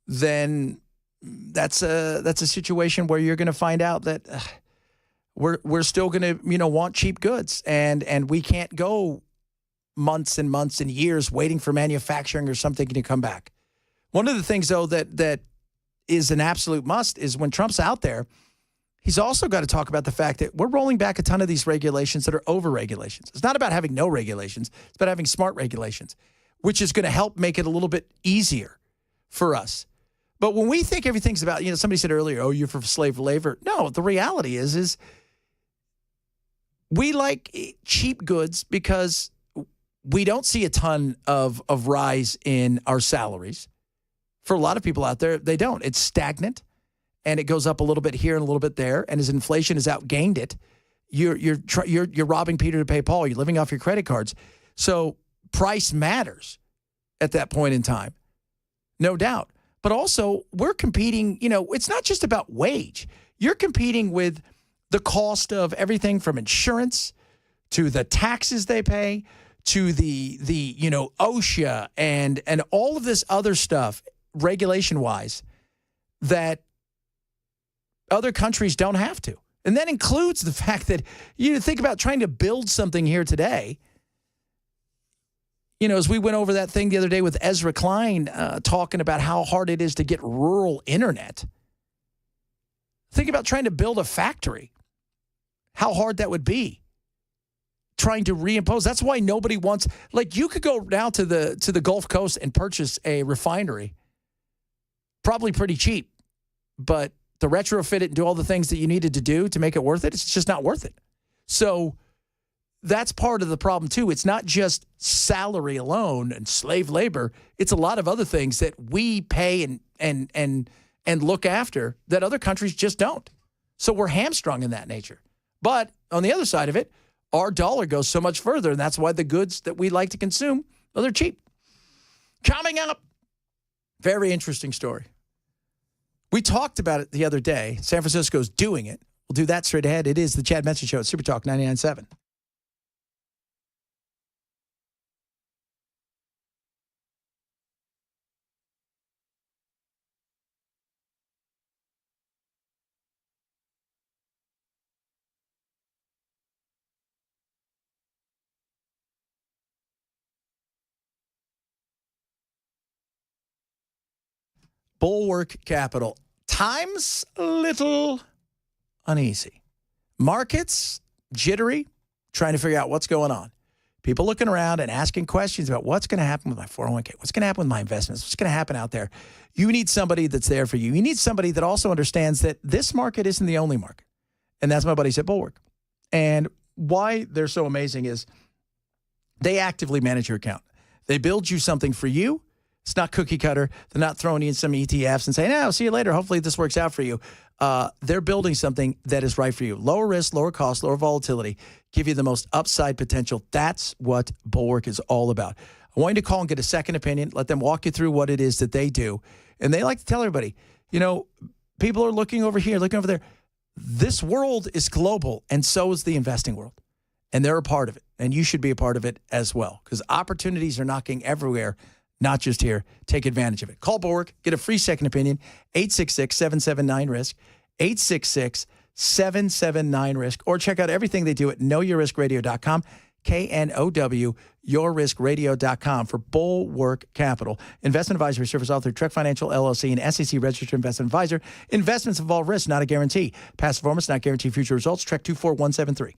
then that's a situation where you're going to find out that we're still going to want cheap goods, and we can't go months and months and years waiting for manufacturing or something to come back. One of the things, though, that is an absolute must is when Trump's out there, he's also got to talk about the fact that we're rolling back a ton of these regulations that are over-regulations. It's not about having no regulations. It's about having smart regulations, which is going to help make it a little bit easier for us. But when we think everything's about, somebody said earlier, oh, you're for slave labor. No, the reality is we like cheap goods because we don't see a ton of rise in our salaries. For a lot of people out there, they don't. It's stagnant. And it goes up a little bit here and a little bit there. And as inflation has outgained it, you're robbing Peter to pay Paul. You're living off your credit cards. So price matters at that point in time, no doubt. But also, we're competing. It's not just about wage. You're competing with the cost of everything from insurance to the taxes they pay to the OSHA and all of this other stuff, regulation wise, that other countries don't have to. And that includes the fact that you think about trying to build something here today. As we went over that thing the other day with Ezra Klein talking about how hard it is to get rural internet. Think about trying to build a factory. How hard that would be. Trying to reimpose. That's why nobody wants, you could go now to the Gulf Coast and purchase a refinery. Probably pretty cheap. But to retrofit it and do all the things that you needed to do to make it worth it, it's just not worth it. So that's part of the problem, too. It's not just salary alone and slave labor. It's a lot of other things that we pay and look after that other countries just don't. So we're hamstrung in that nature. But on the other side of it, our dollar goes so much further, and that's why the goods that we like to consume, they're cheap. Coming up, very interesting story. We talked about it the other day. San Francisco's doing it. We'll do that straight ahead. It is the Chad Benson Show at Super Talk 99.7. Bullwork Capital. Time's a little uneasy. Markets jittery, trying to figure out what's going on. People looking around and asking questions about what's going to happen with my 401k, what's going to happen with my investments, what's going to happen out there. You need somebody that's there for you. You need somebody that also understands that this market isn't the only market. And that's my buddies at Bullwork. And why they're so amazing is they actively manage your account. They build you something for you. It's not cookie cutter. They're not throwing you in some ETFs and saying, I'll see you later. Hopefully this works out for you. They're building something that is right for you. Lower risk, lower cost, lower volatility, give you the most upside potential. That's what Bullwork is all about. I want you to call and get a second opinion. Let them walk you through what it is that they do. And they like to tell everybody, people are looking over here, looking over there. This world is global, and so is the investing world. And they're a part of it. And you should be a part of it as well, because opportunities are knocking everywhere, not just here. Take advantage of it. Call Bullwork. Get a free second opinion. 866-779-RISK. 866-779-RISK. Or check out everything they do at knowyourriskradio.com. KNOW, yourriskradio.com for Bullwork Capital. Investment advisory service offered through Trek Financial LLC, an SEC registered investment advisor. Investments involve risk, not a guarantee. Past performance not guarantee future results. Trek 24173.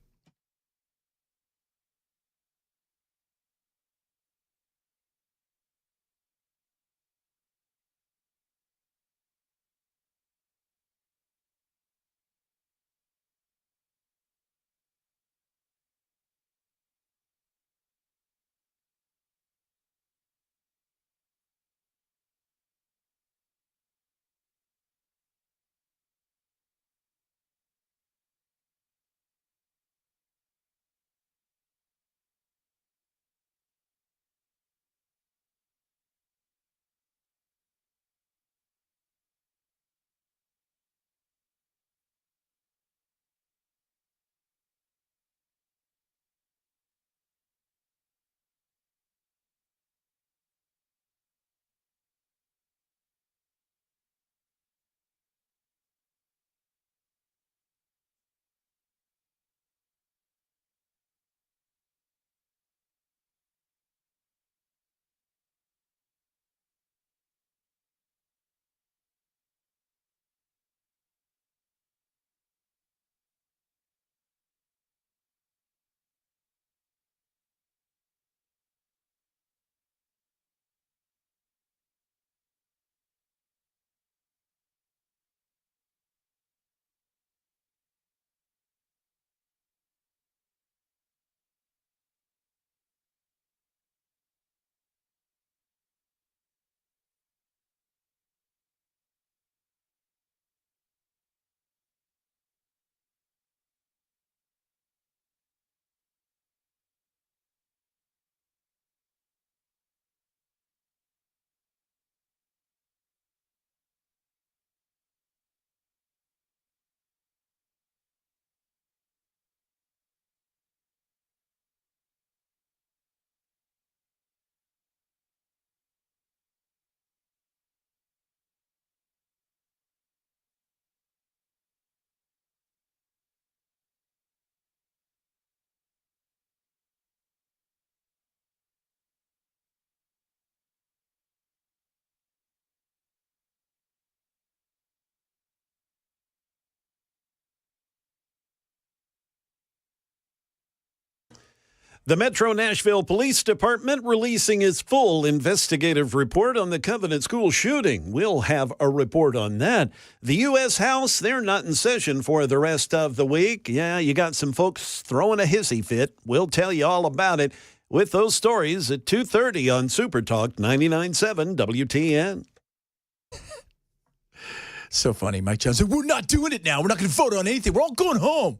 The Metro Nashville Police Department releasing its full investigative report on the Covenant School shooting. We'll have a report on that. The U.S. House, they're not in session for the rest of the week. Yeah, you got some folks throwing a hissy fit. We'll tell you all about it with those stories at 2:30 on Super Talk 99.7 WTN. So funny. Mike Johnson, we're not doing it now. We're not going to vote on anything. We're all going home.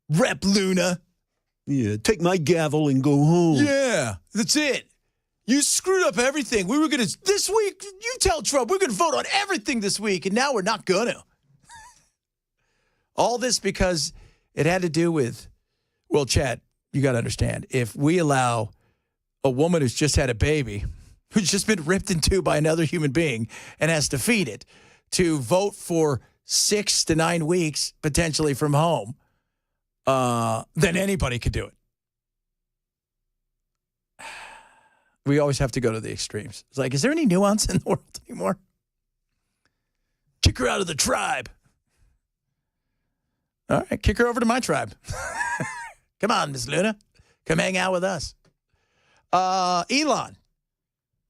Rep Luna. Yeah, take my gavel and go home. Yeah, that's it. You screwed up everything. We were going to, this week, you tell Trump, we're going to vote on everything this week, and now we're not going to. All this because it had to do with, well, Chad, you got to understand, if we allow a woman who's just had a baby, who's just been ripped in two by another human being and has to feed it, to vote for 6 to 9 weeks, potentially from home, then anybody could do it. We always have to go to the extremes. It's like, is there any nuance in the world anymore? Kick her out of the tribe. All right, kick her over to my tribe. Come on, Miss Luna. Come hang out with us. Elon,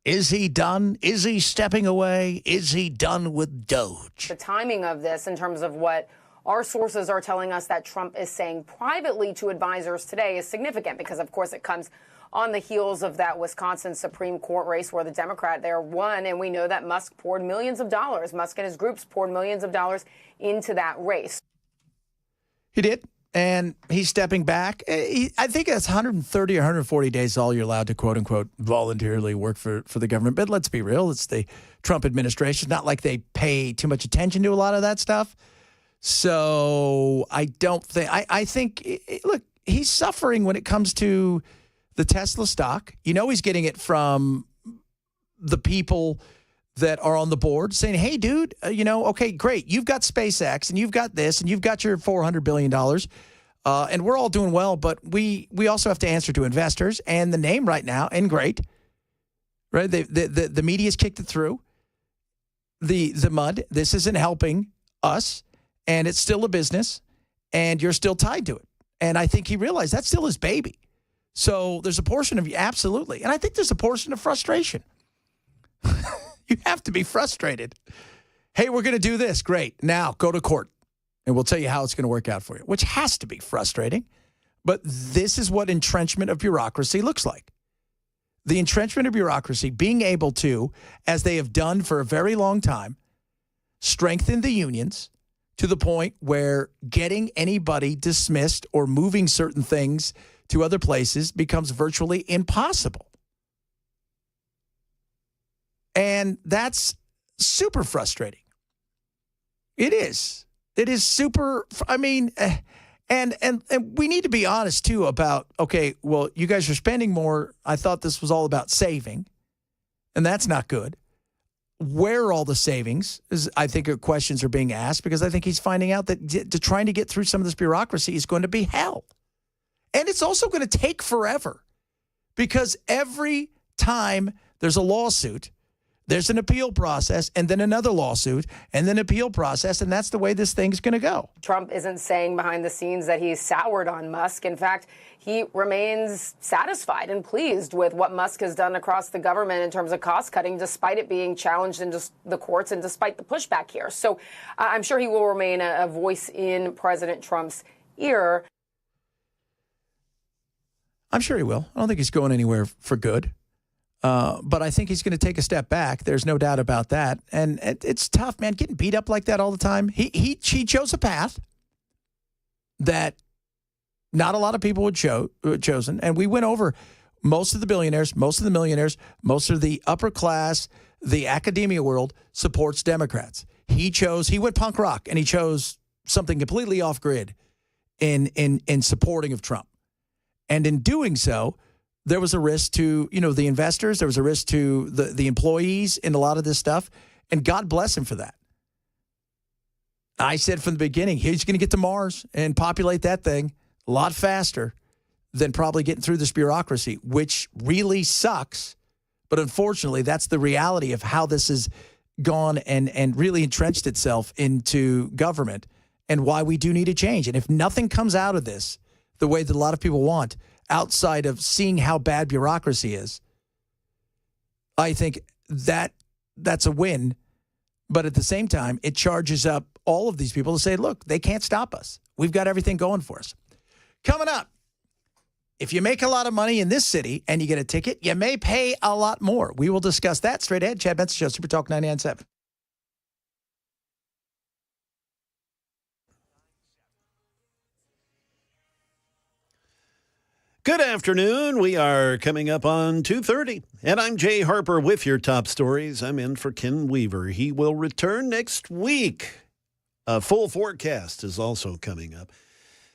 is he done? Is he stepping away? Is he done with Doge? The timing of this in terms of what our sources are telling us that Trump is saying privately to advisors today is significant because, of course, it comes on the heels of that Wisconsin Supreme Court race where the Democrat there won. And we know that Musk poured millions of dollars. Musk and his groups poured millions of dollars into that race. He did. And he's stepping back. I think it's 130 or 140 days all you're allowed to, quote unquote, voluntarily work for the government. But let's be real. It's the Trump administration. It's not like they pay too much attention to a lot of that stuff. So I don't think I think, look, he's suffering when it comes to the Tesla stock. You know, he's getting it from the people that are on the board saying, hey, dude, okay, great. You've got SpaceX and you've got this and you've got your $400 billion and we're all doing well. But we also have to answer to investors and the name right now and great. Right. The media's kicked it through the mud. This isn't helping us. And it's still a business, and you're still tied to it. And I think he realized that's still his baby. So there's a portion of you, absolutely. And I think there's a portion of frustration. You have to be frustrated. Hey, we're going to do this. Great. Now go to court, and we'll tell you how it's going to work out for you, which has to be frustrating. But this is what entrenchment of bureaucracy looks like. The entrenchment of bureaucracy, being able to, as they have done for a very long time, strengthen the unions, to the point where getting anybody dismissed or moving certain things to other places becomes virtually impossible. And that's super frustrating. It is. It is super, I mean, and we need to be honest, too, about, okay, well, you guys are spending more. I thought this was all about saving, and that's not good. Where are all the savings is, I think, questions are being asked because I think he's finding out that trying to get through some of this bureaucracy is going to be hell. And it's also going to take forever because every time there's a lawsuit, there's an appeal process and then another lawsuit and then appeal process. And that's the way this thing's going to go. Trump isn't saying behind the scenes that he's soured on Musk. In fact, he remains satisfied and pleased with what Musk has done across the government in terms of cost cutting, despite it being challenged in just the courts and despite the pushback here. So I'm sure he will remain a voice in President Trump's ear. I'm sure he will. I don't think he's going anywhere for good. But I think he's going to take a step back. There's no doubt about that. And it's tough, man, getting beat up like that all the time. He chose a path that not a lot of people would chosen. And we went over most of the billionaires, most of the millionaires, most of the upper class, the academia world supports Democrats. He went punk rock, and he chose something completely off grid in supporting of Trump. And in doing so, there was a risk to, the investors. There was a risk to the employees in a lot of this stuff. And God bless him for that. I said from the beginning, he's going to get to Mars and populate that thing a lot faster than probably getting through this bureaucracy, which really sucks. But unfortunately, that's the reality of how this has gone and really entrenched itself into government and why we do need a change. And if nothing comes out of this the way that a lot of people want, outside of seeing how bad bureaucracy is, I think that's a win. But at the same time, it charges up all of these people to say, look, they can't stop us. We've got everything going for us. Coming up, if you make a lot of money in this city and you get a ticket, you may pay a lot more. We will discuss that straight ahead. Chad Benson Show, Super Talk 99.7. Good afternoon. We are coming up on 2:30, and I'm Jay Harper with your top stories. I'm in for Ken Weaver. He will return next week. A full forecast is also coming up.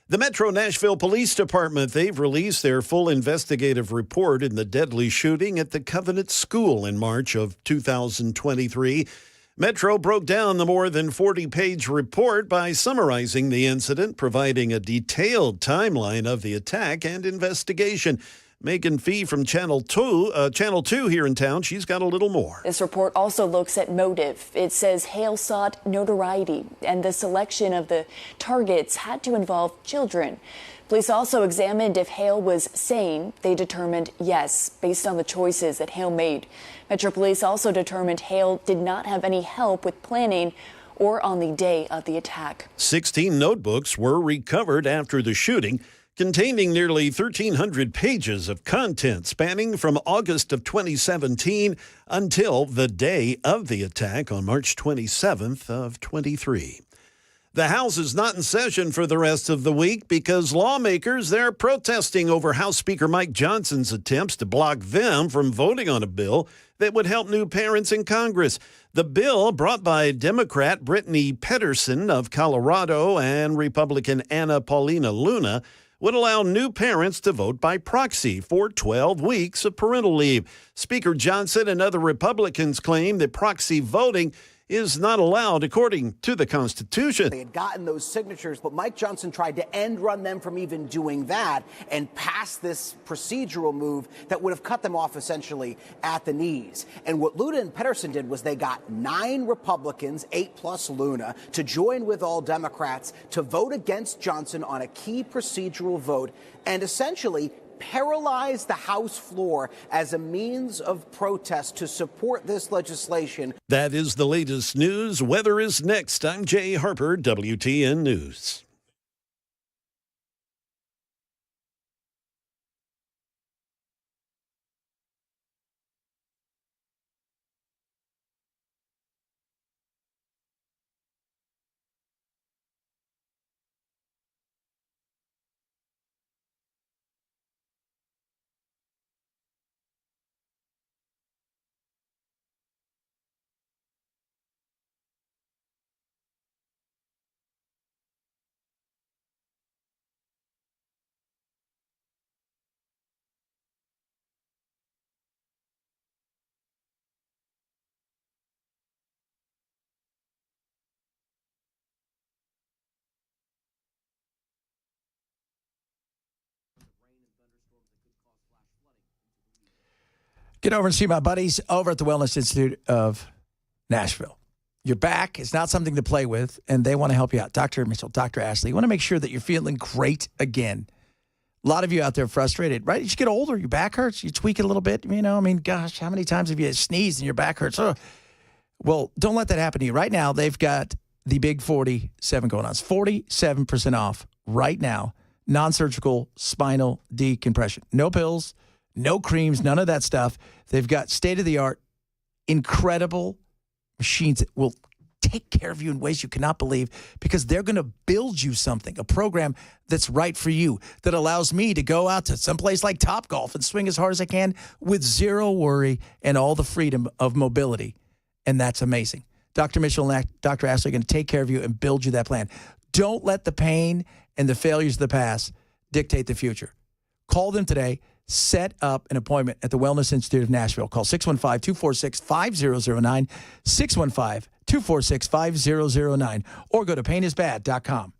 The Metro Nashville Police Department, they've released their full investigative report in the deadly shooting at the Covenant School in March of 2023. Metro broke down the more than 40-page report by summarizing the incident, providing a detailed timeline of the attack and investigation. Megan Fee from Channel 2 here in town. She's got a little more. This report also looks at motive. It says Hale sought notoriety, and the selection of the targets had to involve children. Police also examined if Hale was sane. They determined yes, based on the choices that Hale made. Metro Police also determined Hale did not have any help with planning or on the day of the attack. 16 notebooks were recovered after the shooting, containing nearly 1,300 pages of content spanning from August of 2017 until the day of the attack on March 27th of 23. The House is not in session for the rest of the week because lawmakers, they're protesting over House Speaker Mike Johnson's attempts to block them from voting on a bill that would help new parents in Congress. The bill, brought by Democrat Brittany Pedersen of Colorado and Republican Anna Paulina Luna, would allow new parents to vote by proxy for 12 weeks of parental leave. Speaker Johnson and other Republicans claim that proxy voting is not allowed according to the Constitution. They had gotten those signatures, but Mike Johnson tried to end run them from even doing that and pass this procedural move that would have cut them off essentially at the knees. And what Luna and Pedersen did was they got 9 Republicans, 8 plus Luna, to join with all Democrats to vote against Johnson on a key procedural vote and essentially paralyze the House floor as a means of protest to support this legislation. That is the latest news. Weather is next. I'm Jay Harper, WTN News. Get over and see my buddies over at the Wellness Institute of Nashville. Your back is not something to play with, and they want to help you out. Dr. Mitchell, Dr. Ashley, you want to make sure that you're feeling great again. A lot of you out there frustrated, right? You just get older, your back hurts, you tweak it a little bit. You know, I mean, gosh, how many times have you sneezed and your back hurts? Oh. Well, don't let that happen to you. Right now, they've got the big 47 going on. It's 47% off right now. Non-surgical spinal decompression. No pills, no creams, none of that stuff. They've got state-of-the-art, incredible machines that will take care of you in ways you cannot believe because they're going to build you something, a program that's right for you, that allows me to go out to someplace like Topgolf and swing as hard as I can with zero worry and all the freedom of mobility. And that's amazing. Dr. Mitchell and Dr. Ashley are going to take care of you and build you that plan. Don't let the pain and the failures of the past dictate the future. Call them today. Set up an appointment at the Wellness Institute of Nashville. Call 615-246-5009, 615-246-5009, or go to painisbad.com.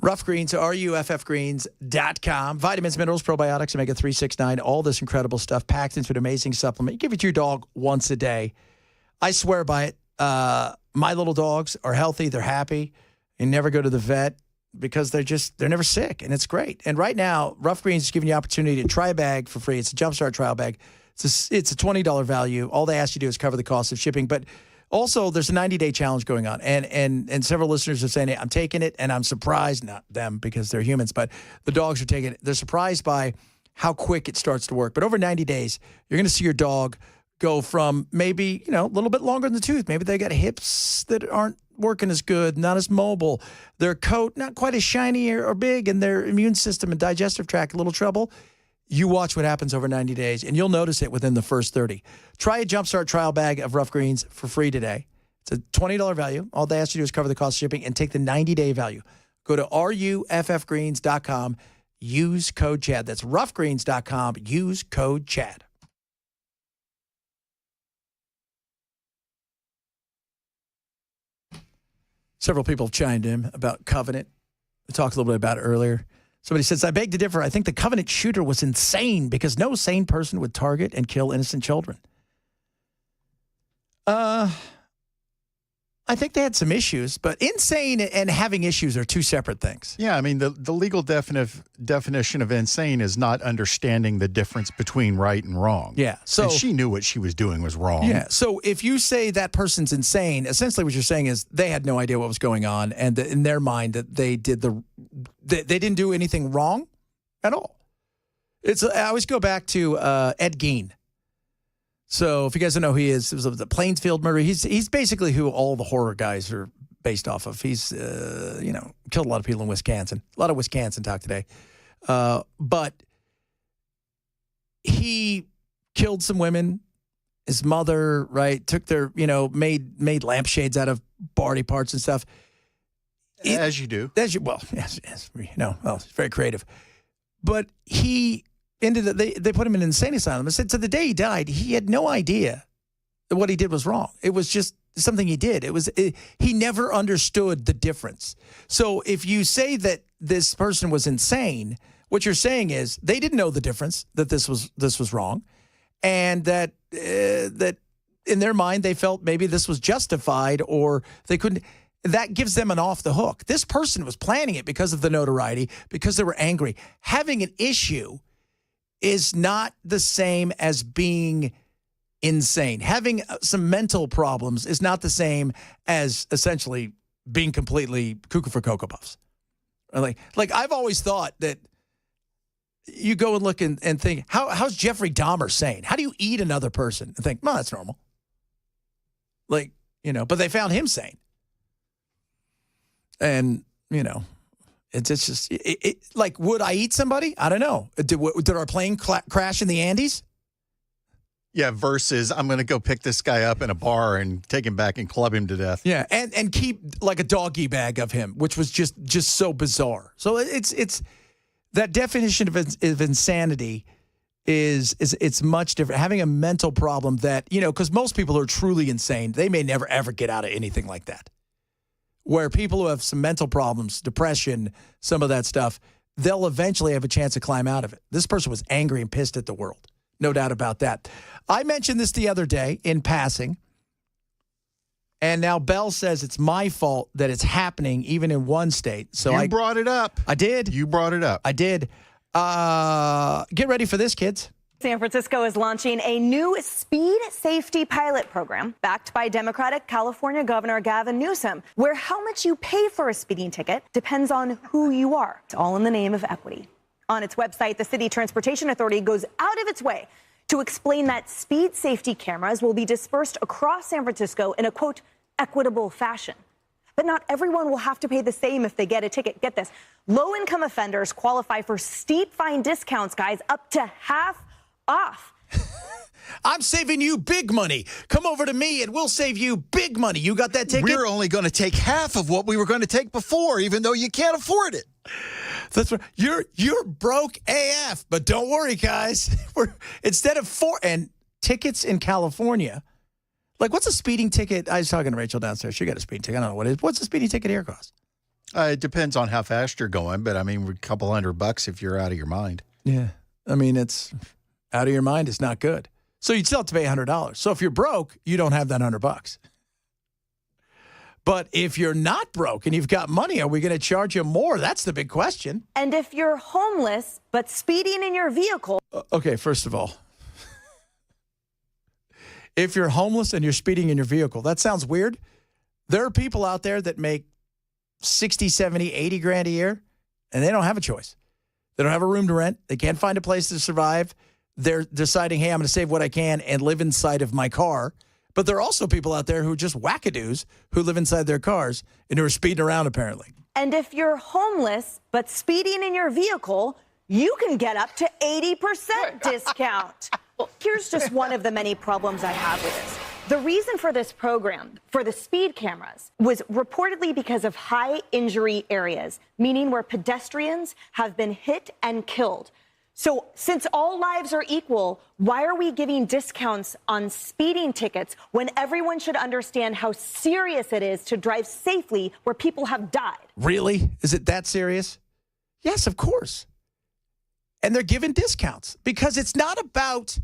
Ruff Greens, ruffgreens.com. Vitamins, minerals, probiotics, omega 3, 6, 9, all this incredible stuff packed into an amazing supplement. You give it to your dog once a day. I swear by it. My little dogs are healthy. They're happy. They never go to the vet because they're never sick, and it's great. And right now, Ruff Greens is giving you the opportunity to try a bag for free. It's a Jumpstart trial bag. It's a $20 value. All they ask you to do is cover the cost of shipping, but also, there's a 90-day challenge going on, and several listeners are saying, hey, I'm taking it, and I'm surprised, not them because they're humans, but the dogs are taking it. They're surprised by how quick it starts to work. But over 90 days, you're going to see your dog go from maybe, a little bit longer in the tooth. Maybe they got hips that aren't working as good, not as mobile. Their coat, not quite as shiny or big, and their immune system and digestive tract, a little trouble. You watch what happens over 90 days, and you'll notice it within the first 30. Try a Jumpstart trial bag of Ruff Greens for free today. It's a $20 value. All they ask you to do is cover the cost of shipping and take the 90-day value. Go to ruffgreens.com. Use code CHAD. That's ruffgreens.com. Use code CHAD. Several people have chimed in about Covenant. We talked a little bit about it earlier. Somebody says, I beg to differ. I think the Covenant shooter was insane because no sane person would target and kill innocent children. I think they had some issues, but insane and having issues are two separate things. Yeah, I mean, the legal definition of insane is not understanding the difference between right and wrong. Yeah. So and she knew what she was doing was wrong. Yeah. So if you say that person's insane, essentially what you're saying is they had no idea what was going on, and in their mind that they didn't do anything wrong at all. I always go back to Ed Gein. So if you guys don't know who he is, it was the Plainsfield murder. He's basically who all the horror guys are based off of. He's killed a lot of people in Wisconsin. A lot of Wisconsin talk today. But he killed some women. His mother, right, took their, made lampshades out of body parts and stuff. As you do. Yes, it's very creative. But he ended up, they put him in an insane asylum. And said to the day he died, he had no idea that what he did was wrong. It was just something he did. He never understood the difference. So if you say that this person was insane, what you're saying is they didn't know the difference, that this was wrong, and that in their mind they felt maybe this was justified or they couldn't. That gives them an off the hook. This person was planning it because of the notoriety, because they were angry. Having an issue is not the same as being insane. Having some mental problems is not the same as essentially being completely cuckoo for Cocoa Puffs. Like I've always thought that you go and look and think, how's Jeffrey Dahmer sane? How do you eat another person and think, well, that's normal? But they found him sane. And, it's just, would I eat somebody? I don't know. Did our plane crash in the Andes? Yeah, versus I'm going to go pick this guy up in a bar and take him back and club him to death. Yeah, and keep like a doggy bag of him, which was just so bizarre. So it's that definition of insanity is much different. Having a mental problem that, because most people who are truly insane, they may never, ever get out of anything like that. Where people who have some mental problems, depression, some of that stuff, they'll eventually have a chance to climb out of it. This person was angry and pissed at the world. No doubt about that. I mentioned this the other day in passing, and now Bell says it's my fault that it's happening even in one state. So you brought it up. I did. You brought it up. I did. Get ready for this, kids. San Francisco is launching a new speed safety pilot program backed by Democratic California Governor Gavin Newsom, where how much you pay for a speeding ticket depends on who you are. It's all in the name of equity. On its website, the City Transportation Authority goes out of its way to explain that speed safety cameras will be dispersed across San Francisco in a, quote, equitable fashion. But not everyone will have to pay the same if they get a ticket. Get this. Low-income offenders qualify for steep fine discounts, guys, up to half off. I'm saving you big money. Come over to me and we'll save you big money. You got that ticket? We're only going to take half of what we were going to take before, even though you can't afford it. That's right. You're broke AF, but don't worry, guys. Instead of and tickets in California, like what's a speeding ticket? I was talking to Rachel downstairs. She got a speeding ticket. I don't know what it is. What's a speeding ticket here cost? It depends on how fast you're going, but I mean, a couple $100 if you're out of your mind. Yeah. I mean, it's out of your mind. It's not good. So you'd still have to pay $100. So if you're broke, you don't have that $100. But if you're not broke and you've got money, are we going to charge you more? That's the big question. And if you're homeless but speeding in your vehicle. Okay, first of all, if you're homeless and you're speeding in your vehicle, that sounds weird. There are people out there that make 60, 70, 80 grand a year, and they don't have a choice. They don't have a room to rent. They can't find a place to survive. They're deciding, hey, I'm going to save what I can and live inside of my car. But there are also people out there who are just wackadoos who live inside their cars and who are speeding around, apparently. And if you're homeless but speeding in your vehicle, you can get up to 80% discount. Well, here's just one of the many problems I have with this. The reason for this program, for the speed cameras, was reportedly because of high injury areas, meaning where pedestrians have been hit and killed. So since all lives are equal, why are we giving discounts on speeding tickets when everyone should understand how serious it is to drive safely where people have died? Really? Is it that serious? Yes, of course. And they're given discounts because it's not about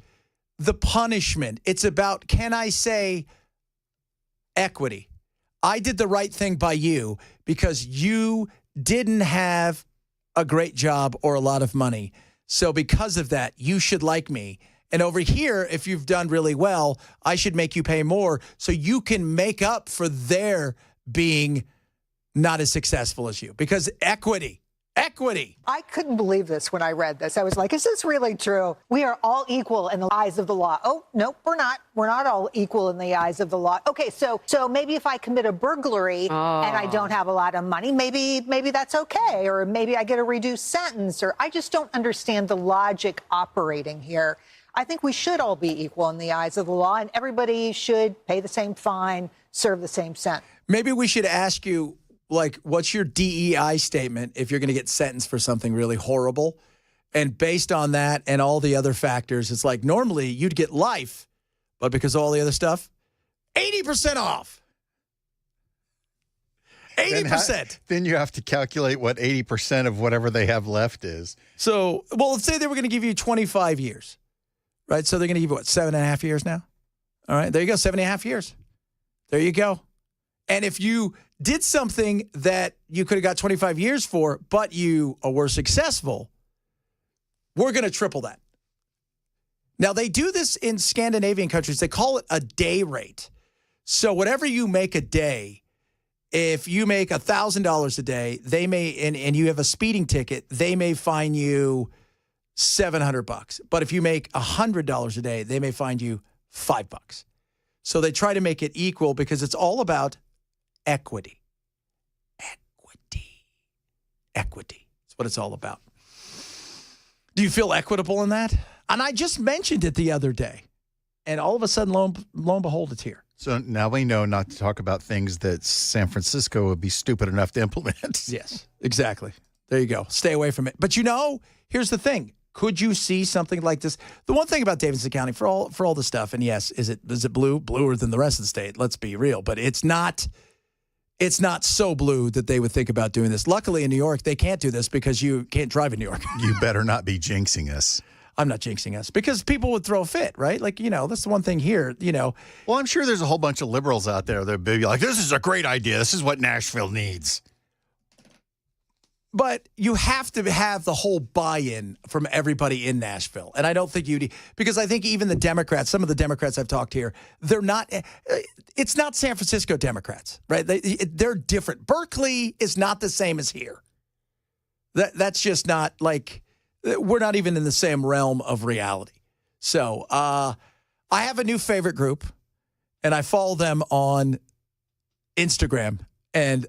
the punishment. It's about, can I say, equity. I did the right thing by you because you didn't have a great job or a lot of money. So because of that, you should like me. And over here, if you've done really well, I should make you pay more so you can make up for their being not as successful as you. Because equity. I couldn't believe this when I read this. I was like, is this really true? We are all equal in the eyes of the law. Oh, nope, we're not. We're not all equal in the eyes of the law. Okay, so maybe if I commit a burglary and I don't have a lot of money, maybe that's okay. Or maybe I get a reduced sentence. Or I just don't understand the logic operating here. I think we should all be equal in the eyes of the law, and everybody should pay the same fine, serve the same sentence. Maybe we should ask you, like, what's your DEI statement if you're going to get sentenced for something really horrible? And based on that and all the other factors, it's like normally you'd get life, but because of all the other stuff, 80% off. 80%. Then you have to calculate what 80% of whatever they have left is. So, well, let's say they were going to give you 25 years, right? So they're going to give you, what, 7.5 years now? All right, there you go, 7.5 years. There you go. And if you did something that you could have got 25 years for, but you were successful, we're going to triple that. Now, they do this in Scandinavian countries. They call it a day rate. So whatever you make a day, if you make $1,000 a day, they may, and you have a speeding ticket, they may fine you $700. But if you make $100 a day, they may fine you $5. So they try to make it equal because it's all about equity. Equity. That's what it's all about. Do you feel equitable in that? And I just mentioned it the other day. And all of a sudden, lo and behold, it's here. So now we know not to talk about things that San Francisco would be stupid enough to implement. Yes, exactly. There you go. Stay away from it. But here's the thing. Could you see something like this? The one thing about Davidson County, for all the stuff, and yes, is it blue? Bluer than the rest of the state. Let's be real. But it's not so blue that they would think about doing this. Luckily, in New York, they can't do this because you can't drive in New York. You better not be jinxing us. I'm not jinxing us because people would throw a fit, right? Like, that's the one thing here, Well, I'm sure there's a whole bunch of liberals out there that would be like, this is a great idea. This is what Nashville needs. But you have to have the whole buy-in from everybody in Nashville. And I don't think because I think even the Democrats, some of the Democrats I've talked to here, it's not San Francisco Democrats, right? They're different. Berkeley is not the same as here. That's just not like, we're not even in the same realm of reality. So I have a new favorite group, and I follow them on Instagram. And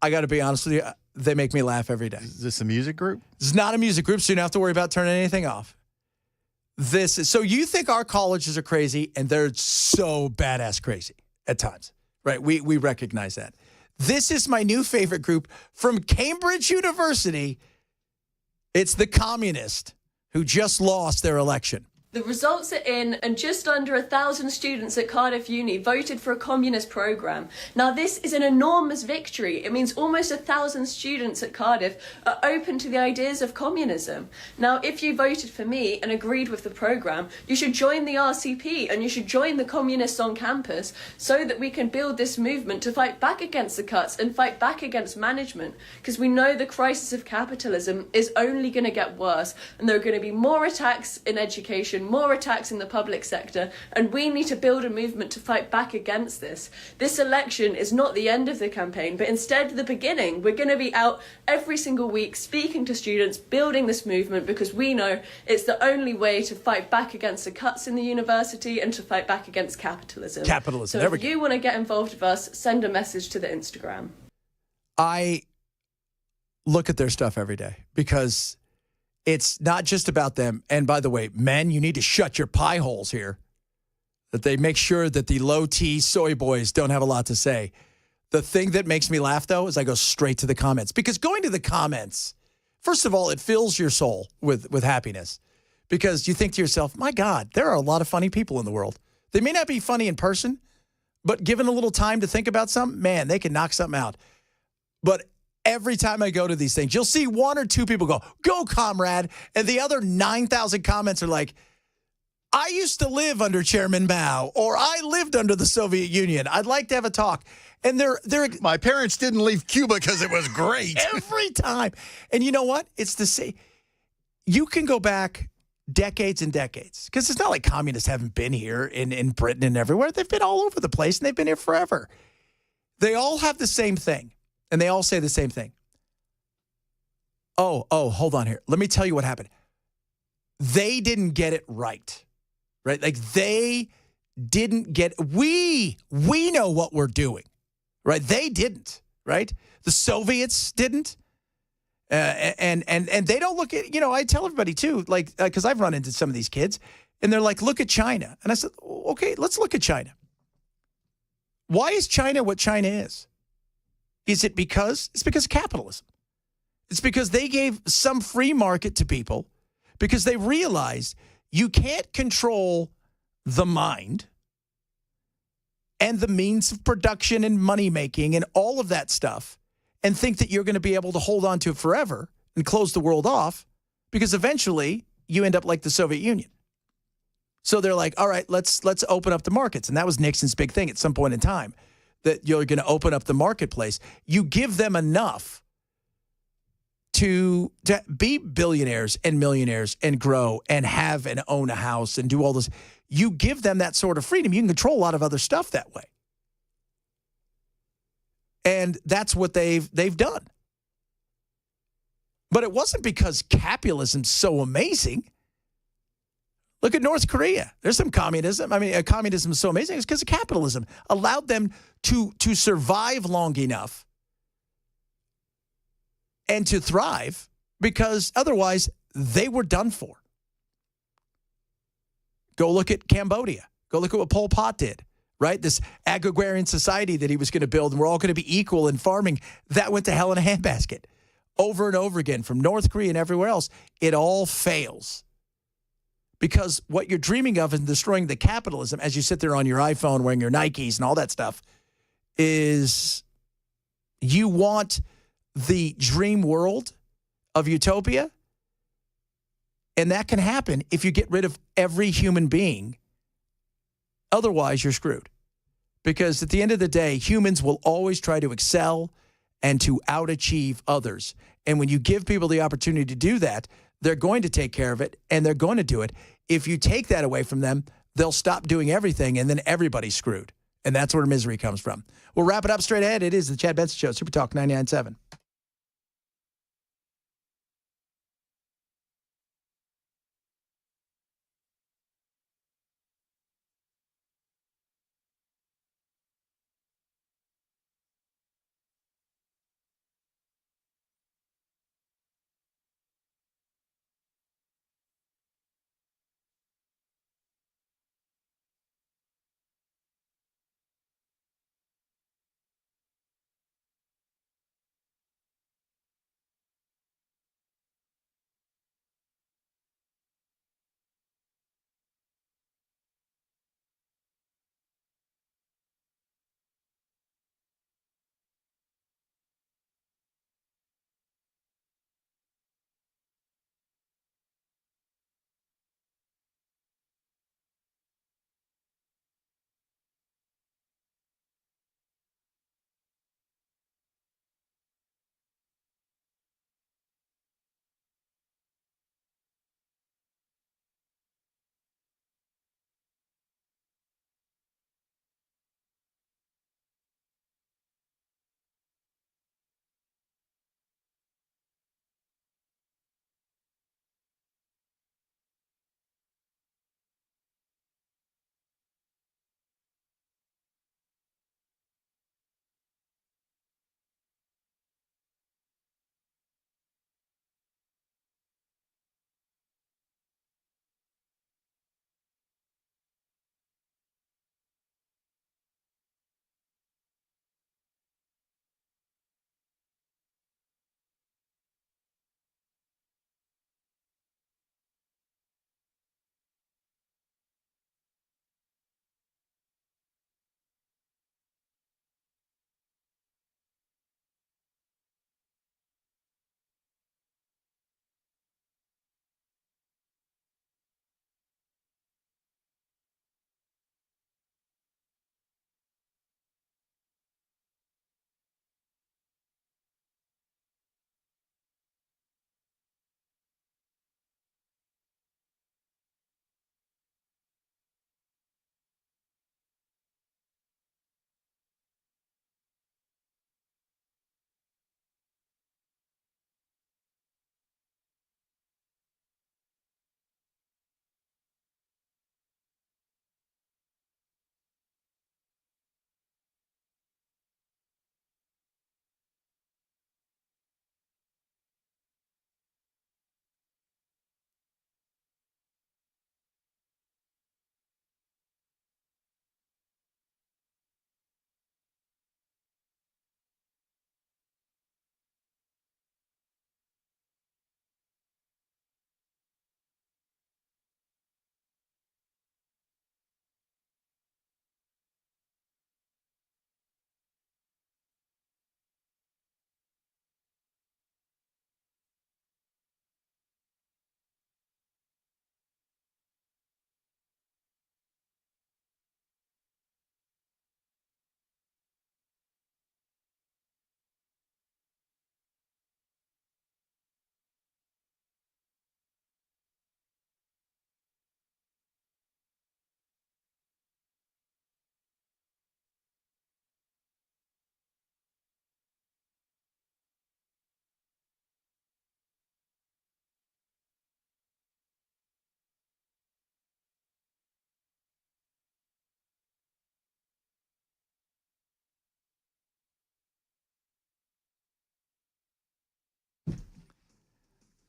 I got to be honest with you, they make me laugh every day. Is this a music group? This is not a music group, so you don't have to worry about turning anything off. So you think our colleges are crazy, and they're so badass crazy at times, right? We recognize that. This is my new favorite group from Cambridge University. It's the communist who just lost their election. The results are in, and just under 1,000 students at Cardiff Uni voted for a communist programme. Now, this is an enormous victory. It means almost 1,000 students at Cardiff are open to the ideas of communism. Now, if you voted for me and agreed with the programme, you should join the RCP and you should join the communists on campus so that we can build this movement to fight back against the cuts and fight back against management, because we know the crisis of capitalism is only going to get worse, and there are going to be more attacks in education, more attacks in the public sector, and we need to build a movement to fight back against this. This election is not the end of the campaign, but instead the beginning. We're going to be out every single week speaking to students, building this movement, because we know it's the only way to fight back against the cuts in the university and to fight back against capitalism. Capitalism. So if you want to get involved with us, send a message to the Instagram. I look at their stuff every day because it's not just about them. And by the way, men, you need to shut your pie holes here. That they make sure that the low T soy boys don't have a lot to say. The thing that makes me laugh, though, is I go straight to the comments. Because going to the comments, first of all, it fills your soul with happiness. Because you think to yourself, my God, there are a lot of funny people in the world. They may not be funny in person, but given a little time to think about something, man, they can knock something out. But every time I go to these things, you'll see one or two people go, comrade. And the other 9,000 comments are like, I used to live under Chairman Mao, or I lived under the Soviet Union. I'd like to have a talk. And they're my parents didn't leave Cuba because it was great. Every time. And you know what? It's the same. You can go back decades and decades, because it's not like communists haven't been here in Britain and everywhere. They've been all over the place, and they've been here forever. They all have the same thing. And they all say the same thing. Oh, hold on here. Let me tell you what happened. They didn't get it right? Like they didn't get, we know what we're doing, right? They didn't, right? The Soviets didn't. And they don't look at, I tell everybody too, like, because I've run into some of these kids and they're like, look at China. And I said, okay, let's look at China. Why is China what China is? Is it because? It's because of capitalism. It's because they gave some free market to people because they realized you can't control the mind and the means of production and money making and all of that stuff and think that you're going to be able to hold on to it forever and close the world off, because eventually you end up like the Soviet Union. So they're like, all right, let's open up the markets. And that was Nixon's big thing at some point in time, that you're going to open up the marketplace. You give them enough to be billionaires and millionaires and grow and have and own a house and do all this. You give them that sort of freedom. You can control a lot of other stuff that way. And that's what they've done. But it wasn't because capitalism's so amazing. Look at North Korea. There's some communism. I mean, communism is so amazing. It's because of capitalism. Allowed them to survive long enough and to thrive, because otherwise they were done for. Go look at Cambodia. Go look at what Pol Pot did, right? This agrarian society that he was going to build, and we're all going to be equal in farming. That went to hell in a handbasket. Over and over again, from North Korea and everywhere else, it all fails. Because what you're dreaming of in destroying the capitalism, as you sit there on your iPhone wearing your Nikes and all that stuff, is you want the dream world of utopia. And that can happen if you get rid of every human being. Otherwise, you're screwed. Because at the end of the day, humans will always try to excel and to outachieve others. And when you give people the opportunity to do that, they're going to take care of it, and they're going to do it. If you take that away from them, they'll stop doing everything, and then everybody's screwed. And that's where misery comes from. We'll wrap it up straight ahead. It is the Chad Benson Show, Super Talk 99.7.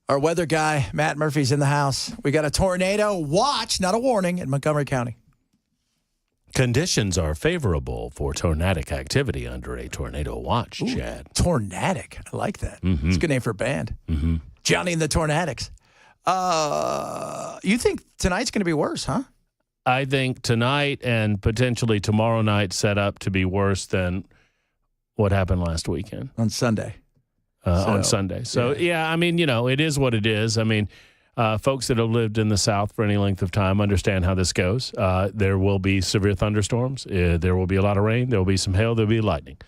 Our weather guy, Matt Murphy's in the house. We got a tornado watch, not a warning, in Montgomery County. Conditions are favorable for tornadic activity under a tornado watch, Chad. Tornadic. I like that. Mm-hmm. It's a good name for a band. Mm-hmm. Johnny and the Tornadics. You think tonight's going to be worse, huh? I think tonight and potentially tomorrow night set up to be worse than what happened last weekend. On Sunday. On Sunday. So, yeah, I mean, it is what it is. I mean, folks that have lived in the South for any length of time understand how this goes. There will be severe thunderstorms. There will be a lot of rain. There will be some hail. There will be lightning.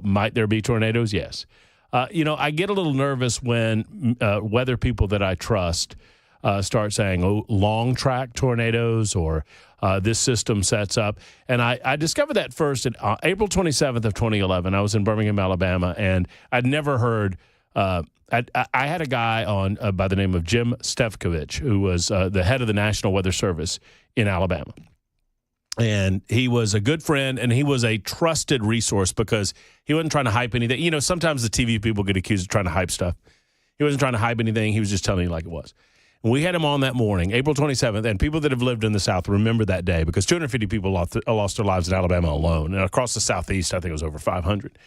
Might there be tornadoes? Yes. I get a little nervous when weather people that I trust start saying, long track tornadoes or this system sets up. And I discovered that first in April 27th of 2011. I was in Birmingham, Alabama, and I'd never heard I had a guy on by the name of Jim Stefkovich, who was the head of the National Weather Service in Alabama. And he was a good friend, and he was a trusted resource because he wasn't trying to hype anything. Sometimes the TV people get accused of trying to hype stuff. He wasn't trying to hype anything. He was just telling you like it was. And we had him on that morning, April 27th, and people that have lived in the South remember that day because 250 people lost their lives in Alabama alone. And across the Southeast, I think it was over 500.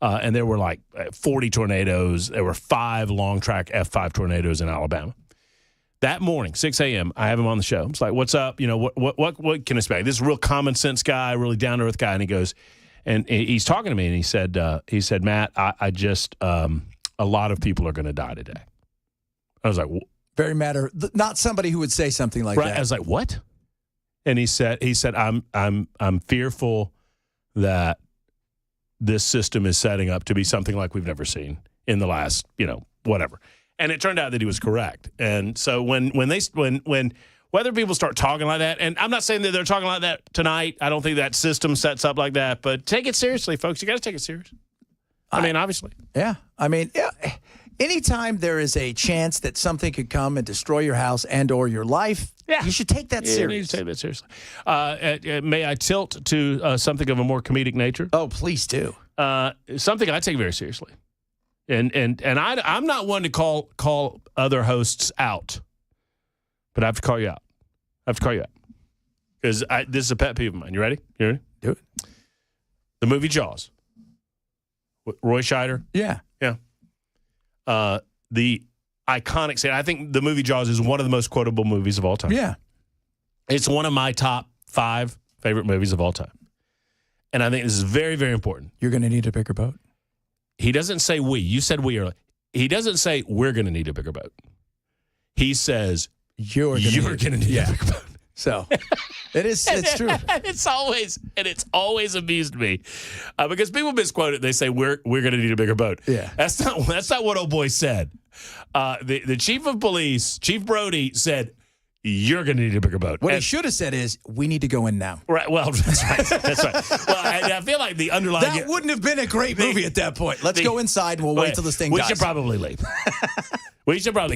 And there were like 40 tornadoes. There were 5 long-track F5 tornadoes in Alabama. That morning, 6 a.m., I have him on the show. It's like, what's up? What can I expect? This is a real common sense guy, really down-to-earth guy. And he goes, and he's talking to me, and he said, Matt, I just, a lot of people are going to die today. I was like, very matter, not somebody who would say something like that. I was like, what? And he said, I'm fearful that this system is setting up to be something like we've never seen in the last, whatever. And it turned out that he was correct. And so when weather people start talking like that, and I'm not saying that they're talking like that tonight. I don't think that system sets up like that. But take it seriously, folks. You got to take it serious. I mean, obviously. Yeah. I mean, anytime there is a chance that something could come and destroy your house and or your life, you should take that seriously. You need to take that seriously. May I tilt to something of a more comedic nature? Oh, please do. Something I take very seriously. And I'm not one to call other hosts out, but I have to call you out. Because this is a pet peeve of mine. You ready? Do it. The movie Jaws. Roy Scheider. Yeah. The iconic scene. I think the movie Jaws is one of the most quotable movies of all time. Yeah. It's one of my top 5 favorite movies of all time. And I think this is very, very important. You're going to need a bigger boat. He doesn't say we. You said we earlier. He doesn't say we're going to need a bigger boat. He says you're going to need a bigger boat. So it's true. It's always amused me because people misquote it. They say we're going to need a bigger boat. Yeah, that's not what old boy said. The chief of police, Chief Brody, said you're going to need a bigger boat. What he should have said is, we need to go in now. Right. Well, that's right. That's right. Well, I feel like the underlying... That wouldn't have been a great movie at that point. Let's go inside and we'll wait till this thing dies. We should probably leave.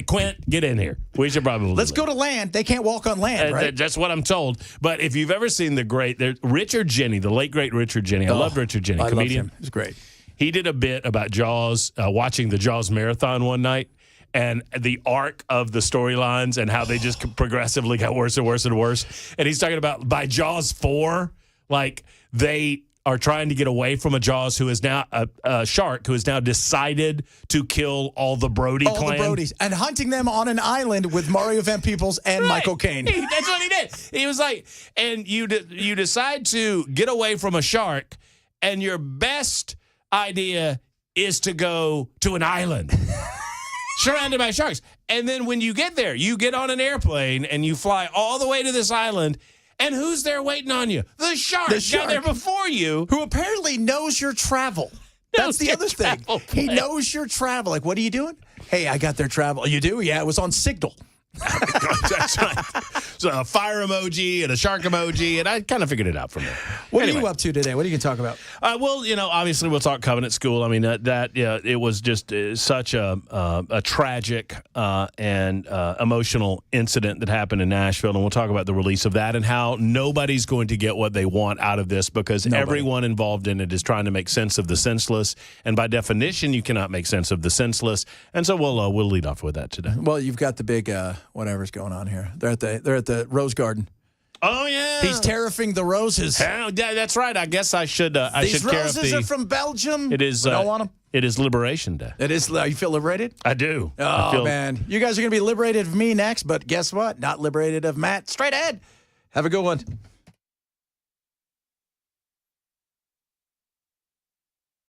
Quint, get in here. We should probably Let's go to land. They can't walk on land, right? That's what I'm told. But if you've ever seen Richard Jenney, the late, great Richard Jenney. I loved Richard Jenney, comedian. He was great. He did a bit about Jaws, watching the Jaws marathon one night. And the arc of the storylines and how they just progressively got worse and worse and worse. And he's talking about by Jaws 4, like they are trying to get away from a Jaws who is now a shark who has now decided to kill all the Brody clan. All the Brodies. And hunting them on an island with Mario Van Peebles and Michael Caine. That's what he did. He was like, and you decide to get away from a shark, and your best idea is to go to an island. Surrounded by sharks. And then when you get there, you get on an airplane and you fly all the way to this island. And who's there waiting on you? The shark. Got there before you. Who apparently knows your travel. That's the other thing. He knows your travel. Like, what are you doing? Hey, I got their travel. You do? Yeah, it was on Signal. That's right. So a fire emoji and a shark emoji, and I kind of figured it out from there. What are you up to today? What are you going to talk about? Well, obviously we'll talk Covenant School. I mean, it was just such a tragic and emotional incident that happened in Nashville, and we'll talk about the release of that and how nobody's going to get what they want out of this because everyone involved in it is trying to make sense of the senseless, and by definition, you cannot make sense of the senseless. And so we'll lead off with that today. Well, you've got the big whatever's going on here. They're at the Rose Garden. Oh yeah, he's tariffing the roses. That's right. I guess I should. These roses are from Belgium. It is. We don't want them. It is Liberation Day. It is. You feel liberated? I do. Oh man, you guys are going to be liberated of me next, but guess what? Not liberated of Matt. Straight ahead. Have a good one.